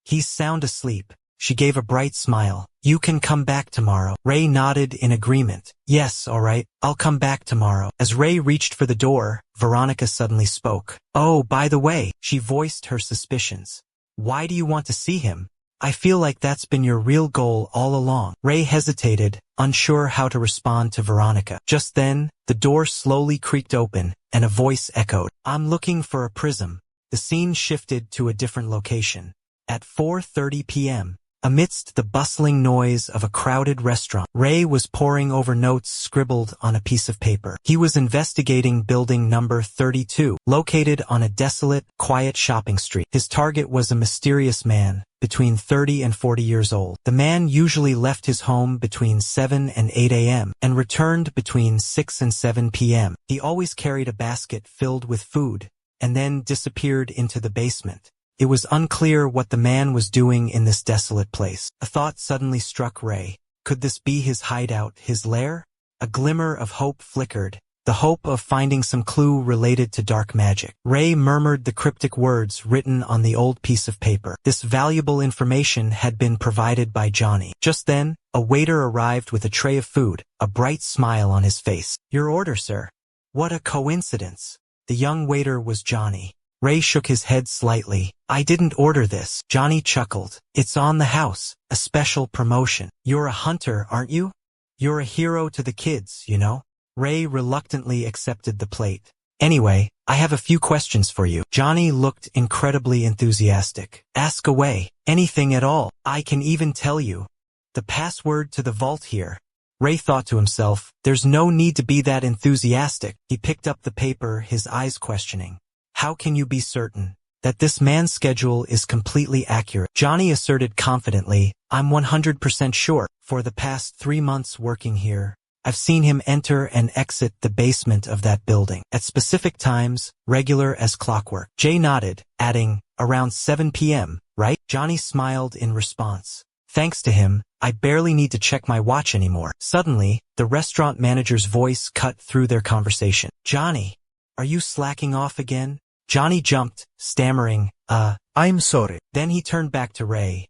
He's sound asleep." She gave a bright smile. "You can come back tomorrow." Ray nodded in agreement. "Yes, all right, I'll come back tomorrow." As Ray reached for the door, Veronica suddenly spoke. "Oh, by the way," she voiced her suspicions. "Why do you want to see him? I feel like that's been your real goal all along." Ray hesitated, unsure how to respond to Veronica. Just then, the door slowly creaked open, and a voice echoed, "I'm looking for a prism." The scene shifted to a different location. At 4:30 p.m., amidst the bustling noise of a crowded restaurant, Ray was poring over notes scribbled on a piece of paper. He was investigating building number 32, located on a desolate, quiet shopping street. His target was a mysterious man, between 30 and 40 years old. The man usually left his home between 7 and 8 a.m. and returned between 6 and 7 p.m. He always carried a basket filled with food, and then disappeared into the basement. It was unclear what the man was doing in this desolate place. A thought suddenly struck Ray. Could this be his hideout, his lair? A glimmer of hope flickered, the hope of finding some clue related to dark magic. Ray murmured the cryptic words written on the old piece of paper. This valuable information had been provided by Johnny. Just then, a waiter arrived with a tray of food, a bright smile on his face. "Your order, sir." What a coincidence. The young waiter was Johnny. Ray shook his head slightly. "I didn't order this." Johnny chuckled. "It's on the house, a special promotion. You're a hunter, aren't you? You're a hero to the kids, you know." Ray reluctantly accepted the plate. "Anyway, I have a few questions for you." Johnny looked incredibly enthusiastic. "Ask away. Anything at all. I can even tell you the password to the vault here." Ray thought to himself, "There's no need to be that enthusiastic." He picked up the paper, his eyes questioning. "How can you be certain that this man's schedule is completely accurate?" Johnny asserted confidently, "I'm 100% sure. For the past 3 months working here, I've seen him enter and exit the basement of that building at specific times, regular as clockwork. Jay nodded, adding, around 7 p.m., right? Johnny smiled in response. Thanks to him, I barely need to check my watch anymore. Suddenly, the restaurant manager's voice cut through their conversation. Johnny, are you slacking off again? Johnny jumped, stammering, I'm sorry. Then he turned back to Ray.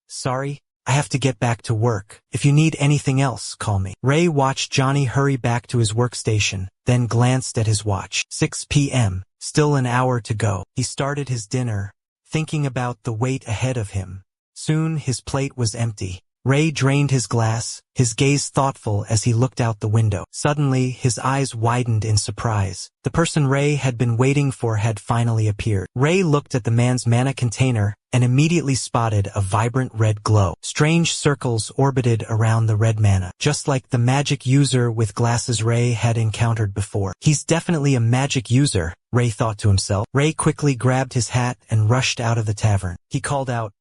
Sorry, I have to get back to work. If you need anything else, call me. Ray watched Johnny hurry back to his workstation, then glanced at his watch. 6 p.m., still an hour to go. He started his dinner, thinking about the wait ahead of him. Soon his plate was empty. Ray drained his glass, his gaze thoughtful as he looked out the window. Suddenly, his eyes widened in surprise. The person Ray had been waiting for had finally appeared. Ray looked at the man's mana container and immediately spotted a vibrant red glow. Strange circles orbited around the red mana, just like the magic user with glasses Ray had encountered before. He's definitely a magic user, Ray thought to himself. Ray quickly grabbed his hat and rushed out of the tavern. He called out,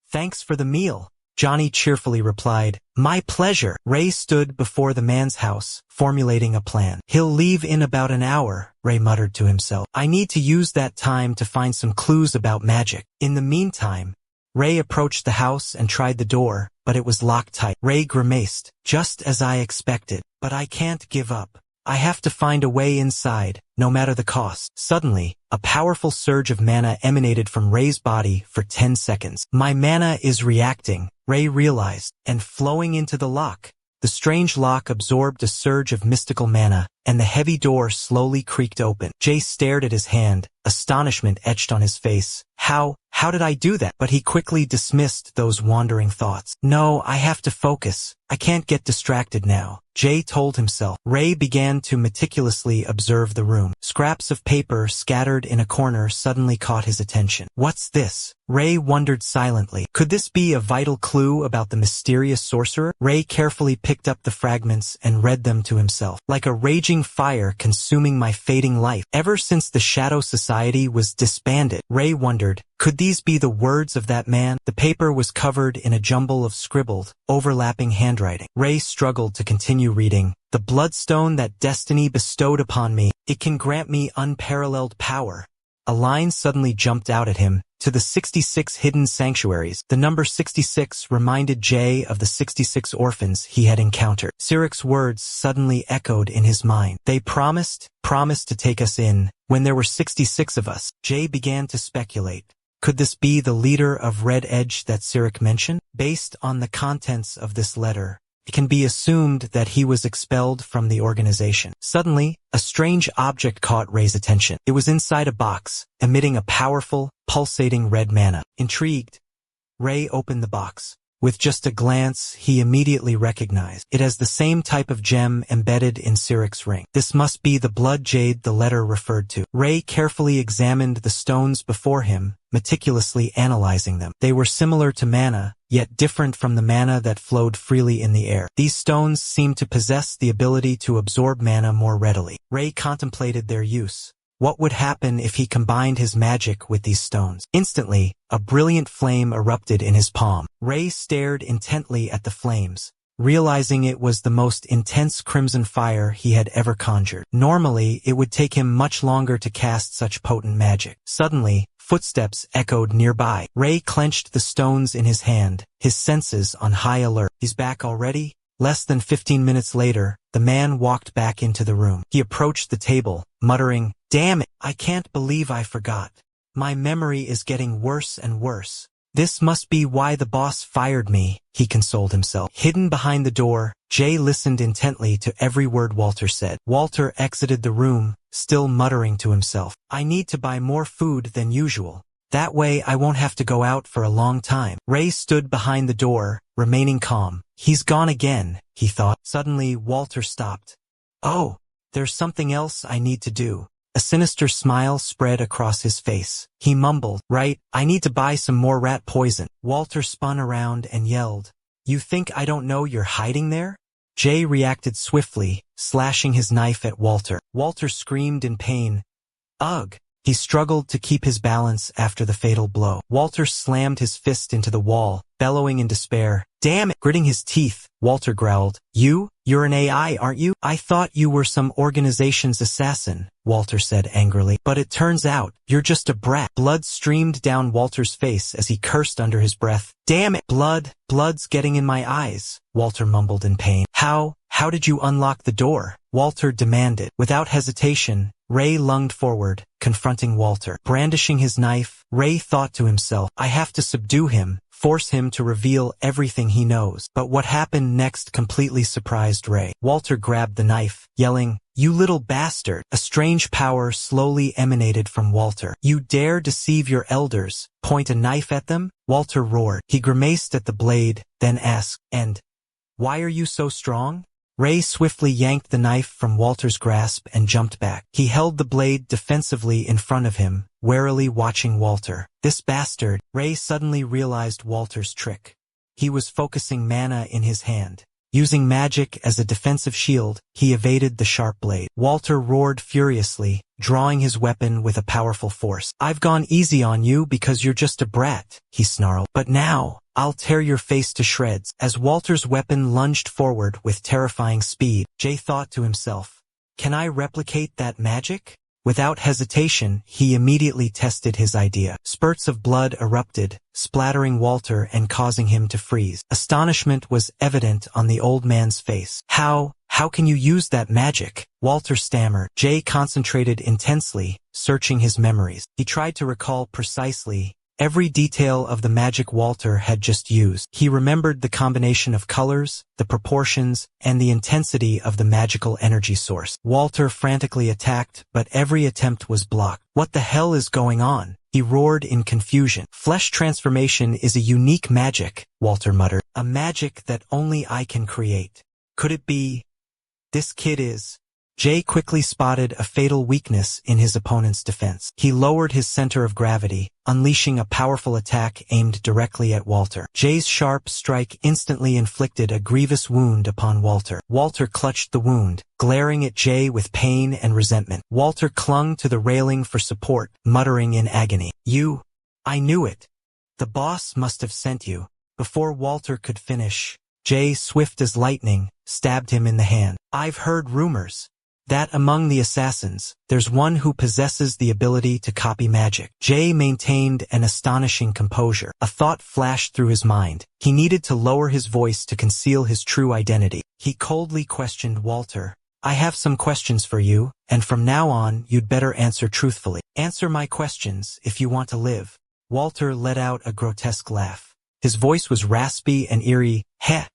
"Thanks for the meal." Johnny cheerfully replied, "My pleasure." Ray stood before the man's house, formulating a plan. He'll leave in about an hour, Ray muttered to himself. I need to use that time to find some clues about magic. In the meantime, Ray approached the house and tried the door, but it was locked tight. Ray grimaced, just as I expected. But I can't give up. I have to find a way inside, no matter the cost. Suddenly, a powerful surge of mana emanated from Ray's body for 10 seconds. My mana is reacting, Ray realized, and flowing into the lock. The strange lock absorbed a surge of mystical mana, and the heavy door slowly creaked open. Jay stared at his hand, astonishment etched on his face. How did I do that? But he quickly dismissed those wandering thoughts. No, I have to focus. I can't get distracted now, Jay told himself. Ray began to meticulously observe the room. Scraps of paper scattered in a corner suddenly caught his attention. What's this? Ray wondered silently. Could this be a vital clue about the mysterious sorcerer? Ray carefully picked up the fragments and read them to himself. Like a raging fire consuming my fading life. Ever since the Shadow Society was disbanded, Ray wondered, could these be the words of that man? The paper was covered in a jumble of scribbled, overlapping handwriting. Ray struggled to continue reading. The bloodstone that destiny bestowed upon me, it can grant me unparalleled power. A line suddenly jumped out at him. To the 66 hidden sanctuaries. The number 66 reminded Jay of the 66 orphans he had encountered. Cyric's words suddenly echoed in his mind. They promised to take us in, when there were 66 of us. Jay began to speculate. Could this be the leader of Red Edge that Cyric mentioned? Based on the contents of this letter, it can be assumed that he was expelled from the organization. Suddenly, a strange object caught Ray's attention. It was inside a box, emitting a powerful, pulsating red mana. Intrigued, Ray opened the box. With just a glance, he immediately recognized it as the same type of gem embedded in Cyric's ring. This must be the blood jade the letter referred to. Ray carefully examined the stones before him, meticulously analyzing them. They were similar to mana, yet different from the mana that flowed freely in the air. These stones seemed to possess the ability to absorb mana more readily. Ray contemplated their use. What would happen if he combined his magic with these stones? Instantly, a brilliant flame erupted in his palm. Ray stared intently at the flames, realizing it was the most intense crimson fire he had ever conjured. Normally, it would take him much longer to cast such potent magic. Suddenly, footsteps echoed nearby. Ray clenched the stones in his hand, his senses on high alert. He's back already? Less than 15 minutes later, the man walked back into the room. He approached the table, muttering, "Damn it, I can't believe I forgot. My memory is getting worse and worse. This must be why the boss fired me," he consoled himself. Hidden behind the door, Jay listened intently to every word Walter said. Walter exited the room, still muttering to himself, "I need to buy more food than usual. That way I won't have to go out for a long time." Ray stood behind the door, remaining calm. He's gone again, he thought. Suddenly, Walter stopped. "Oh, there's something else I need to do." A sinister smile spread across his face. He mumbled, "Right, I need to buy some more rat poison." Walter spun around and yelled, "You think I don't know you're hiding there?" Jay reacted swiftly, slashing his knife at Walter. Walter screamed in pain. "Ugh!" He struggled to keep his balance after the fatal blow. Walter slammed his fist into the wall, bellowing in despair. "Damn it!" Gritting his teeth, Walter growled, You're an AI, aren't you? I thought you were some organization's assassin, Walter said angrily. But it turns out, you're just a brat. Blood streamed down Walter's face as he cursed under his breath. Damn it! Blood's getting in my eyes, Walter mumbled in pain. How did you unlock the door? Walter demanded. Without hesitation, Ray lunged forward, confronting Walter. Brandishing his knife, Ray thought to himself, I have to subdue him, force him to reveal everything he knows. But what happened next completely surprised Ray. Walter grabbed the knife, yelling, You little bastard! A strange power slowly emanated from Walter. You dare deceive your elders, point a knife at them? Walter roared. He grimaced at the blade, then asked, And why are you so strong? Ray swiftly yanked the knife from Walter's grasp and jumped back. He held the blade defensively in front of him, warily watching Walter. This bastard! Ray suddenly realized Walter's trick. He was focusing mana in his hand. Using magic as a defensive shield, he evaded the sharp blade. Walter roared furiously, drawing his weapon with a powerful force. I've gone easy on you because you're just a brat, he snarled. But now, I'll tear your face to shreds. As Walter's weapon lunged forward with terrifying speed, Jay thought to himself, Can I replicate that magic? Without hesitation, he immediately tested his idea. Spurts of blood erupted, splattering Walter and causing him to freeze. Astonishment was evident on the old man's face. How can you use that magic? Walter stammered. Jay concentrated intensely, searching his memories. He tried to recall precisely every detail of the magic Walter had just used. He remembered the combination of colors, the proportions, and the intensity of the magical energy source. Walter frantically attacked, but every attempt was blocked. What the hell is going on? He roared in confusion. Flesh transformation is a unique magic, Walter muttered. A magic that only I can create. Could it be? This kid is... Jay quickly spotted a fatal weakness in his opponent's defense. He lowered his center of gravity, unleashing a powerful attack aimed directly at Walter. Jay's sharp strike instantly inflicted a grievous wound upon Walter. Walter clutched the wound, glaring at Jay with pain and resentment. Walter clung to the railing for support, muttering in agony. I knew it. The boss must have sent you. Before Walter could finish, Jay, swift as lightning, stabbed him in the hand. I've heard rumors that among the assassins, there's one who possesses the ability to copy magic. Jay maintained an astonishing composure. A thought flashed through his mind. He needed to lower his voice to conceal his true identity. He coldly questioned Walter. I have some questions for you, and from now on, you'd better answer truthfully. Answer my questions if you want to live. Walter let out a grotesque laugh. His voice was raspy and eerie. Heh.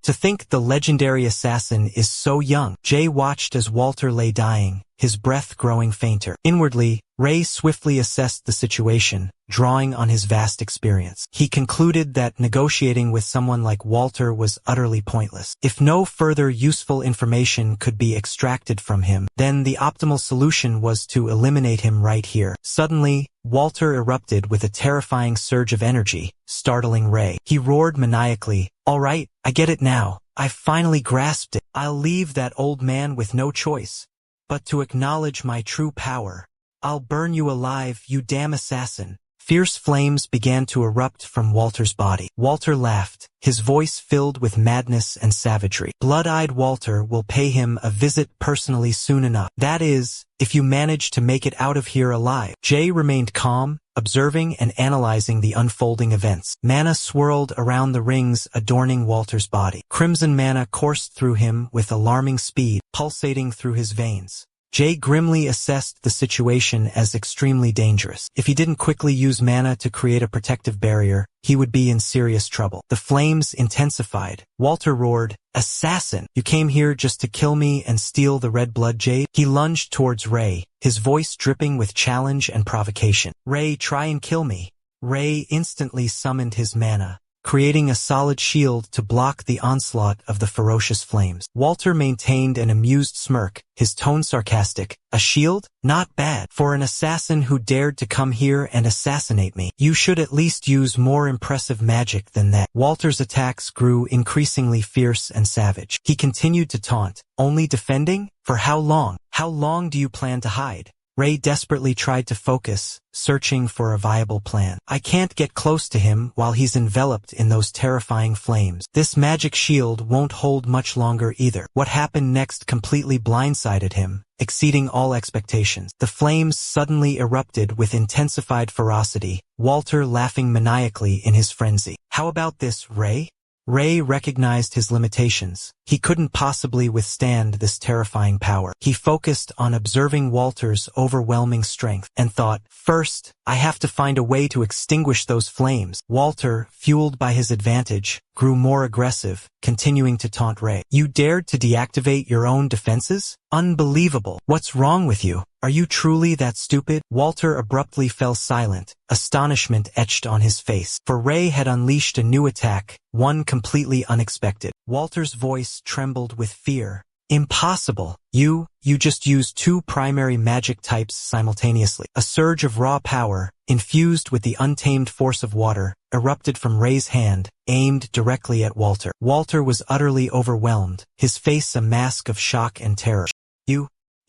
To think the legendary assassin is so young. Jay watched as Walter lay dying, his breath growing fainter. Inwardly, Ray swiftly assessed the situation, drawing on his vast experience. He concluded that negotiating with someone like Walter was utterly pointless. If no further useful information could be extracted from him, then the optimal solution was to eliminate him right here. Suddenly, Walter erupted with a terrifying surge of energy, startling Ray. He roared maniacally, All right, I get it now. I finally grasped it. I'll leave that old man with no choice but to acknowledge my true power. I'll burn you alive, you damn assassin. Fierce flames began to erupt from Walter's body. Walter laughed, his voice filled with madness and savagery. Blood-eyed Walter will pay him a visit personally soon enough. That is, if you manage to make it out of here alive. Jay remained calm, observing and analyzing the unfolding events. Mana swirled around the rings adorning Walter's body. Crimson mana coursed through him with alarming speed, pulsating through his veins. Jay grimly assessed the situation as extremely dangerous. If he didn't quickly use mana to create a protective barrier, he would be in serious trouble. The flames intensified. Walter roared, Assassin! You came here just to kill me and steal the red blood jade? He lunged towards Ray, his voice dripping with challenge and provocation. Ray, try and kill me. Ray instantly summoned his mana, creating a solid shield to block the onslaught of the ferocious flames. Walter maintained an amused smirk, his tone sarcastic. A shield? Not bad. For an assassin who dared to come here and assassinate me. You should at least use more impressive magic than that. Walter's attacks grew increasingly fierce and savage. He continued to taunt. Only defending? For how long? How long do you plan to hide? Ray desperately tried to focus, searching for a viable plan. I can't get close to him while he's enveloped in those terrifying flames. This magic shield won't hold much longer either. What happened next completely blindsided him, exceeding all expectations. The flames suddenly erupted with intensified ferocity, Walter laughing maniacally in his frenzy. How about this, Ray? Ray recognized his limitations. He couldn't possibly withstand this terrifying power. He focused on observing Walter's overwhelming strength and thought, first, I have to find a way to extinguish those flames. Walter, fueled by his advantage, grew more aggressive, continuing to taunt Ray. You dared to deactivate your own defenses? Unbelievable. What's wrong with you? Are you truly that stupid? Walter abruptly fell silent, astonishment etched on his face. For Ray had unleashed a new attack, one completely unexpected. Walter's voice trembled with fear. Impossible. You just used two primary magic types simultaneously. A surge of raw power, infused with the untamed force of water, erupted from Ray's hand, aimed directly at Walter. Walter was utterly overwhelmed, his face a mask of shock and terror.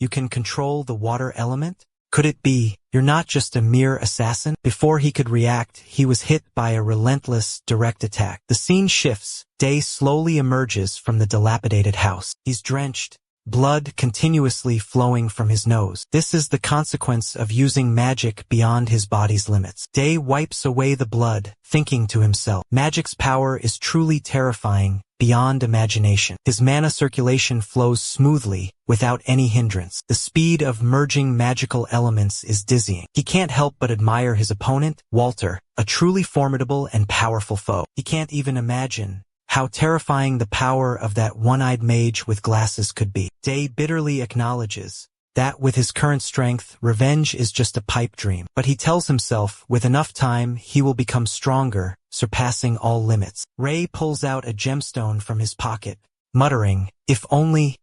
You can control the water element? Could it be, you're not just a mere assassin? Before he could react, he was hit by a relentless, direct attack. The scene shifts. Day slowly emerges from the dilapidated house. He's drenched, blood continuously flowing from his nose. This is the consequence of using magic beyond his body's limits. Day wipes away the blood, thinking to himself, magic's power is truly terrifying, beyond imagination. His mana circulation flows smoothly, without any hindrance. The speed of merging magical elements is dizzying. He can't help but admire his opponent, Walter, a truly formidable and powerful foe. He can't even imagine how terrifying the power of that one-eyed mage with glasses could be. Day bitterly acknowledges that with his current strength, revenge is just a pipe dream. But he tells himself, with enough time, he will become stronger, surpassing all limits. Ray pulls out a gemstone from his pocket, muttering, if only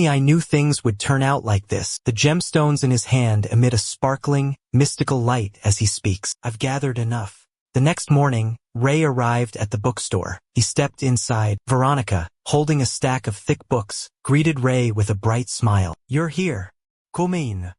I knew things would turn out like this. The gemstones in his hand emit a sparkling, mystical light as he speaks. I've gathered enough. The next morning, Ray arrived at the bookstore. He stepped inside. Veronica, holding a stack of thick books, greeted Ray with a bright smile. You're here. Come in.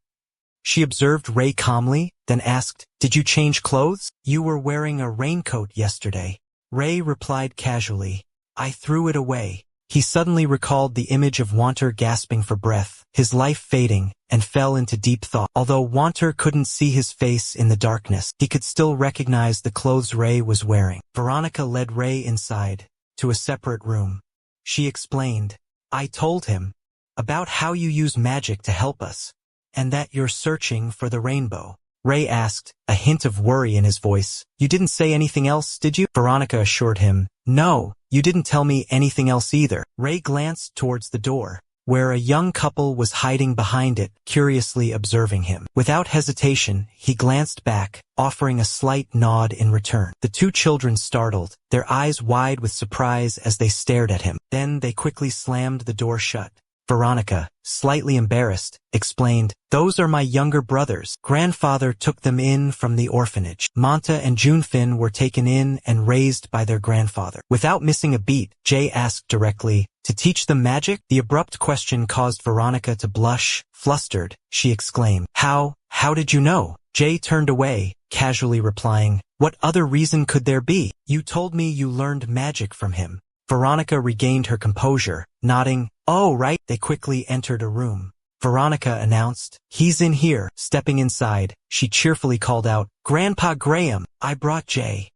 She observed Ray calmly, then asked, did you change clothes? You were wearing a raincoat yesterday. Ray replied casually, I threw it away. He suddenly recalled the image of Walter gasping for breath, his life fading, and fell into deep thought. Although Walter couldn't see his face in the darkness, he could still recognize the clothes Ray was wearing. Veronica led Ray inside, to a separate room. She explained, I told him about how you use magic to help us, and that you're searching for the rainbow. Ray asked, a hint of worry in his voice. You didn't say anything else, did you? Veronica assured him, no, you didn't tell me anything else either. Ray glanced towards the door, where a young couple was hiding behind it, curiously observing him. Without hesitation, he glanced back, offering a slight nod in return. The two children startled, their eyes wide with surprise as they stared at him. Then they quickly slammed the door shut. Veronica, slightly embarrassed, explained, those are my younger brothers. Grandfather took them in from the orphanage. Manta and Junfin were taken in and raised by their grandfather. Without missing a beat, Jay asked directly, to teach them magic? The abrupt question caused Veronica to blush. Flustered, she exclaimed, How did you know? Jay turned away, casually replying, what other reason could there be? You told me you learned magic from him. Veronica regained her composure, nodding, oh right. They quickly entered a room. Veronica announced, he's in here. Stepping inside, she cheerfully called out, Grandpa Graham, I brought Jay.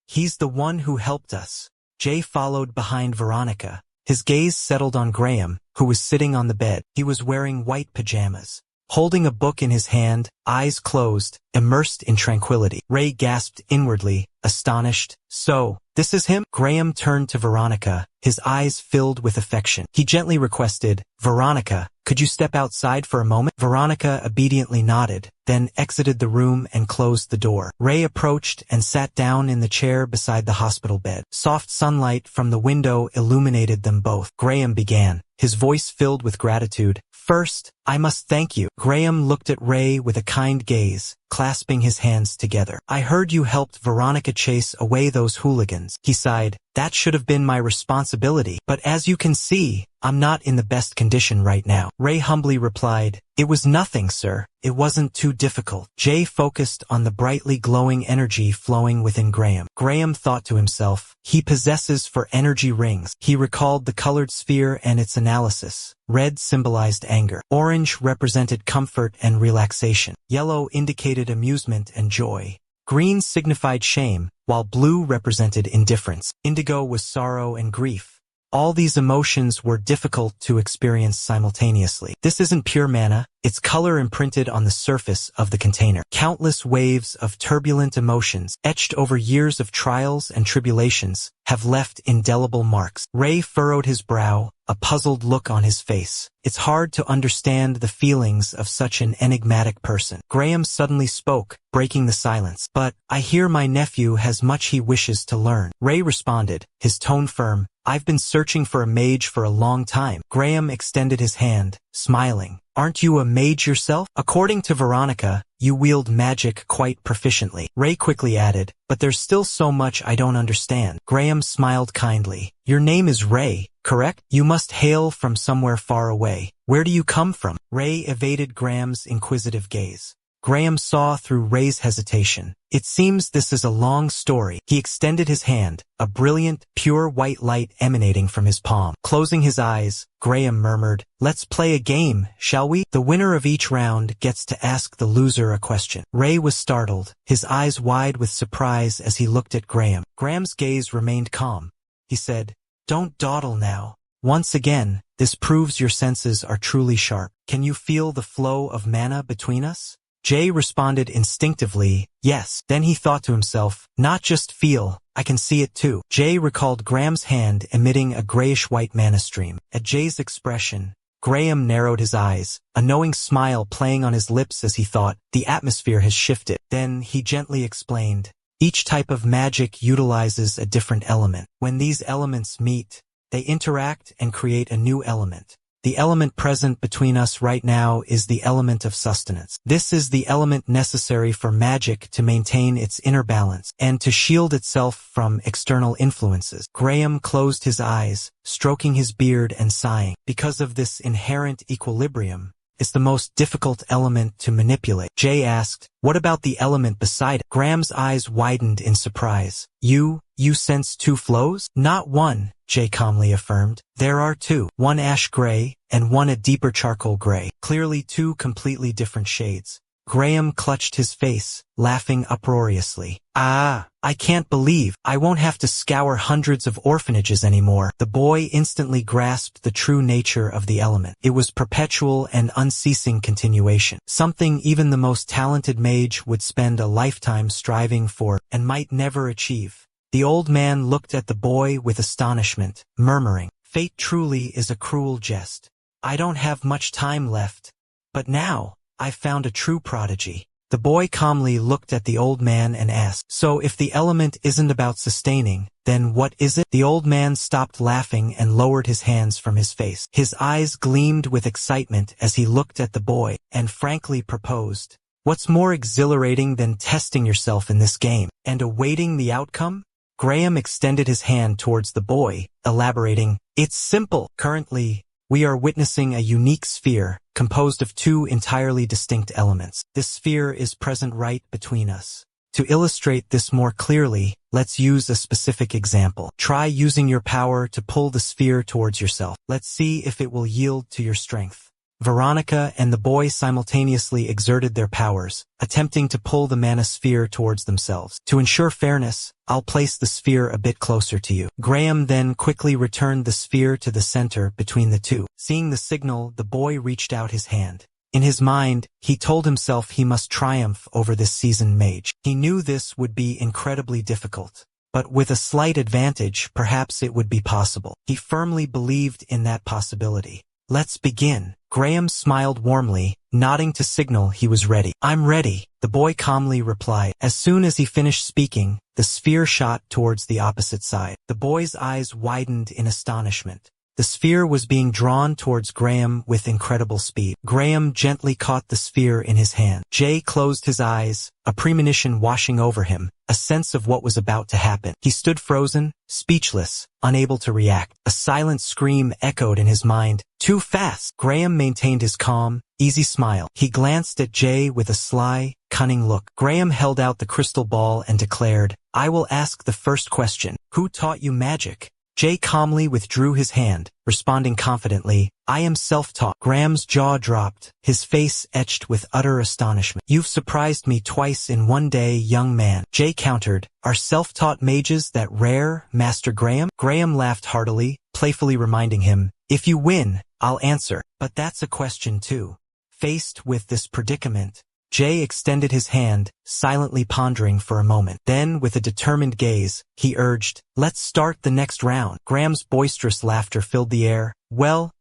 He's the one who helped us. Jay followed behind Veronica. His gaze settled on Graham, who was sitting on the bed. He was wearing white pajamas, holding a book in his hand, eyes closed, immersed in tranquility. Ray gasped inwardly, astonished. So, this is him? Graham turned to Veronica, his eyes filled with affection. He gently requested, Veronica, could you step outside for a moment? Veronica obediently nodded, then exited the room and closed the door. Ray approached and sat down in the chair beside the hospital bed. Soft sunlight from the window illuminated them both. Graham began, his voice filled with gratitude. First, I must thank you. Graham looked at Ray with a kind gaze, clasping his hands together. "I heard you helped Veronica chase away those hooligans," he sighed. "That should have been my responsibility, but as you can see, I'm not in the best condition right now." Ray humbly replied, "It was nothing, sir. It wasn't too difficult." Jay focused on the brightly glowing energy flowing within Graham. Graham thought to himself, he possesses 4 energy rings. He recalled the colored sphere and its analysis. Red symbolized anger. Orange represented comfort and relaxation. Yellow indicated amusement and joy. Green signified shame, while blue represented indifference. Indigo was sorrow and grief. All these emotions were difficult to experience simultaneously. This isn't pure mana, it's color imprinted on the surface of the container. Countless waves of turbulent emotions, etched over years of trials and tribulations, have left indelible marks. Ray furrowed his brow, a puzzled look on his face. It's hard to understand the feelings of such an enigmatic person. Graham suddenly spoke, breaking the silence. "But I hear my nephew has much he wishes to learn." Ray responded, his tone firm. "I've been searching for a mage for a long time." Graham extended his hand, smiling. "Aren't you a mage yourself? According to Veronica, you wield magic quite proficiently." Ray quickly added, "But there's still so much I don't understand." Graham smiled kindly. "Your name is Ray, correct? You must hail from somewhere far away. Where do you come from?" Ray evaded Graham's inquisitive gaze. Graham saw through Ray's hesitation. "It seems this is a long story." He extended his hand, a brilliant, pure white light emanating from his palm. Closing his eyes, Graham murmured, "Let's play a game, shall we? The winner of each round gets to ask the loser a question." Ray was startled, his eyes wide with surprise as he looked at Graham. Graham's gaze remained calm. He said, "Don't dawdle now. Once again, this proves your senses are truly sharp. Can you feel the flow of mana between us?" Jay responded instinctively, "Yes." Then he thought to himself, "Not just feel, I can see it too." Jay recalled Graham's hand emitting a grayish-white mana stream. At Jay's expression, Graham narrowed his eyes, a knowing smile playing on his lips as he thought, "The atmosphere has shifted." Then he gently explained, "Each type of magic utilizes a different element. When these elements meet, they interact and create a new element. The element present between us right now is the element of sustenance. This is the element necessary for magic to maintain its inner balance and to shield itself from external influences." Graham closed his eyes, stroking his beard and sighing. Because of this inherent equilibrium, it's the most difficult element to manipulate. Jay asked, "What about the element beside it?" Graham's eyes widened in surprise. You sense 2 flows?" "Not one," Jay calmly affirmed. "There are 2, one ash gray and one a deeper charcoal gray. Clearly 2 completely different shades." Graham clutched his face, laughing uproariously. "Ah, I can't believe I won't have to scour hundreds of orphanages anymore." The boy instantly grasped the true nature of the element. It was perpetual and unceasing continuation, something even the most talented mage would spend a lifetime striving for and might never achieve. The old man looked at the boy with astonishment, murmuring, "Fate truly is a cruel jest. I don't have much time left, but now I've found a true prodigy." The boy calmly looked at the old man and asked, "So if the element isn't about sustaining, then what is it?" The old man stopped laughing and lowered his hands from his face. His eyes gleamed with excitement as he looked at the boy, and frankly proposed, "What's more exhilarating than testing yourself in this game, and awaiting the outcome?" Graham extended his hand towards the boy, elaborating, "It's simple. Currently, we are witnessing a unique sphere, composed of 2 entirely distinct elements. This sphere is present right between us. To illustrate this more clearly, let's use a specific example. Try using your power to pull the sphere towards yourself. Let's see if it will yield to your strength." Veronica and the boy simultaneously exerted their powers, attempting to pull the mana sphere towards themselves. "To ensure fairness, I'll place the sphere a bit closer to you." Graham then quickly returned the sphere to the center between the 2. Seeing the signal, the boy reached out his hand. In his mind, he told himself he must triumph over this seasoned mage. He knew this would be incredibly difficult, but with a slight advantage, perhaps it would be possible. He firmly believed in that possibility. "Let's begin." Graham smiled warmly, nodding to signal he was ready. "I'm ready," the boy calmly replied. As soon as he finished speaking, the sphere shot towards the opposite side. The boy's eyes widened in astonishment. The sphere was being drawn towards Graham with incredible speed. Graham gently caught the sphere in his hand. Jay closed his eyes, a premonition washing over him, a sense of what was about to happen. He stood frozen, speechless, unable to react. A silent scream echoed in his mind. Too fast! Graham maintained his calm, easy smile. He glanced at Jay with a sly, cunning look. Graham held out the crystal ball and declared, I will ask the first question. Who taught you magic? Jay calmly withdrew his hand, responding confidently, I am self-taught. Graham's jaw dropped, his face etched with utter astonishment. You've surprised me twice in one day, young man. Jay countered, Are self-taught mages that rare, Master Graham? Graham laughed heartily, playfully reminding him, If you win, I'll answer. But that's a question too. Faced with this predicament, Jay extended his hand, silently pondering for a moment. Then, with a determined gaze, he urged, Let's start the next round. Graham's boisterous laughter filled the air. Well,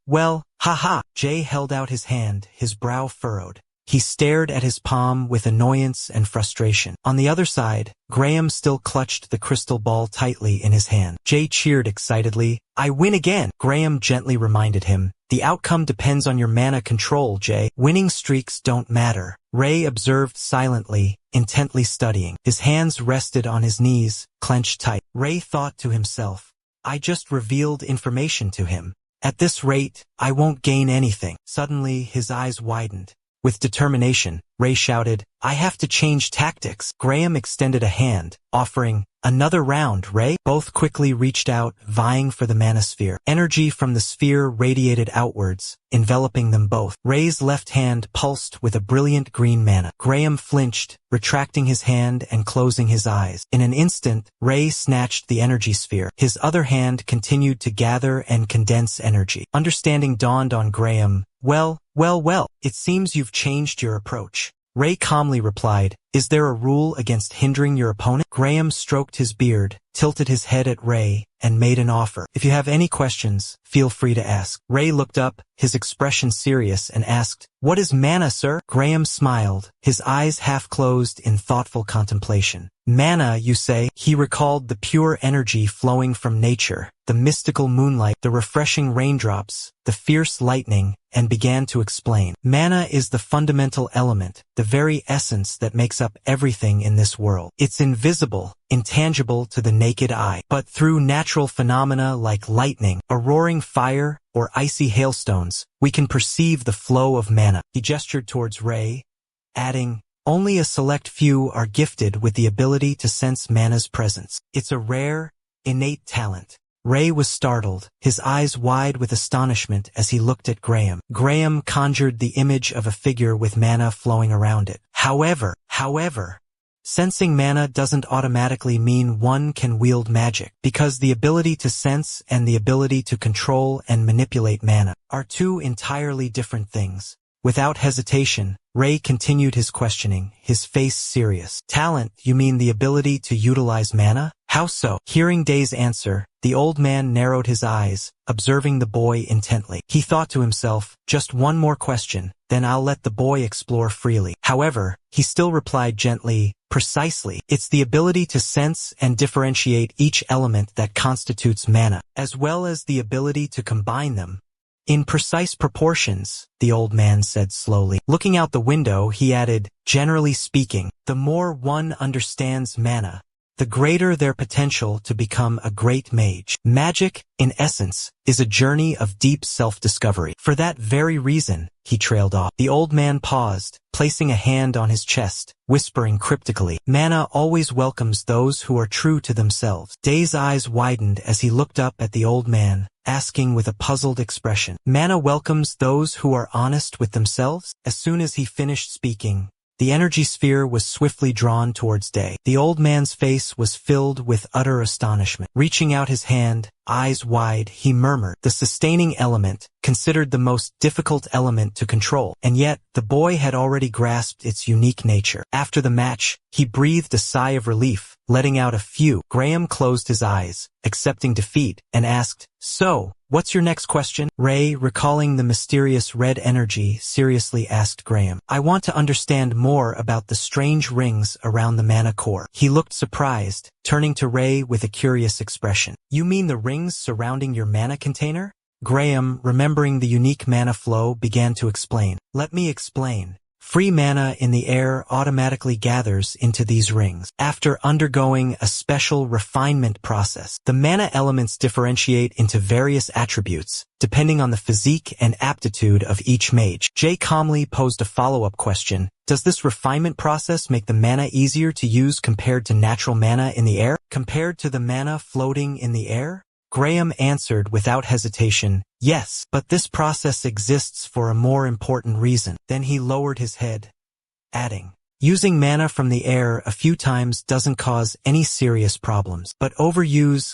ha. Jay held out his hand, his brow furrowed. He stared at his palm with annoyance and frustration. On the other side, Graham still clutched the crystal ball tightly in his hand. Jay cheered excitedly. I win again! Graham gently reminded him. The outcome depends on your mana control, Jay. Winning streaks don't matter. Ray observed silently, intently studying. His hands rested on his knees, clenched tight. Ray thought to himself, I just revealed information to him. At this rate, I won't gain anything. Suddenly, his eyes widened. With determination, Ray shouted, I have to change tactics. Graham extended a hand, offering, Another round, Ray. Both quickly reached out, vying for the mana sphere. Energy from the sphere radiated outwards, enveloping them both. Ray's left hand pulsed with a brilliant green mana. Graham flinched, retracting his hand and closing his eyes. In an instant, Ray snatched the energy sphere. His other hand continued to gather and condense energy. Understanding dawned on Graham. Well, it seems you've changed your approach. Ray calmly replied, Is there a rule against hindering your opponent? Graham stroked his beard, tilted his head at Ray, and made an offer. If you have any questions, feel free to ask. Ray looked up, his expression serious, and asked, What is mana, sir? Graham smiled, his eyes half closed in thoughtful contemplation. Mana, you say? He recalled the pure energy flowing from nature, the mystical moonlight, the refreshing raindrops, the fierce lightning, and began to explain. Mana is the fundamental element, the very essence that makes up everything in this world. It's invisible, intangible to the naked eye, but through natural phenomena like lightning, a roaring fire, or icy hailstones, we can perceive the flow of mana. He gestured towards Ray, adding, Only a select few are gifted with the ability to sense mana's presence. It's a rare, innate talent. Ray was startled, his eyes wide with astonishment as he looked at Graham. Graham conjured the image of a figure with mana flowing around it. However, sensing mana doesn't automatically mean one can wield magic, because the ability to sense and the ability to control and manipulate mana are two entirely different things. Without hesitation, Ray continued his questioning, his face serious. Talent, you mean the ability to utilize mana? How so? Hearing Day's answer, the old man narrowed his eyes, observing the boy intently. He thought to himself, just one more question, then I'll let the boy explore freely. However, he still replied gently, Precisely. It's the ability to sense and differentiate each element that constitutes mana, as well as the ability to combine them in precise proportions, the old man said slowly. Looking out the window, he added, Generally speaking, the more one understands mana, the greater their potential to become a great mage. Magic, in essence, is a journey of deep self-discovery. For that very reason, he trailed off. The old man paused, placing a hand on his chest, whispering cryptically, Mana always welcomes those who are true to themselves. Day's eyes widened as he looked up at the old man, asking with a puzzled expression, Mana welcomes those who are honest with themselves? As soon as he finished speaking, the energy sphere was swiftly drawn towards Day. The old man's face was filled with utter astonishment. Reaching out his hand, eyes wide, he murmured, The sustaining element, considered the most difficult element to control, and yet the boy had already grasped its unique nature. After the match, he breathed a sigh of relief, letting out a few. Graham closed his eyes, accepting defeat, and asked, So, what's your next question? Ray, recalling the mysterious red energy, seriously asked Graham. I want to understand more about the strange rings around the mana core. He looked surprised, turning to Ray with a curious expression. You mean the rings surrounding your mana container? Graham, remembering the unique mana flow, began to explain. Let me explain. Free mana in the air automatically gathers into these rings. After undergoing a special refinement process, the mana elements differentiate into various attributes, depending on the physique and aptitude of each mage. Jay calmly posed a follow-up question. Does this refinement process make the mana easier to use compared to natural mana in the air? Compared to the mana floating in the air? Graham answered without hesitation, yes, but this process exists for a more important reason. Then he lowered his head, adding, using mana from the air a few times doesn't cause any serious problems, but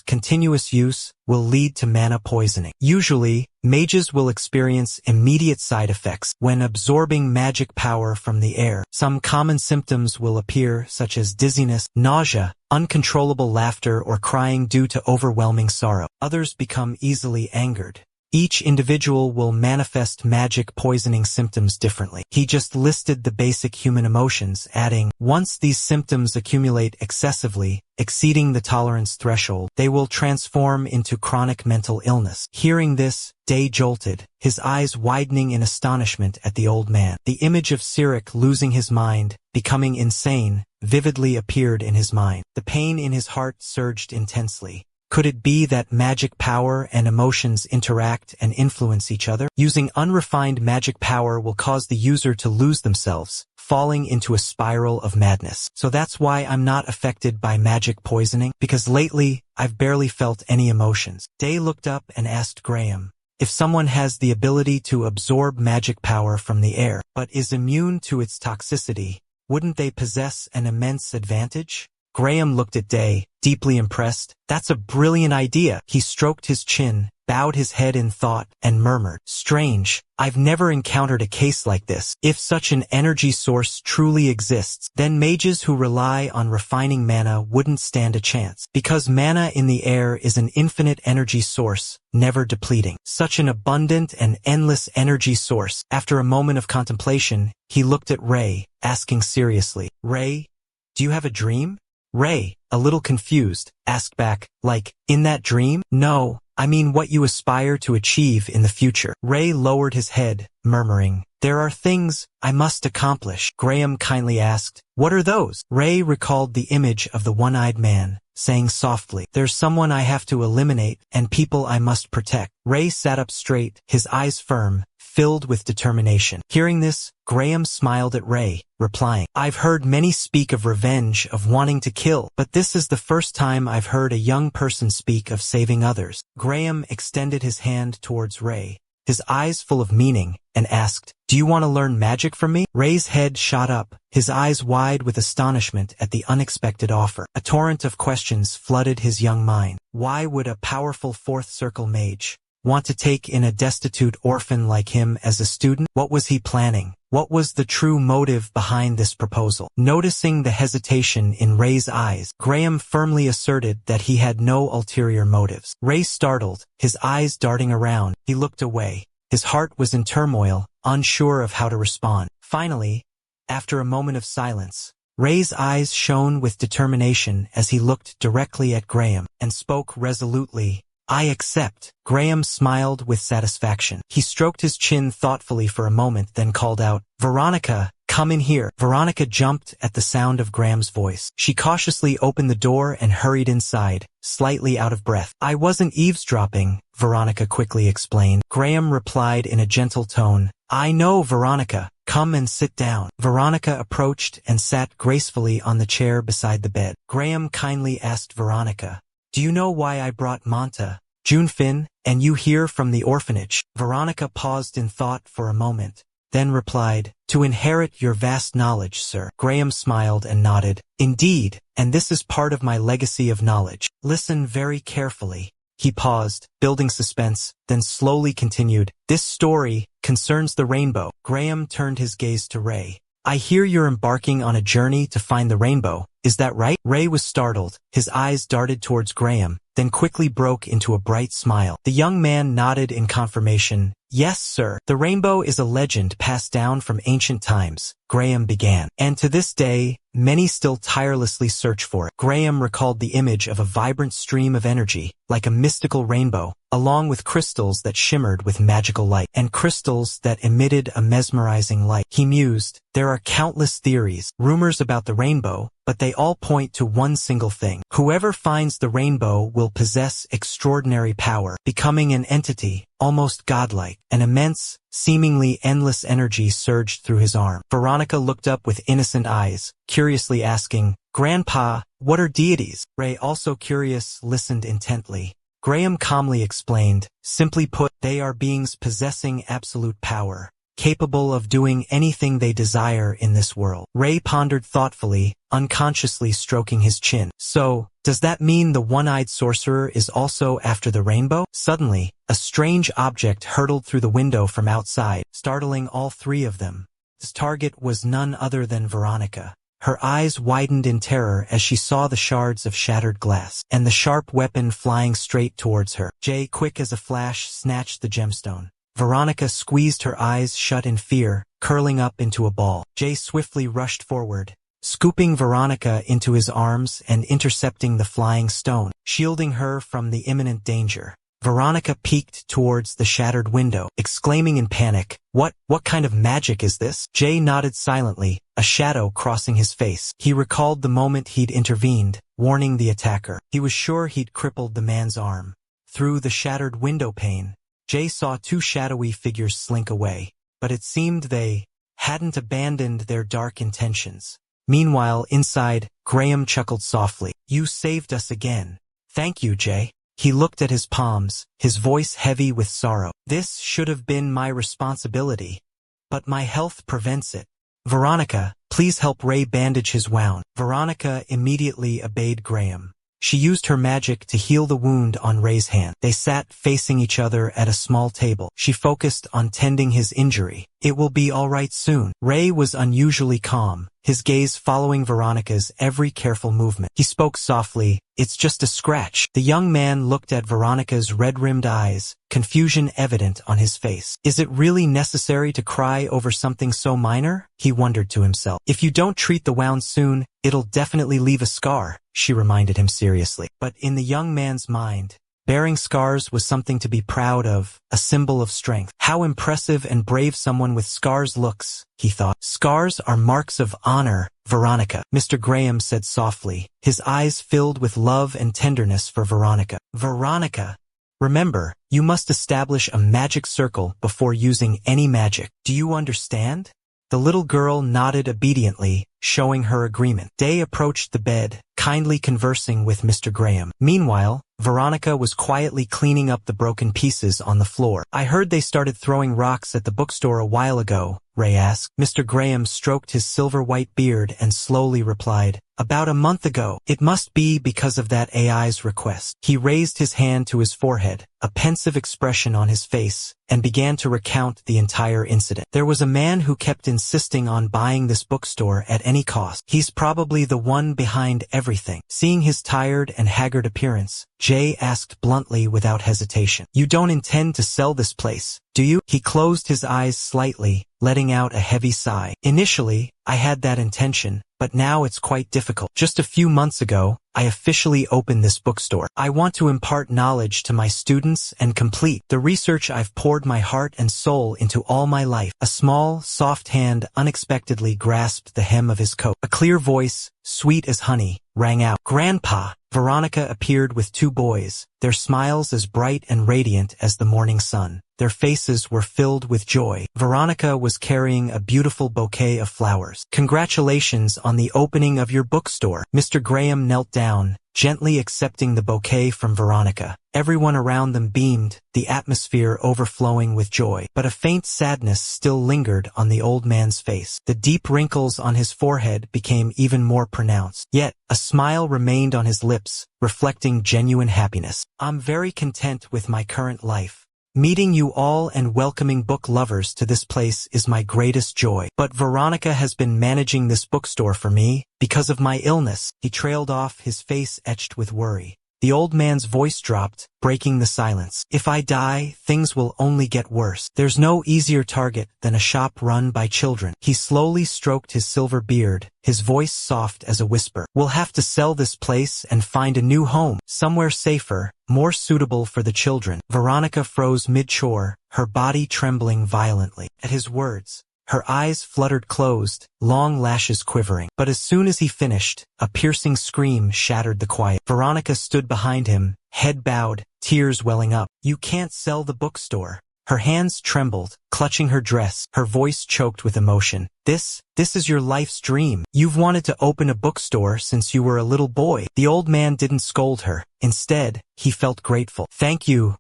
continuous use, will lead to mana poisoning. Usually, mages will experience immediate side effects when absorbing magic power from the air. Some common symptoms will appear, such as dizziness, nausea, uncontrollable laughter, or crying due to overwhelming sorrow. Others become easily angered. Each individual will manifest magic poisoning symptoms differently. He just listed the basic human emotions, adding, once these symptoms accumulate excessively, exceeding the tolerance threshold, they will transform into chronic mental illness. Hearing this, Day jolted, his eyes widening in astonishment at the old man. The image of Cirk losing his mind, becoming insane, vividly appeared in his mind. The pain in his heart surged intensely. Could it be that magic power and emotions interact and influence each other? Using unrefined magic power will cause the user to lose themselves, falling into a spiral of madness. So that's why I'm not affected by magic poisoning, because lately, I've barely felt any emotions. Day looked up and asked Graham, if someone has the ability to absorb magic power from the air, but is immune to its toxicity, wouldn't they possess an immense advantage? Graham looked at Day, deeply impressed. That's a brilliant idea. He stroked his chin, bowed his head in thought, and murmured, strange, I've never encountered a case like this. If such an energy source truly exists, then mages who rely on refining mana wouldn't stand a chance. Because mana in the air is an infinite energy source, never depleting. Such an abundant and endless energy source. After a moment of contemplation, he looked at Ray, asking seriously, Ray, do you have a dream? Ray, a little confused, asked back, like, in that dream? No, I mean what you aspire to achieve in the future. Ray lowered his head, murmuring, there are things I must accomplish. Graham kindly asked, what are those? Ray recalled the image of the one-eyed man, saying softly, there's someone I have to eliminate and people I must protect. Ray sat up straight, his eyes firm, filled with determination. Hearing this, Graham smiled at Ray, replying, I've heard many speak of revenge, of wanting to kill, but this is the first time I've heard a young person speak of saving others. Graham extended his hand towards Ray, his eyes full of meaning, and asked, do you want to learn magic from me? Ray's head shot up, his eyes wide with astonishment at the unexpected offer. A torrent of questions flooded his young mind. Why would a powerful fourth circle mage want to take in a destitute orphan like him as a student? What was he planning? What was the true motive behind this proposal? Noticing the hesitation in Ray's eyes, Graham firmly asserted that he had no ulterior motives. Ray startled, his eyes darting around. He looked away. His heart was in turmoil, unsure of how to respond. Finally, after a moment of silence, Ray's eyes shone with determination as he looked directly at Graham and spoke resolutely, I accept. Graham smiled with satisfaction. He stroked his chin thoughtfully for a moment, then called out, Veronica, come in here. Veronica jumped at the sound of Graham's voice. She cautiously opened the door and hurried inside, slightly out of breath. I wasn't eavesdropping, Veronica quickly explained. Graham replied in a gentle tone, I know, Veronica. Come and sit down. Veronica approached and sat gracefully on the chair beside the bed. Graham kindly asked Veronica, do you know why I brought Manta, Junfin, and you here from the orphanage? Veronica paused in thought for a moment, then replied, to inherit your vast knowledge, sir. Graham smiled and nodded. Indeed, and this is part of my legacy of knowledge. Listen very carefully. He paused, building suspense, then slowly continued, this story concerns the rainbow. Graham turned his gaze to Ray. I hear you're embarking on a journey to find the rainbow. Is that right? Ray was startled. His eyes darted towards Graham, then quickly broke into a bright smile. The young man nodded in confirmation. Yes, sir. The rainbow is a legend passed down from ancient times, Graham began. And to this day, many still tirelessly search for it. Graham recalled the image of a vibrant stream of energy, like a mystical rainbow, along with crystals that shimmered with magical light, and crystals that emitted a mesmerizing light. He mused, there are countless theories, rumors about the rainbow, but they all point to one single thing. Whoever finds the rainbow will possess extraordinary power, becoming an entity, almost godlike. An immense, seemingly endless energy surged through his arm. Veronica looked up with innocent eyes, curiously asking, Grandpa, what are deities? Ray, also curious, listened intently. Graham calmly explained, simply put, they are beings possessing absolute power, capable of doing anything they desire in this world. Ray pondered thoughtfully, unconsciously stroking his chin. So, does that mean the one-eyed sorcerer is also after the rainbow? Suddenly, a strange object hurtled through the window from outside, startling all three of them. Its target was none other than Veronica. Her eyes widened in terror as she saw the shards of shattered glass, and the sharp weapon flying straight towards her. Jay, quick as a flash, snatched the gemstone. Veronica squeezed her eyes shut in fear, curling up into a ball. Jay swiftly rushed forward, scooping Veronica into his arms and intercepting the flying stone, shielding her from the imminent danger. Veronica peeked towards the shattered window, exclaiming in panic, What kind of magic is this? Jay nodded silently, a shadow crossing his face. He recalled the moment he'd intervened, warning the attacker. He was sure he'd crippled the man's arm. Through the shattered window pane, Jay saw two shadowy figures slink away, but it seemed they hadn't abandoned their dark intentions. Meanwhile, inside, Graham chuckled softly. You saved us again. Thank you, Jay. He looked at his palms, his voice heavy with sorrow. This should have been my responsibility, but my health prevents it. Veronica, please help Ray bandage his wound. Veronica immediately obeyed Graham. She used her magic to heal the wound on Ray's hand. They sat facing each other at a small table. She focused on tending his injury. It will be all right soon. Ray was unusually calm, his gaze following Veronica's every careful movement. He spoke softly, It's just a scratch. The young man looked at Veronica's red-rimmed eyes, confusion evident on his face. Is it really necessary to cry over something so minor? He wondered to himself. If you don't treat the wound soon, it'll definitely leave a scar, she reminded him seriously. But in the young man's mind, bearing scars was something to be proud of, a symbol of strength. How impressive and brave someone with scars looks, he thought. Scars are marks of honor, Veronica, Mr. Graham said softly, his eyes filled with love and tenderness for Veronica. Veronica, remember, you must establish a magic circle before using any magic. Do you understand? The little girl nodded obediently, showing her agreement. Day approached the bed, kindly conversing with Mr. Graham. Meanwhile, Veronica was quietly cleaning up the broken pieces on the floor. I heard they started throwing rocks at the bookstore a while ago, Ray asked. Mr. Graham stroked his silver-white beard and slowly replied, About a month ago. It must be because of that AI's request. He raised his hand to his forehead, a pensive expression on his face, and began to recount the entire incident. There was a man who kept insisting on buying this bookstore at any cost. He's probably the one behind everything. Seeing his tired and haggard appearance, Jay asked bluntly without hesitation. You don't intend to sell this place, do you? He closed his eyes slightly, letting out a heavy sigh. Initially, I had that intention, but now it's quite difficult. Just a few months ago, I officially opened this bookstore. I want to impart knowledge to my students and complete the research I've poured my heart and soul into all my life. A small, soft hand unexpectedly grasped the hem of his coat. A clear voice, sweet as honey, rang out. Grandpa! Veronica appeared with two boys, their smiles as bright and radiant as the morning sun. Their faces were filled with joy. Veronica was carrying a beautiful bouquet of flowers. Congratulations on the opening of your bookstore. Mr. Graham knelt down, gently accepting the bouquet from Veronica. Everyone around them beamed, the atmosphere overflowing with joy. But a faint sadness still lingered on the old man's face. The deep wrinkles on his forehead became even more pronounced. Yet, a smile remained on his lips, reflecting genuine happiness. I'm very content with my current life. Meeting you all and welcoming book lovers to this place is my greatest joy. But Veronica has been managing this bookstore for me because of my illness. He trailed off, his face etched with worry. The old man's voice dropped, breaking the silence. If I die, things will only get worse. There's no easier target than a shop run by children. He slowly stroked his silver beard, his voice soft as a whisper. We'll have to sell this place and find a new home, somewhere safer, more suitable for the children. Veronica froze mid-chore, her body trembling violently. At his words, her eyes fluttered closed, long lashes quivering. But as soon as he finished, a piercing scream shattered the quiet. Veronica stood behind him, head bowed, tears welling up. You can't sell the bookstore. Her hands trembled, clutching her dress, her voice choked with emotion. This is your life's dream. You've wanted to open a bookstore since you were a little boy. The old man didn't scold her. Instead, he felt grateful. Thank you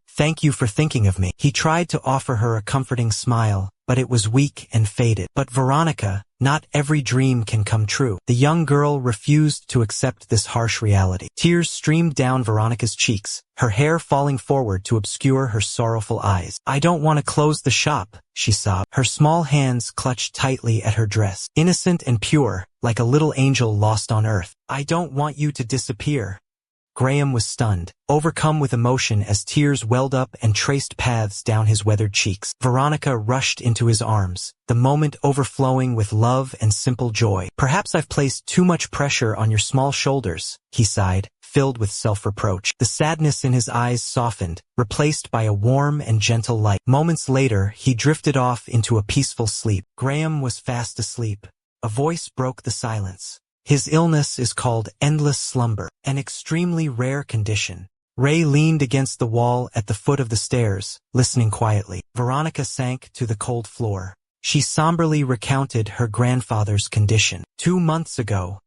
for thinking of me. He tried to offer her a comforting smile, but it was weak and faded. But Veronica, not every dream can come true. The young girl refused to accept this harsh reality. Tears streamed down Veronica's cheeks, her hair falling forward to obscure her sorrowful eyes. I don't want to close the shop, she sobbed. Her small hands clutched tightly at her dress, innocent and pure, like a little angel lost on earth. I don't want you to disappear. Graham was stunned, overcome with emotion as tears welled up and traced paths down his weathered cheeks. Veronica rushed into his arms, the moment overflowing with love and simple joy. Perhaps I've placed too much pressure on your small shoulders, he sighed, filled with self-reproach. The sadness in his eyes softened, replaced by a warm and gentle light. Moments later, he drifted off into a peaceful sleep. Graham was fast asleep. A voice broke the silence. His illness is called endless slumber, an extremely rare condition. Ray leaned against the wall at the foot of the stairs, listening quietly. Veronica sank to the cold floor. She somberly recounted her grandfather's condition. 2 months ago,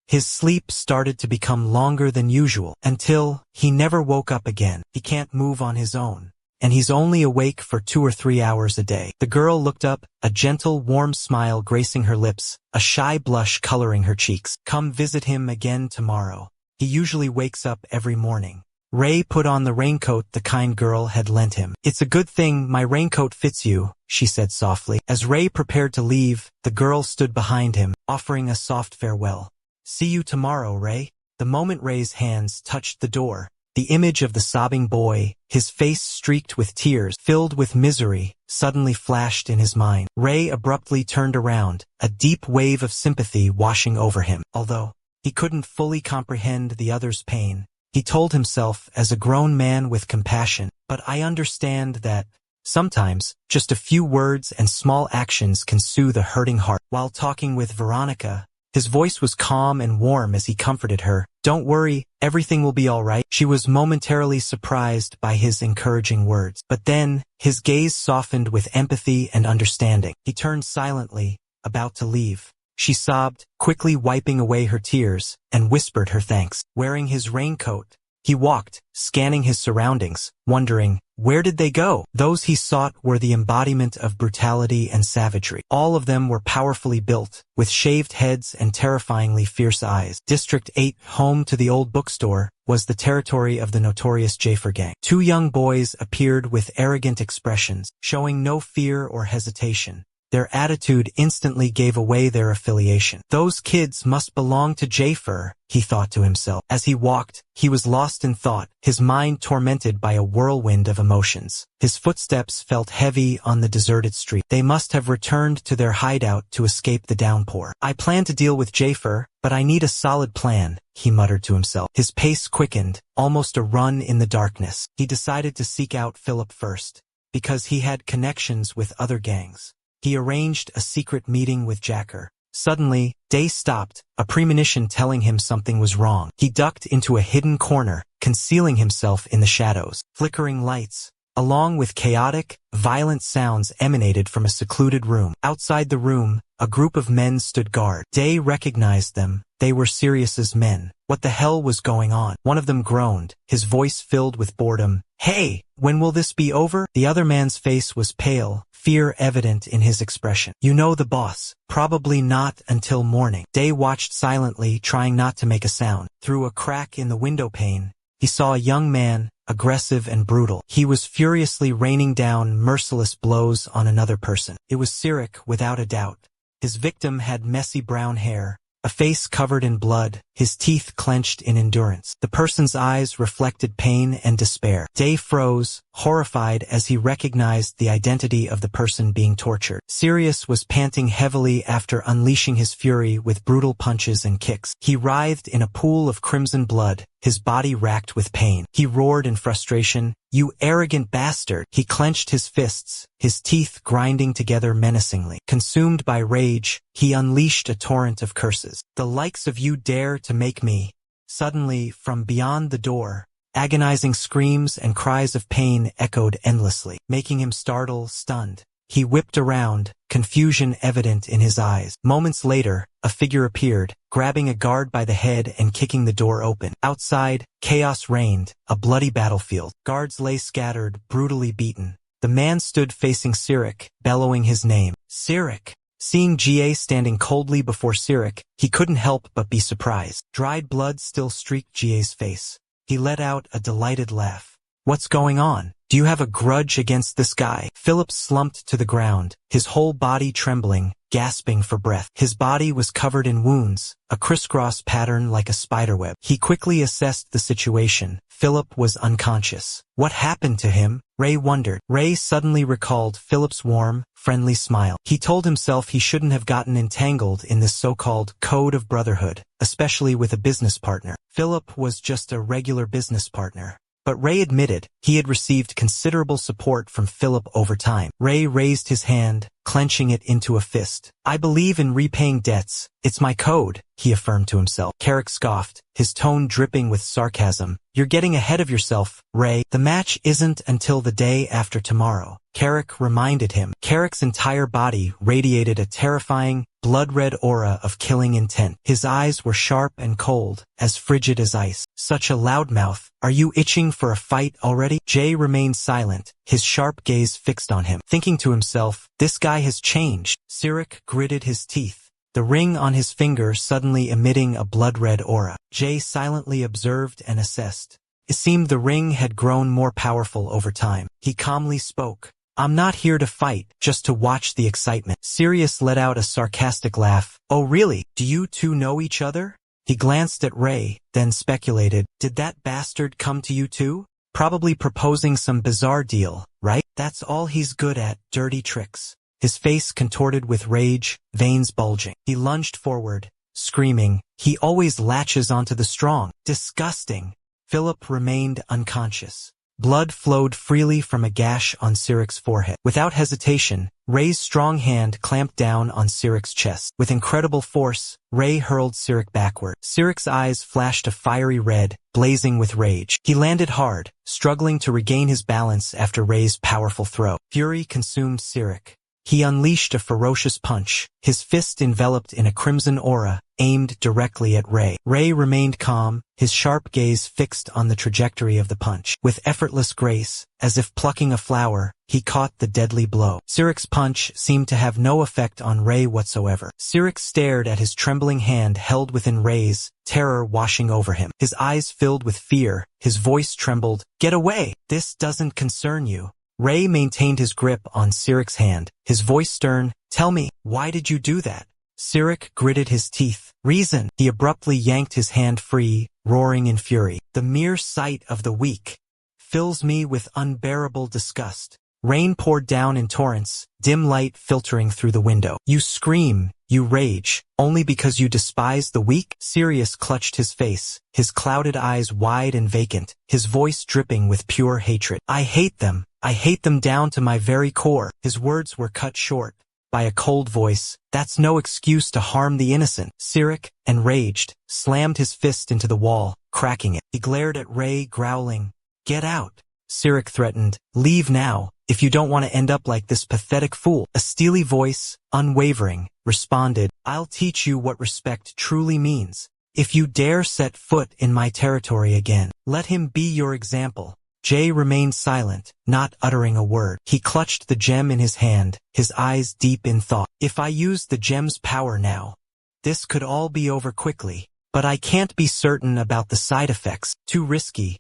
his sleep started to become longer than usual, until he never woke up again. He can't move on his own, and he's only awake for 2 or 3 hours a day. The girl looked up, a gentle, warm smile gracing her lips, a shy blush coloring her cheeks. Come visit him again tomorrow. He usually wakes up every morning. Ray put on the raincoat the kind girl had lent him. It's a good thing my raincoat fits you, she said softly. As Ray prepared to leave, the girl stood behind him, offering a soft farewell. See you tomorrow, Ray. The moment Ray's hands touched the door, the image of the sobbing boy, his face streaked with tears, filled with misery, suddenly flashed in his mind. Ray abruptly turned around, a deep wave of sympathy washing over him. Although he couldn't fully comprehend the other's pain, he told himself as a grown man with compassion, but I understand that sometimes just a few words and small actions can soothe a hurting heart. While talking with Veronica, his voice was calm and warm as he comforted her. Don't worry, everything will be all right. She was momentarily surprised by his encouraging words, but then his gaze softened with empathy and understanding. He turned silently, about to leave. She sobbed, quickly wiping away her tears, and whispered her thanks. Wearing his raincoat, he walked, scanning his surroundings, wondering, where did they go? Those he sought were the embodiment of brutality and savagery. All of them were powerfully built, with shaved heads and terrifyingly fierce eyes. District 8, home to the old bookstore, was the territory of the notorious Jafer gang. 2 young boys appeared with arrogant expressions, showing no fear or hesitation. Their attitude instantly gave away their affiliation. Those kids must belong to Jafer, he thought to himself. As he walked, he was lost in thought, his mind tormented by a whirlwind of emotions. His footsteps felt heavy on the deserted street. They must have returned to their hideout to escape the downpour. I plan to deal with Jafer, but I need a solid plan, he muttered to himself. His pace quickened, almost a run in the darkness. He decided to seek out Philip first, because he had connections with other gangs. He arranged a secret meeting with Jacker. Suddenly, Day stopped, a premonition telling him something was wrong. He ducked into a hidden corner, concealing himself in the shadows. Flickering lights, along with chaotic, violent sounds emanated from a secluded room. Outside the room, a group of men stood guard. Day recognized them. They were Sirius's men. What the hell was going on? One of them groaned, his voice filled with boredom. Hey, when will this be over? The other man's face was pale, fear evident in his expression. You know the boss. Probably not until morning. Day watched silently, trying not to make a sound. Through a crack in the window pane, he saw a young man, aggressive and brutal. He was furiously raining down merciless blows on another person. It was Cirk, without a doubt. His victim had messy brown hair, A face covered in blood, his teeth clenched in endurance. The person's eyes reflected pain and despair. Day froze, horrified as he recognized the identity of the person being tortured. Sirius was panting heavily after unleashing his fury with brutal punches and kicks. He writhed in a pool of crimson blood, his body racked with pain. He roared in frustration, "You arrogant bastard!" He clenched his fists, his teeth grinding together menacingly. Consumed by rage, he unleashed a torrent of curses. "The likes of you dare to make me..." Suddenly, from beyond the door, agonizing screams and cries of pain echoed endlessly, making him startle, stunned. He whipped around, confusion evident in his eyes. Moments later, a figure appeared, grabbing a guard by the head and kicking the door open. Outside, chaos reigned, a bloody battlefield. Guards lay scattered, brutally beaten. The man stood facing Cirk, bellowing his name. Cirk! Seeing GA standing coldly before Cirk, he couldn't help but be surprised. Dried blood still streaked GA's face. He let out a delighted laugh. "What's going on? Do you have a grudge against this guy?" Philip slumped to the ground, his whole body trembling, gasping for breath. His body was covered in wounds, a crisscross pattern like a spiderweb. He quickly assessed the situation. Philip was unconscious. What happened to him? Ray wondered. Ray suddenly recalled Philip's warm, friendly smile. He told himself he shouldn't have gotten entangled in this so-called code of brotherhood, especially with a business partner. Philip was just a regular business partner. But Ray admitted he had received considerable support from Philip over time. Ray raised his hand, clenching it into a fist. "I believe in repaying debts. It's my code," he affirmed to himself. Carrick scoffed, his tone dripping with sarcasm. "You're getting ahead of yourself, Ray. The match isn't until the day after tomorrow." Carrick reminded him. Carrick's entire body radiated a terrifying, blood-red aura of killing intent. His eyes were sharp and cold, as frigid as ice. "Such a loudmouth. Are you itching for a fight already?" Jay remained silent, his sharp gaze fixed on him. Thinking to himself, this guy has changed. Cirk gritted his teeth, the ring on his finger suddenly emitting a blood-red aura. Jay silently observed and assessed. It seemed the ring had grown more powerful over time. He calmly spoke. "I'm not here to fight, just to watch the excitement." Sirius let out a sarcastic laugh. "Oh really? Do you two know each other?" He glanced at Ray, then speculated, "Did that bastard come to you too? Probably proposing some bizarre deal, right? That's all he's good at, dirty tricks." His face contorted with rage, veins bulging. He lunged forward, screaming, "He always latches onto the strong. Disgusting." Philip remained unconscious. Blood flowed freely from a gash on Cirk's forehead. Without hesitation, Ray's strong hand clamped down on Cirk's chest. With incredible force, Ray hurled Cirk backward. Cirk's eyes flashed a fiery red, blazing with rage. He landed hard, struggling to regain his balance after Ray's powerful throw. Fury consumed Cirk. He unleashed a ferocious punch, his fist enveloped in a crimson aura, aimed directly at Ray. Ray remained calm, his sharp gaze fixed on the trajectory of the punch. With effortless grace, as if plucking a flower, he caught the deadly blow. Cirk's punch seemed to have no effect on Ray whatsoever. Cirk stared at his trembling hand held within Ray's, terror washing over him. His eyes filled with fear, his voice trembled. "Get away! This doesn't concern you." Ray maintained his grip on Cirk's hand, his voice stern. "Tell me, why did you do that?" Cirk gritted his teeth. "Reason." He abruptly yanked his hand free, roaring in fury. "The mere sight of the weak fills me with unbearable disgust." Rain poured down in torrents, dim light filtering through the window. "You scream, you rage, only because you despise the weak?" Sirius clutched his face, his clouded eyes wide and vacant, his voice dripping with pure hatred. "I hate them. I hate them down to my very core." His words were cut short by a cold voice. "That's no excuse to harm the innocent." Cirk, enraged, slammed his fist into the wall, cracking it. He glared at Ray, growling, "Get out." Cirk threatened, "Leave now, if you don't want to end up like this pathetic fool." A steely voice, unwavering, responded, "I'll teach you what respect truly means. If you dare set foot in my territory again, let him be your example." Jay remained silent, not uttering a word. He clutched the gem in his hand, his eyes deep in thought. "If I used the gem's power now, this could all be over quickly. But I can't be certain about the side effects. Too risky.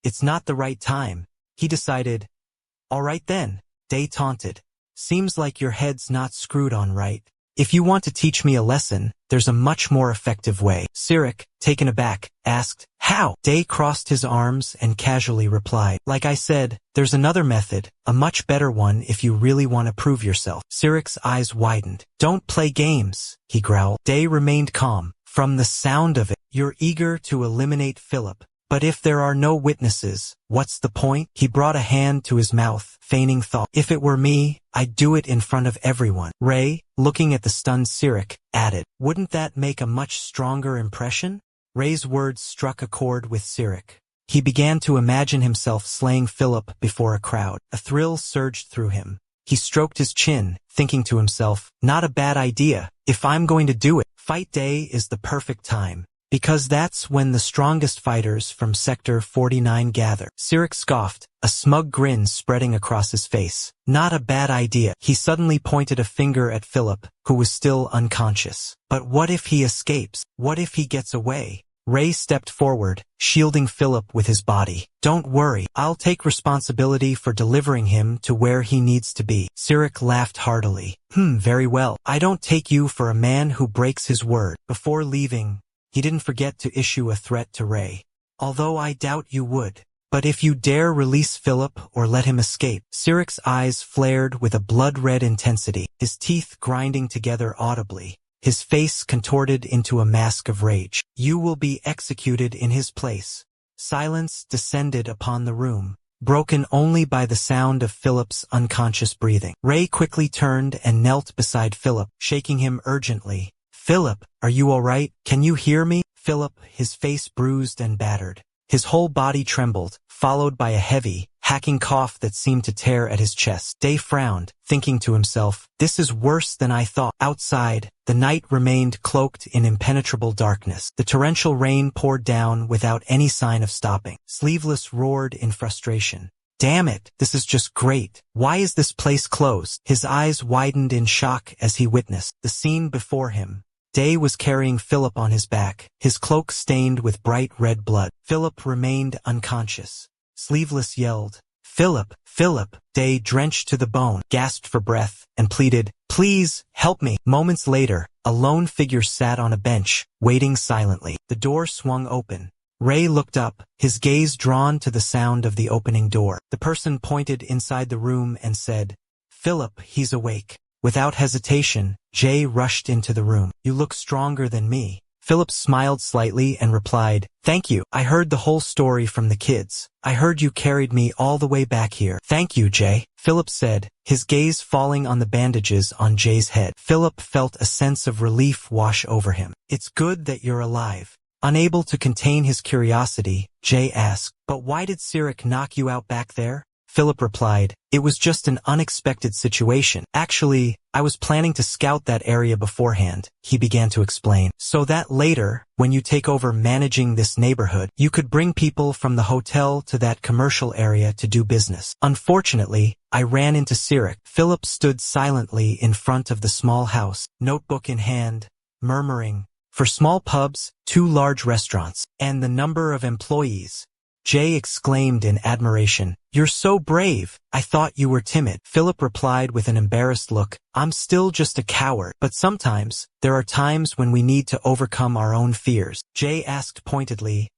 It's not the right time." He decided. "All right then," Day taunted. "Seems like your head's not screwed on right." If you want to teach me a lesson, there's a much more effective way. Cirk, taken aback, asked, how? Day crossed his arms and casually replied, like I said, there's another method, a much better one if you really want to prove yourself. Cirk's eyes widened. Don't play games, he growled. Day remained calm. From the sound of it, you're eager to eliminate Philip. But if there are no witnesses, what's the point? He brought a hand to his mouth, feigning thought. If it were me, I'd do it in front of everyone. Ray, looking at the stunned Cirk, added, wouldn't that make a much stronger impression? Ray's words struck a chord with Cirk. He began to imagine himself slaying Philip before a crowd. A thrill surged through him. He stroked his chin, thinking to himself, not a bad idea. If I'm going to do it, fight day is the perfect time. Because that's when the strongest fighters from Sector 49 gather. Cirk scoffed, a smug grin spreading across his face. Not a bad idea. He suddenly pointed a finger at Philip, who was still unconscious. But what if he escapes? What if he gets away? Ray stepped forward, shielding Philip with his body. Don't worry, I'll take responsibility for delivering him to where he needs to be. Cirk laughed heartily. Very well. I don't take you for a man who breaks his word. Before leaving, he didn't forget to issue a threat to Ray. Although I doubt you would. But if you dare release Philip or let him escape. Cirk's eyes flared with a blood-red intensity, his teeth grinding together audibly, his face contorted into a mask of rage. You will be executed in his place. Silence descended upon the room, broken only by the sound of Philip's unconscious breathing. Ray quickly turned and knelt beside Philip, shaking him urgently. Philip, are you all right? Can you hear me? Philip, his face bruised and battered. His whole body trembled, followed by a heavy, hacking cough that seemed to tear at his chest. Day frowned, thinking to himself, this is worse than I thought. Outside, the night remained cloaked in impenetrable darkness. The torrential rain poured down without any sign of stopping. Sleeveless roared in frustration. Damn it, this is just great. Why is this place closed? His eyes widened in shock as he witnessed the scene before him. Day was carrying Philip on his back, his cloak stained with bright red blood. Philip remained unconscious. Sleeveless yelled, Philip, Philip. Day, drenched to the bone, gasped for breath and pleaded, please, help me. Moments later, a lone figure sat on a bench, waiting silently. The door swung open. Ray looked up, his gaze drawn to the sound of the opening door. The person pointed inside the room and said, Philip, he's awake. Without hesitation, Jay rushed into the room. You look stronger than me. Philip smiled slightly and replied, thank you. I heard the whole story from the kids. I heard you carried me all the way back here. Thank you, Jay, Philip said, his gaze falling on the bandages on Jay's head. Philip felt a sense of relief wash over him. It's good that you're alive. Unable to contain his curiosity, Jay asked, but why did Cirk knock you out back there? Philip replied, it was just an unexpected situation. Actually, I was planning to scout that area beforehand, he began to explain, so that later, when you take over managing this neighborhood, you could bring people from the hotel to that commercial area to do business. Unfortunately, I ran into Cirk. Philip stood silently in front of the small house, notebook in hand, murmuring, for small pubs, 2 large restaurants, and the number of employees. Jay exclaimed in admiration, you're so brave. I thought you were timid. Philip replied with an embarrassed look, I'm still just a coward. But sometimes, there are times when we need to overcome our own fears. Jay asked pointedly,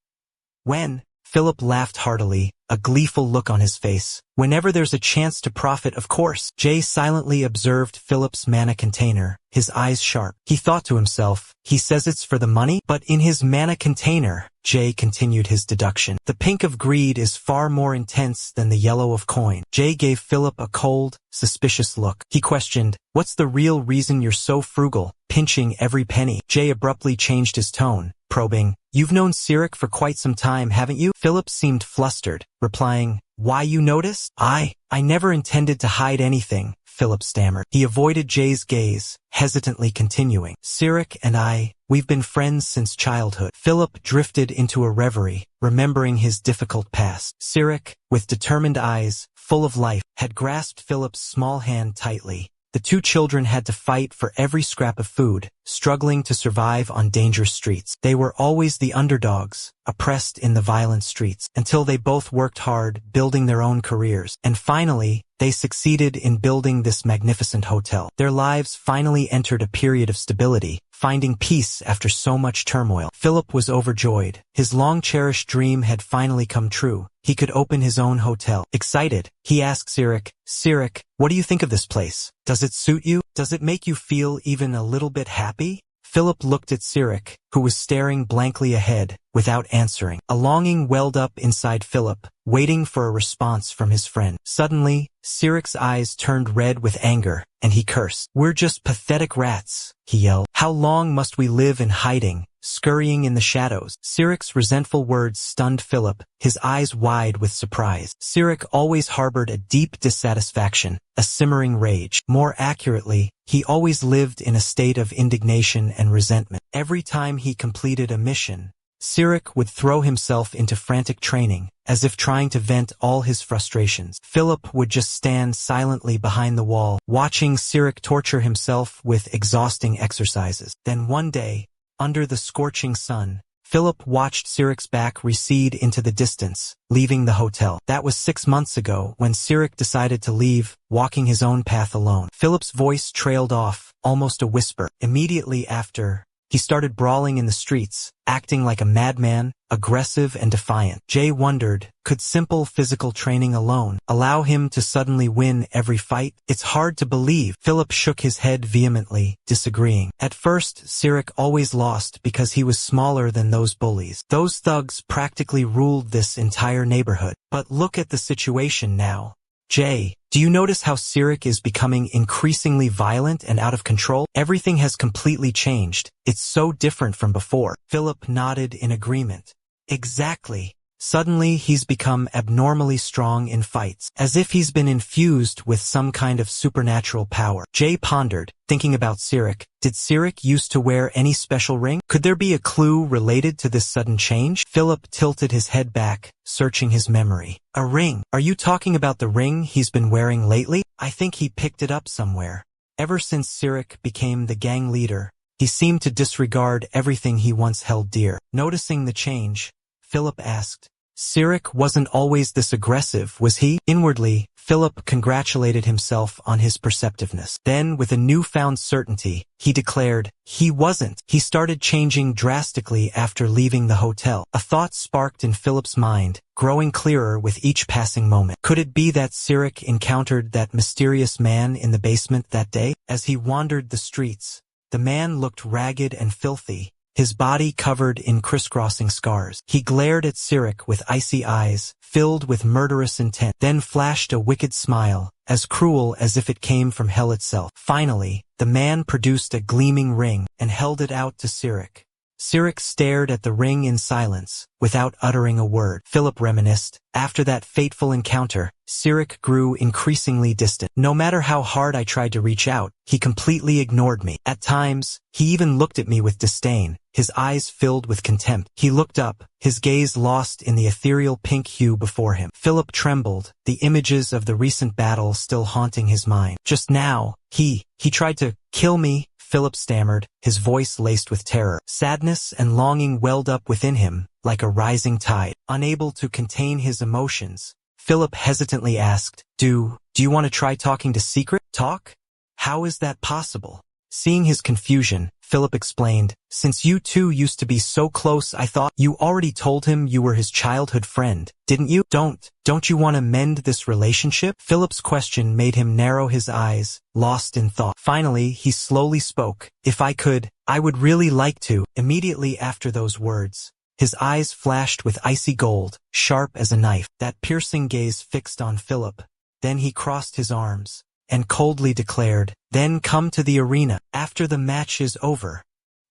when? Philip laughed heartily, a gleeful look on his face. Whenever there's a chance to profit, of course. Jay silently observed Philip's mana container, his eyes sharp. He thought to himself, he says it's for the money? But in his mana container, Jay continued his deduction, the pink of greed is far more intense than the yellow of coin. Jay gave Philip a cold, suspicious look. He questioned, what's the real reason you're so frugal, pinching every penny? Jay abruptly changed his tone, probing, you've known Cirk for quite some time, haven't you? Philip seemed flustered, replying, why, you noticed? I never intended to hide anything, Philip stammered. He avoided Jay's gaze, hesitantly continuing, Cirk and we've been friends since childhood. Philip drifted into a reverie, remembering his difficult past. Cirk, with determined eyes, full of life, had grasped Philip's small hand tightly, The two children had to fight for every scrap of food, struggling to survive on dangerous streets. They were always the underdogs, oppressed in the violent streets, until they both worked hard, building their own careers. And finally, they succeeded in building this magnificent hotel. Their lives finally entered a period of stability, finding peace after so much turmoil. Philip was overjoyed. His long-cherished dream had finally come true. He could open his own hotel. Excited, he asked Cirk, "Cirk, what do you think of this place? Does it suit you? Does it make you feel even a little bit happy?" Philip looked at Cirk, who was staring blankly ahead, without answering. A longing welled up inside Philip, waiting for a response from his friend. Suddenly, Cirk's eyes turned red with anger, and he cursed. "We're just pathetic rats," he yelled. "How long must we live in hiding, scurrying in the shadows?" Cirk's resentful words stunned Philip, his eyes wide with surprise. Cirk always harbored a deep dissatisfaction, a simmering rage. More accurately, he always lived in a state of indignation and resentment. Every time he completed a mission, Cirk would throw himself into frantic training, as if trying to vent all his frustrations. Philip would just stand silently behind the wall, watching Cirk torture himself with exhausting exercises. Then one day, under the scorching sun, Philip watched Cirk's back recede into the distance, leaving the hotel. That was 6 months ago when Cirk decided to leave, walking his own path alone. Philip's voice trailed off, almost a whisper. Immediately after, he started brawling in the streets, acting like a madman, aggressive and defiant. Jay wondered, could simple physical training alone allow him to suddenly win every fight? It's hard to believe. Philip shook his head vehemently, disagreeing. At first, Cirk always lost because he was smaller than those bullies. Those thugs practically ruled this entire neighborhood. But look at the situation now. Jay, do you notice how Cirk is becoming increasingly violent and out of control? Everything has completely changed. It's so different from before. Philip nodded in agreement. Exactly. Suddenly, he's become abnormally strong in fights, as if he's been infused with some kind of supernatural power. Jay pondered, thinking about Cirk. Did Cirk used to wear any special ring? Could there be a clue related to this sudden change? Philip tilted his head back, searching his memory. A ring? Are you talking about the ring he's been wearing lately? I think he picked it up somewhere. Ever since Cirk became the gang leader, he seemed to disregard everything he once held dear. Noticing the change, Philip asked, "Cirk wasn't always this aggressive, was he?" Inwardly, Philip congratulated himself on his perceptiveness. Then, with a newfound certainty, he declared, he wasn't. He started changing drastically after leaving the hotel. A thought sparked in Philip's mind, growing clearer with each passing moment. Could it be that Cirk encountered that mysterious man in the basement that day? As he wandered the streets, the man looked ragged and filthy, his body covered in crisscrossing scars. He glared at Cirk with icy eyes, filled with murderous intent, then flashed a wicked smile, as cruel as if it came from hell itself. Finally, the man produced a gleaming ring and held it out to Cirk. Cirk stared at the ring in silence, without uttering a word. Philip reminisced. After that fateful encounter, Cirk grew increasingly distant. No matter how hard I tried to reach out, he completely ignored me. At times, he even looked at me with disdain, his eyes filled with contempt. He looked up, his gaze lost in the ethereal pink hue before him. Philip trembled, the images of the recent battle still haunting his mind. Just now, he tried to kill me, Philip stammered, his voice laced with terror. Sadness and longing welled up within him, like a rising tide. Unable to contain his emotions, Philip hesitantly asked, Do you want to try talking to Secret? Talk? How is that possible? Seeing his confusion, Philip explained, since you two used to be so close, I thought you already told him you were his childhood friend, didn't you? Don't you want to mend this relationship? Philip's question made him narrow his eyes, lost in thought. Finally, he slowly spoke. If I could, I would really like to. Immediately after those words, his eyes flashed with icy gold, sharp as a knife. That piercing gaze fixed on Philip. Then he crossed his arms and coldly declared, then come to the arena. After the match is over,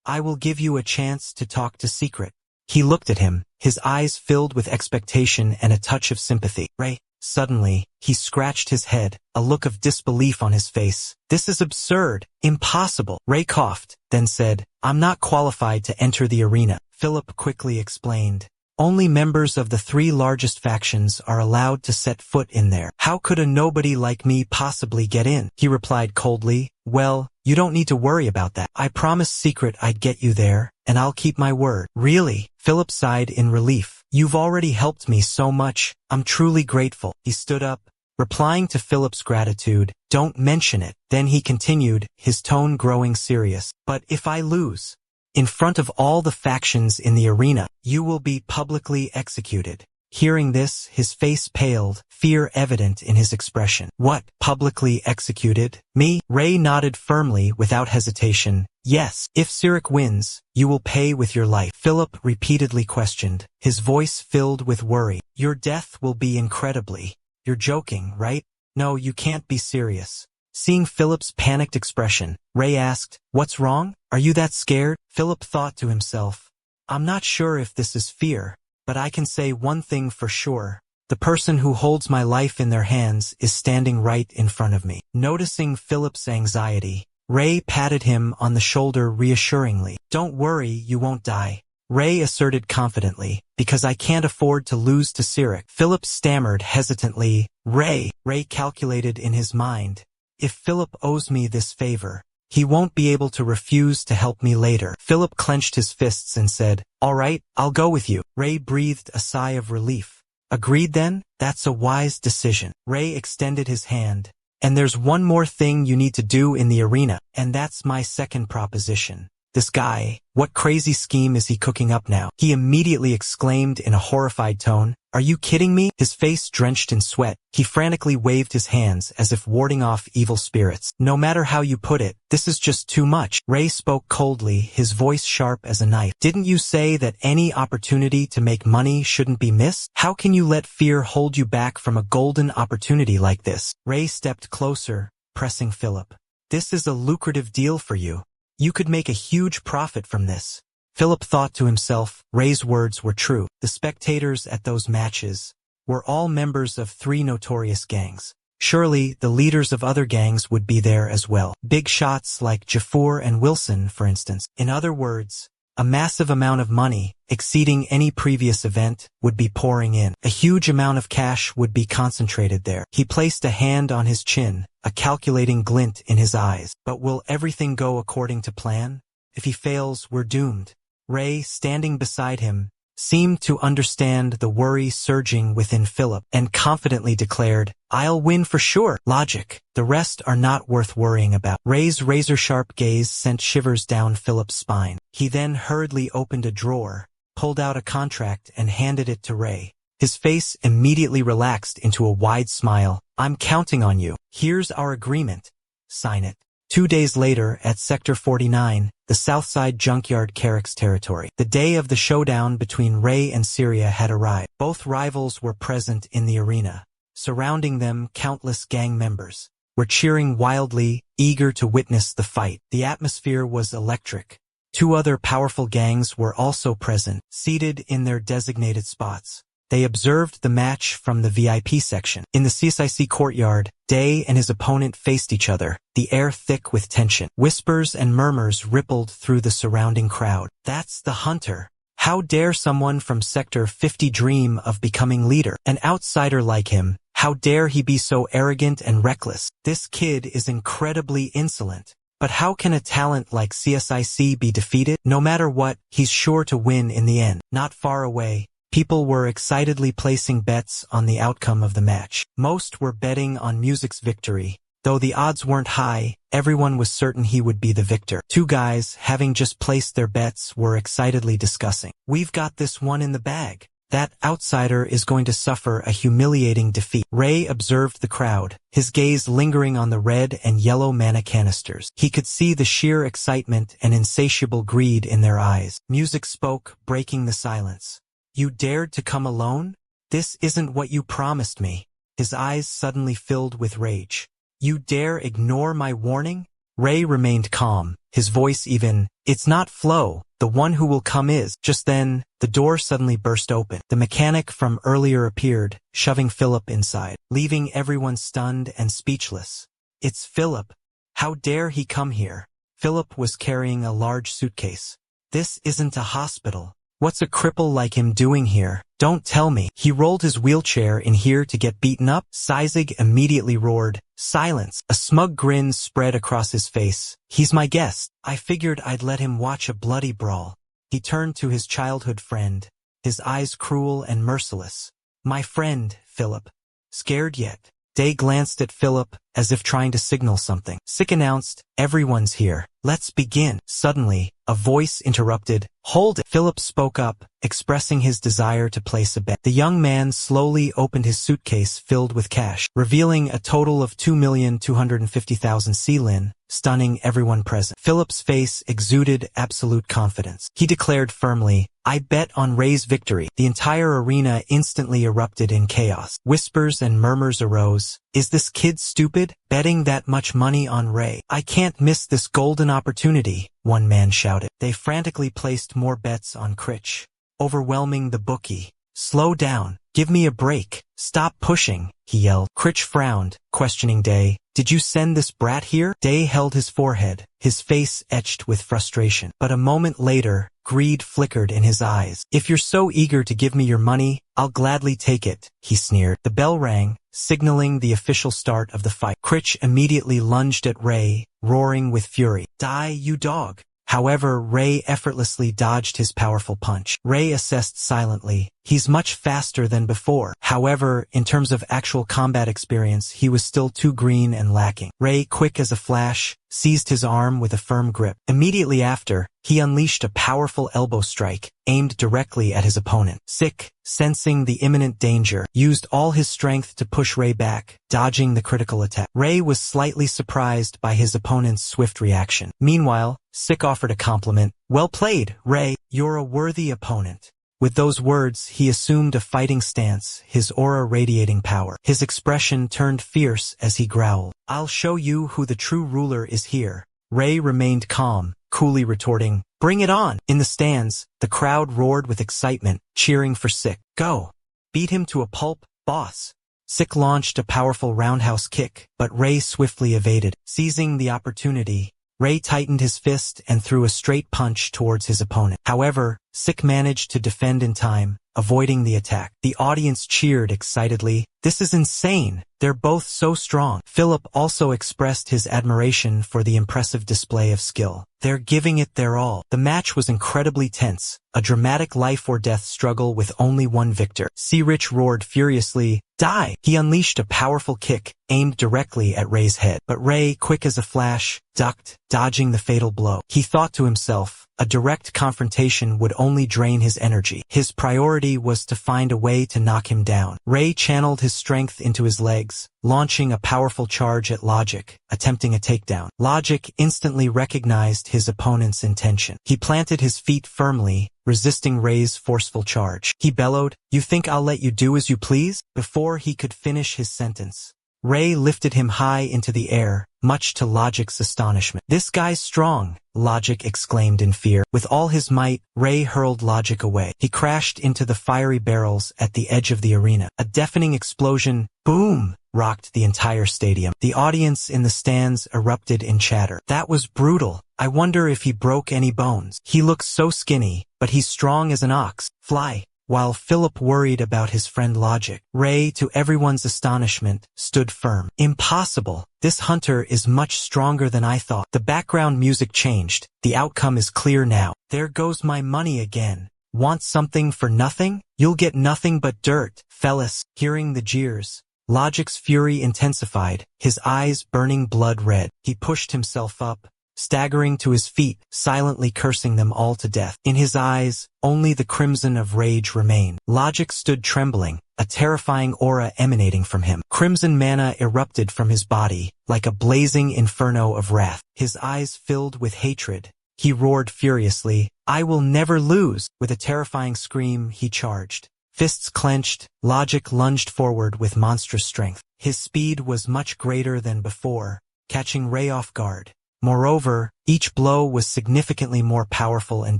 I will give you a chance to talk to Secret. He looked at him, his eyes filled with expectation and a touch of sympathy. Ray. Suddenly, he scratched his head, a look of disbelief on his face. This is absurd. Impossible. Ray coughed, then said, I'm not qualified to enter the arena. Philip quickly explained. Only members of the 3 largest factions are allowed to set foot in there. How could a nobody like me possibly get in? He replied coldly. Well, you don't need to worry about that. I promised Secret I'd get you there, and I'll keep my word. Really? Philip sighed in relief. You've already helped me so much. I'm truly grateful. He stood up, replying to Philip's gratitude. Don't mention it. Then he continued, his tone growing serious. But if I lose, in front of all the factions in the arena, you will be publicly executed. Hearing this, his face paled, fear evident in his expression. What? Publicly executed? Me? Ray nodded firmly without hesitation. Yes. If Cirk wins, you will pay with your life. Philip repeatedly questioned, his voice filled with worry. Your death will be incredibly. You're joking, right? No, you can't be serious. Seeing Philip's panicked expression, Ray asked, what's wrong? Are you that scared? Philip thought to himself, I'm not sure if this is fear, but I can say one thing for sure. The person who holds my life in their hands is standing right in front of me. Noticing Philip's anxiety, Ray patted him on the shoulder reassuringly. Don't worry, you won't die. Ray asserted confidently, because I can't afford to lose to Cirk. Philip stammered hesitantly. Ray calculated in his mind. If Philip owes me this favor, he won't be able to refuse to help me later. Philip clenched his fists and said, all right, I'll go with you. Ray breathed a sigh of relief. Agreed then? That's a wise decision. Ray extended his hand. And there's one more thing you need to do in the arena, and that's my second proposition. This guy, what crazy scheme is he cooking up now? He immediately exclaimed in a horrified tone. Are you kidding me? His face drenched in sweat. He frantically waved his hands as if warding off evil spirits. No matter how you put it, this is just too much. Ray spoke coldly, his voice sharp as a knife. Didn't you say that any opportunity to make money shouldn't be missed? How can you let fear hold you back from a golden opportunity like this? Ray stepped closer, pressing Philip. This is a lucrative deal for you. You could make a huge profit from this. Philip thought to himself, Ray's words were true. The spectators at those matches were all members of 3 notorious gangs. Surely, the leaders of other gangs would be there as well. Big shots like Jafur and Wilson, for instance. In other words, a massive amount of money, exceeding any previous event, would be pouring in. A huge amount of cash would be concentrated there. He placed a hand on his chin, a calculating glint in his eyes. But will everything go according to plan? If he fails, we're doomed. Ray, standing beside him, seemed to understand the worry surging within Philip, and confidently declared, I'll win for sure. Logic. The rest are not worth worrying about. Ray's razor-sharp gaze sent shivers down Philip's spine. He then hurriedly opened a drawer, pulled out a contract and handed it to Ray. His face immediately relaxed into a wide smile. I'm counting on you. Here's our agreement. Sign it. 2 days later, at Sector 49, the Southside Junkyard Carrick's territory, the day of the showdown between Ray and Syria had arrived. Both rivals were present in the arena. Surrounding them, countless gang members were cheering wildly, eager to witness the fight. The atmosphere was electric. 2 other powerful gangs were also present, seated in their designated spots. They observed the match from the VIP section. In the CSIC courtyard, Day and his opponent faced each other, the air thick with tension. Whispers and murmurs rippled through the surrounding crowd. That's the hunter. How dare someone from Sector 50 dream of becoming leader? An outsider like him, how dare he be so arrogant and reckless? This kid is incredibly insolent. But how can a talent like CSIC be defeated? No matter what, he's sure to win in the end. Not far away, people were excitedly placing bets on the outcome of the match. Most were betting on Music's victory. Though the odds weren't high, everyone was certain he would be the victor. 2 guys, having just placed their bets, were excitedly discussing. We've got this one in the bag. That outsider is going to suffer a humiliating defeat. Ray observed the crowd, his gaze lingering on the red and yellow mana canisters. He could see the sheer excitement and insatiable greed in their eyes. Music spoke, breaking the silence. You dared to come alone? This isn't what you promised me. His eyes suddenly filled with rage. You dare ignore my warning? Ray remained calm, his voice even, it's not Flo, the one who will come is. Just then, the door suddenly burst open. The mechanic from earlier appeared, shoving Philip inside, leaving everyone stunned and speechless. It's Philip. How dare he come here? Philip was carrying a large suitcase. This isn't a hospital. What's a cripple like him doing here? Don't tell me. He rolled his wheelchair in here to get beaten up? Sizig immediately roared. Silence. A smug grin spread across his face. He's my guest. I figured I'd let him watch a bloody brawl. He turned to his childhood friend, his eyes cruel and merciless. My friend, Philip. Scared yet? Day glanced at Philip, as if trying to signal something. Sick announced, everyone's here. Let's begin. Suddenly, a voice interrupted. Hold it. Philip spoke up, expressing his desire to place a bet. The young man slowly opened his suitcase filled with cash, revealing a total of 2,250,000 seelin, stunning everyone present. Philip's face exuded absolute confidence. He declared firmly, I bet on Ray's victory. The entire arena instantly erupted in chaos. Whispers and murmurs arose. Is this kid stupid? Betting that much money on Ray. I can't miss this golden opportunity, one man shouted. They frantically placed more bets on Critch, overwhelming the bookie. Slow down. Give me a break. Stop pushing, he yelled. Critch frowned, questioning Day. Did you send this brat here? Day held his forehead, his face etched with frustration. But a moment later, greed flickered in his eyes. If you're so eager to give me your money, I'll gladly take it, he sneered. The bell rang, signaling the official start of the fight. Critch immediately lunged at Ray, roaring with fury. Die, you dog. However, Ray effortlessly dodged his powerful punch. Ray assessed silently. He's much faster than before. However, in terms of actual combat experience, he was still too green and lacking. Ray, quick as a flash, seized his arm with a firm grip. Immediately after, he unleashed a powerful elbow strike, aimed directly at his opponent. Sick, sensing the imminent danger, used all his strength to push Ray back, dodging the critical attack. Ray was slightly surprised by his opponent's swift reaction. Meanwhile, Sick offered a compliment. Well played, Ray. You're a worthy opponent. With those words, he assumed a fighting stance, his aura radiating power. His expression turned fierce as he growled. I'll show you who the true ruler is here. Ray remained calm, coolly retorting, bring it on. In the stands, the crowd roared with excitement, cheering for Sick. Go. Beat him to a pulp, boss. Sick launched a powerful roundhouse kick, but Ray swiftly evaded. Seizing the opportunity, Ray tightened his fist and threw a straight punch towards his opponent. However, Sick managed to defend in time, avoiding the attack. The audience cheered excitedly. This is insane. They're both so strong. Philip also expressed his admiration for the impressive display of skill. They're giving it their all. The match was incredibly tense, a dramatic life-or-death struggle with only one victor. Rich roared furiously, die! He unleashed a powerful kick, aimed directly at Ray's head. But Ray, quick as a flash, ducked, dodging the fatal blow. He thought to himself, a direct confrontation would only drain his energy. His priority was to find a way to knock him down. Ray channeled his strength into his legs, launching a powerful charge at Logic, attempting a takedown. Logic instantly recognized his opponent's intention. He planted his feet firmly, resisting Ray's forceful charge. He bellowed, "You think I'll let you do as you please?" Before he could finish his sentence, Ray lifted him high into the air, much to Logic's astonishment. "This guy's strong," Logic exclaimed in fear. With all his might, Ray hurled Logic away. He crashed into the fiery barrels at the edge of the arena. A deafening explosion, boom, rocked the entire stadium. The audience in the stands erupted in chatter. "That was brutal. I wonder if he broke any bones. He looks so skinny, but he's strong as an ox. Fly." While Philip worried about his friend Logic, Ray, to everyone's astonishment, stood firm. "Impossible. This hunter is much stronger than I thought." The background music changed. The outcome is clear now. "There goes my money again. Want something for nothing? You'll get nothing but dirt." Fellas, hearing the jeers, Logic's fury intensified, his eyes burning blood red. He pushed himself up, staggering to his feet, silently cursing them all to death. In his eyes, only the crimson of rage remained. Logic stood trembling, a terrifying aura emanating from him. Crimson mana erupted from his body, like a blazing inferno of wrath. His eyes filled with hatred. He roared furiously, "I will never lose!" With a terrifying scream, he charged. Fists clenched, Logic lunged forward with monstrous strength. His speed was much greater than before, catching Ray off guard. Moreover, each blow was significantly more powerful and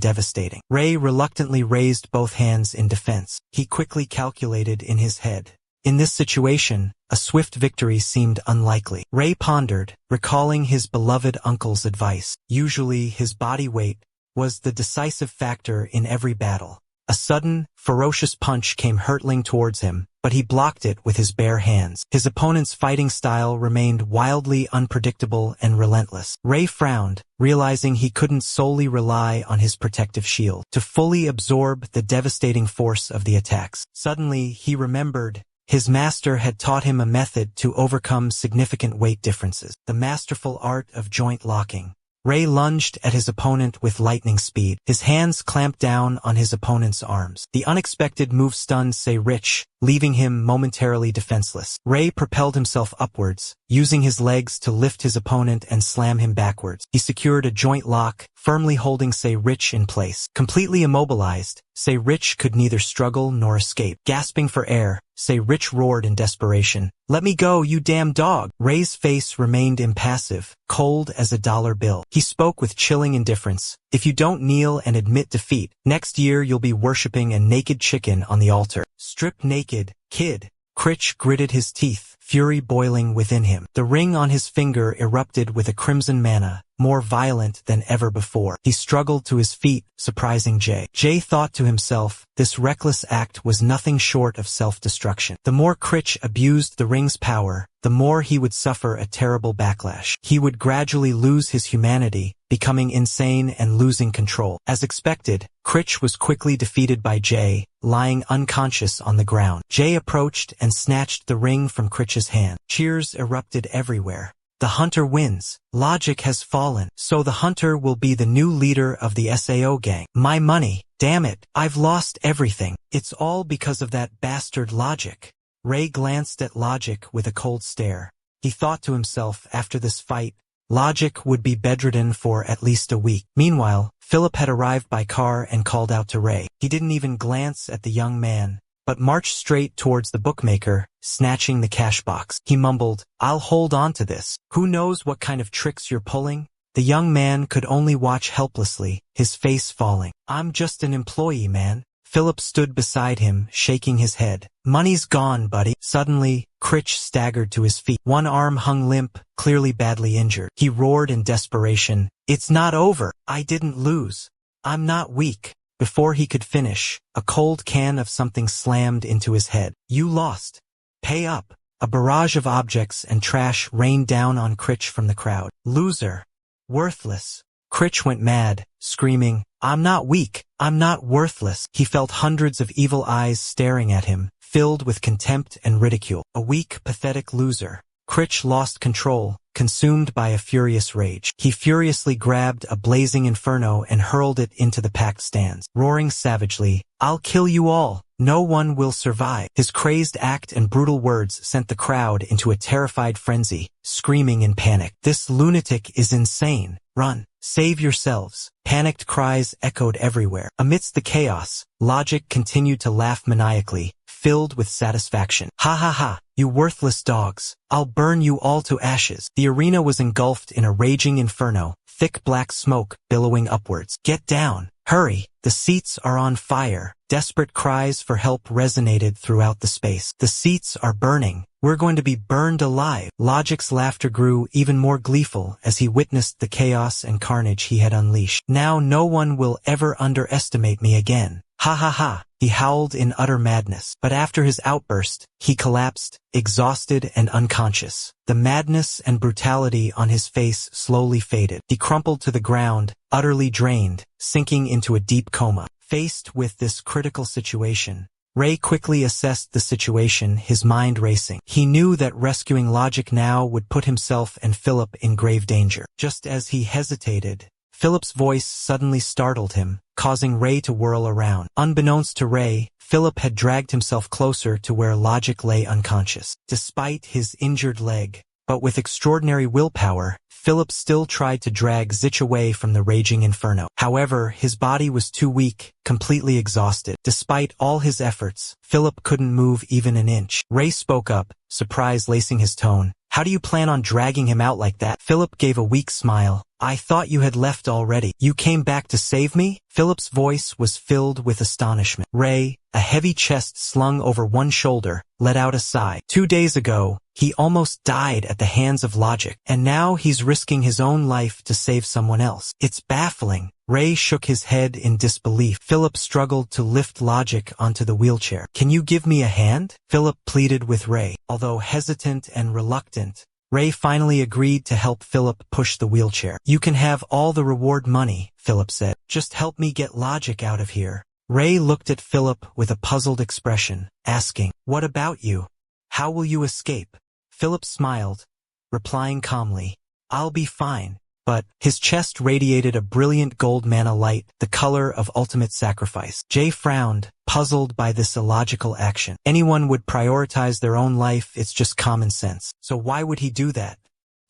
devastating. Ray reluctantly raised both hands in defense. He quickly calculated in his head. In this situation, a swift victory seemed unlikely. Ray pondered, recalling his beloved uncle's advice. Usually his body weight was the decisive factor in every battle. A sudden, ferocious punch came hurtling towards him, but he blocked it with his bare hands. His opponent's fighting style remained wildly unpredictable and relentless. Ray frowned, realizing he couldn't solely rely on his protective shield to fully absorb the devastating force of the attacks. Suddenly, he remembered his master had taught him a method to overcome significant weight differences, the masterful art of joint locking. Ray lunged at his opponent with lightning speed. His hands clamped down on his opponent's arms. The unexpected move stunned Rich, leaving him momentarily defenseless. Ray propelled himself upwards, using his legs to lift his opponent and slam him backwards. He secured a joint lock, firmly holding Rich in place. Completely immobilized, Rich could neither struggle nor escape. Gasping for air, Rich roared in desperation, "Let me go, you damn dog!" Ray's face remained impassive, cold as a dollar bill. He spoke with chilling indifference, "If you don't kneel and admit defeat, next year you'll be worshipping a naked chicken on the altar." "Stripped naked, kid." Critch gritted his teeth, fury boiling within him. The ring on his finger erupted with a crimson mana, more violent than ever before. He struggled to his feet, surprising Jay. Jay thought to himself, this reckless act was nothing short of self-destruction. The more Critch abused the ring's power, the more he would suffer a terrible backlash. He would gradually lose his humanity, becoming insane and losing control. As expected, Critch was quickly defeated by Jay, lying unconscious on the ground. Jay approached and snatched the ring from Critch's hand. Cheers erupted everywhere. "The hunter wins. Logic has fallen. So the hunter will be the new leader of the SAO gang. My money. Damn it. I've lost everything. It's all because of that bastard Logic." Ray glanced at Logic with a cold stare. He thought to himself, after this fight, Logic would be bedridden for at least a week. Meanwhile, Philip had arrived by car and called out to Ray. He didn't even glance at the young man, but marched straight towards the bookmaker, snatching the cash box. He mumbled, "I'll hold on to this. Who knows what kind of tricks you're pulling?" The young man could only watch helplessly, his face falling. "I'm just an employee, man." Philip stood beside him, shaking his head. "Money's gone, buddy." Suddenly, Critch staggered to his feet. One arm hung limp, clearly badly injured. He roared in desperation, "It's not over. I didn't lose. I'm not weak." Before he could finish, a cold can of something slammed into his head. "You lost. Pay up." A barrage of objects and trash rained down on Critch from the crowd. "Loser. Worthless." Critch went mad, screaming, "I'm not weak. I'm not worthless." He felt hundreds of evil eyes staring at him, filled with contempt and ridicule. A weak, pathetic loser. Critch lost control, consumed by a furious rage. He furiously grabbed a blazing inferno and hurled it into the packed stands, roaring savagely, "I'll kill you all. No one will survive." His crazed act and brutal words sent the crowd into a terrified frenzy, screaming in panic, "This lunatic is insane. Run. Save yourselves." Panicked cries echoed everywhere. Amidst the chaos, Logic continued to laugh maniacally, filled with satisfaction. "Ha ha ha, you worthless dogs. I'll burn you all to ashes." The arena was engulfed in a raging inferno, thick black smoke billowing upwards. "Get down. Hurry. The seats are on fire." Desperate cries for help resonated throughout the space. "The seats are burning. We're going to be burned alive." Logic's laughter grew even more gleeful as he witnessed the chaos and carnage he had unleashed. "Now no one will ever underestimate me again. Ha ha ha." He howled in utter madness. But after his outburst, he collapsed, exhausted and unconscious. The madness and brutality on his face slowly faded. He crumpled to the ground, utterly drained, sinking into a deep coma. Faced with this critical situation, Ray quickly assessed the situation, his mind racing. He knew that rescuing Logic now would put himself and Philip in grave danger. Just as he hesitated, Philip's voice suddenly startled him, causing Ray to whirl around. Unbeknownst to Ray, Philip had dragged himself closer to where Logic lay unconscious. Despite his injured leg, but with extraordinary willpower, Philip still tried to drag Zich away from the raging inferno. However, his body was too weak, completely exhausted. Despite all his efforts, Philip couldn't move even an inch. Ray spoke up, surprise lacing his tone. "How do you plan on dragging him out like that?" Philip gave a weak smile. "I thought you had left already. You came back to save me?" Philip's voice was filled with astonishment. Ray, a heavy chest slung over one shoulder, let out a sigh. 2 days ago, he almost died at the hands of Logic, and now he's risking his own life to save someone else. It's baffling. Ray shook his head in disbelief. Philip struggled to lift Logic onto the wheelchair. Can you give me a hand? Philip pleaded with Ray. Although hesitant and reluctant, Ray finally agreed to help Philip push the wheelchair. You can have all the reward money, Philip said. Just help me get Logic out of here. Ray looked at Philip with a puzzled expression, asking, What about you? How will you escape? Philip smiled, replying calmly, I'll be fine. But his chest radiated a brilliant gold mana light, the color of ultimate sacrifice. Jay frowned, puzzled by this illogical action. Anyone would prioritize their own life, it's just common sense. So why would he do that?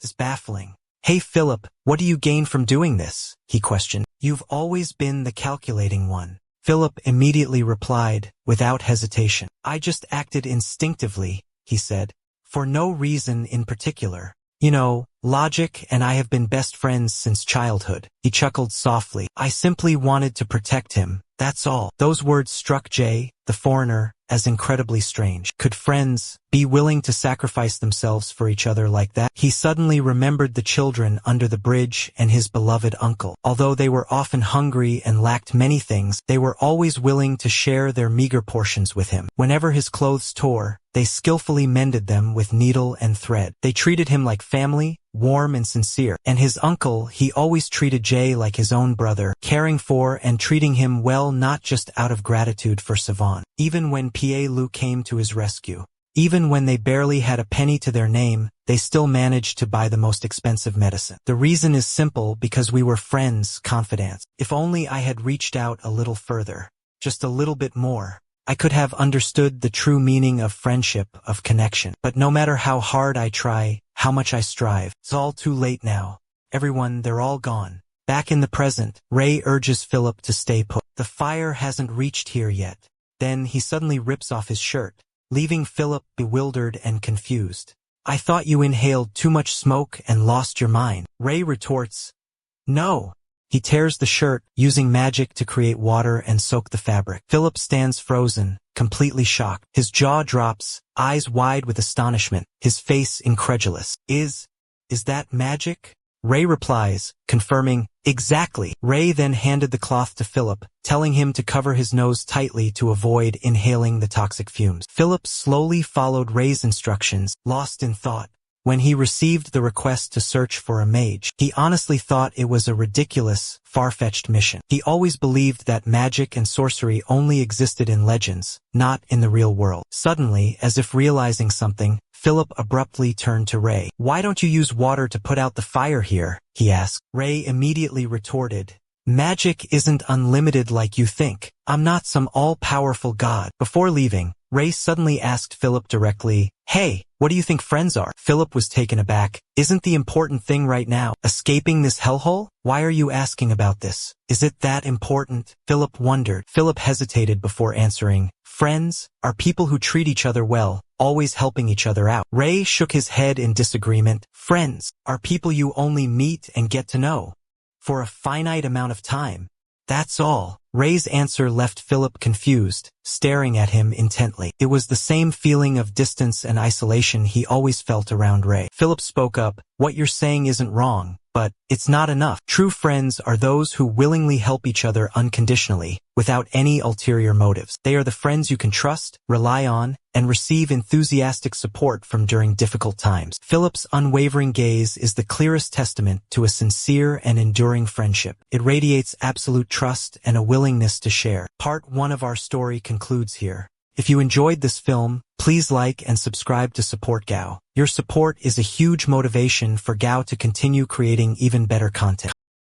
It's baffling. Hey Philip, what do you gain from doing this? He questioned. You've always been the calculating one. Philip immediately replied, without hesitation. I just acted instinctively, he said, for no reason in particular. You know, Logic and I have been best friends since childhood. He chuckled softly. I simply wanted to protect him, that's all. Those words struck Jay, the foreigner, as incredibly strange. Could friends be willing to sacrifice themselves for each other like that? He suddenly remembered the children under the bridge and his beloved uncle. Although they were often hungry and lacked many things, they were always willing to share their meager portions with him. Whenever his clothes tore, they skillfully mended them with needle and thread. They treated him like family, warm and sincere. And his uncle, he always treated Jay like his own brother, caring for and treating him well not just out of gratitude for Savon. Even when Pielu came to his rescue, even when they barely had a penny to their name, they still managed to buy the most expensive medicine. The reason is simple, because we were friends, confidants. If only I had reached out a little further, just a little bit more, I could have understood the true meaning of friendship, of connection. But no matter how hard I try, how much I strive, it's all too late now. Everyone, they're all gone. Back in the present, Ray urges Philip to stay put. The fire hasn't reached here yet. Then he suddenly rips off his shirt, leaving Philip bewildered and confused. I thought you inhaled too much smoke and lost your mind. Ray retorts, No. He tears the shirt, using magic to create water and soak the fabric. Philip stands frozen, completely shocked. His jaw drops, eyes wide with astonishment, his face incredulous. Is that magic? Ray replies, confirming, exactly. Ray then handed the cloth to Philip, telling him to cover his nose tightly to avoid inhaling the toxic fumes. Philip slowly followed Ray's instructions, lost in thought. When he received the request to search for a mage, he honestly thought it was a ridiculous, far-fetched mission. He always believed that magic and sorcery only existed in legends, not in the real world. Suddenly, as if realizing something, Philip abruptly turned to Ray. Why don't you use water to put out the fire here? He asked. Ray immediately retorted, Magic isn't unlimited like you think. I'm not some all-powerful god. Before leaving, Ray suddenly asked Philip directly, Hey, what do you think friends are? Philip was taken aback. Isn't the important thing right now escaping this hellhole? Why are you asking about this? Is it that important? Philip wondered. Philip hesitated before answering, Friends are people who treat each other well, always helping each other out. Ray shook his head in disagreement. Friends are people you only meet and get to know for a finite amount of time. That's all. Ray's answer left Philip confused, staring at him intently. It was the same feeling of distance and isolation he always felt around Ray. Philip spoke up, What you're saying isn't wrong, but it's not enough. True friends are those who willingly help each other unconditionally, without any ulterior motives. They are the friends you can trust, rely on, and receive enthusiastic support from during difficult times. Philip's unwavering gaze is the clearest testament to a sincere and enduring friendship. It radiates absolute trust and a willingness to share. Part 1 of our story concludes here. If you enjoyed this film, please like and subscribe to support Gao. Your support is a huge motivation for Gao to continue creating even better content.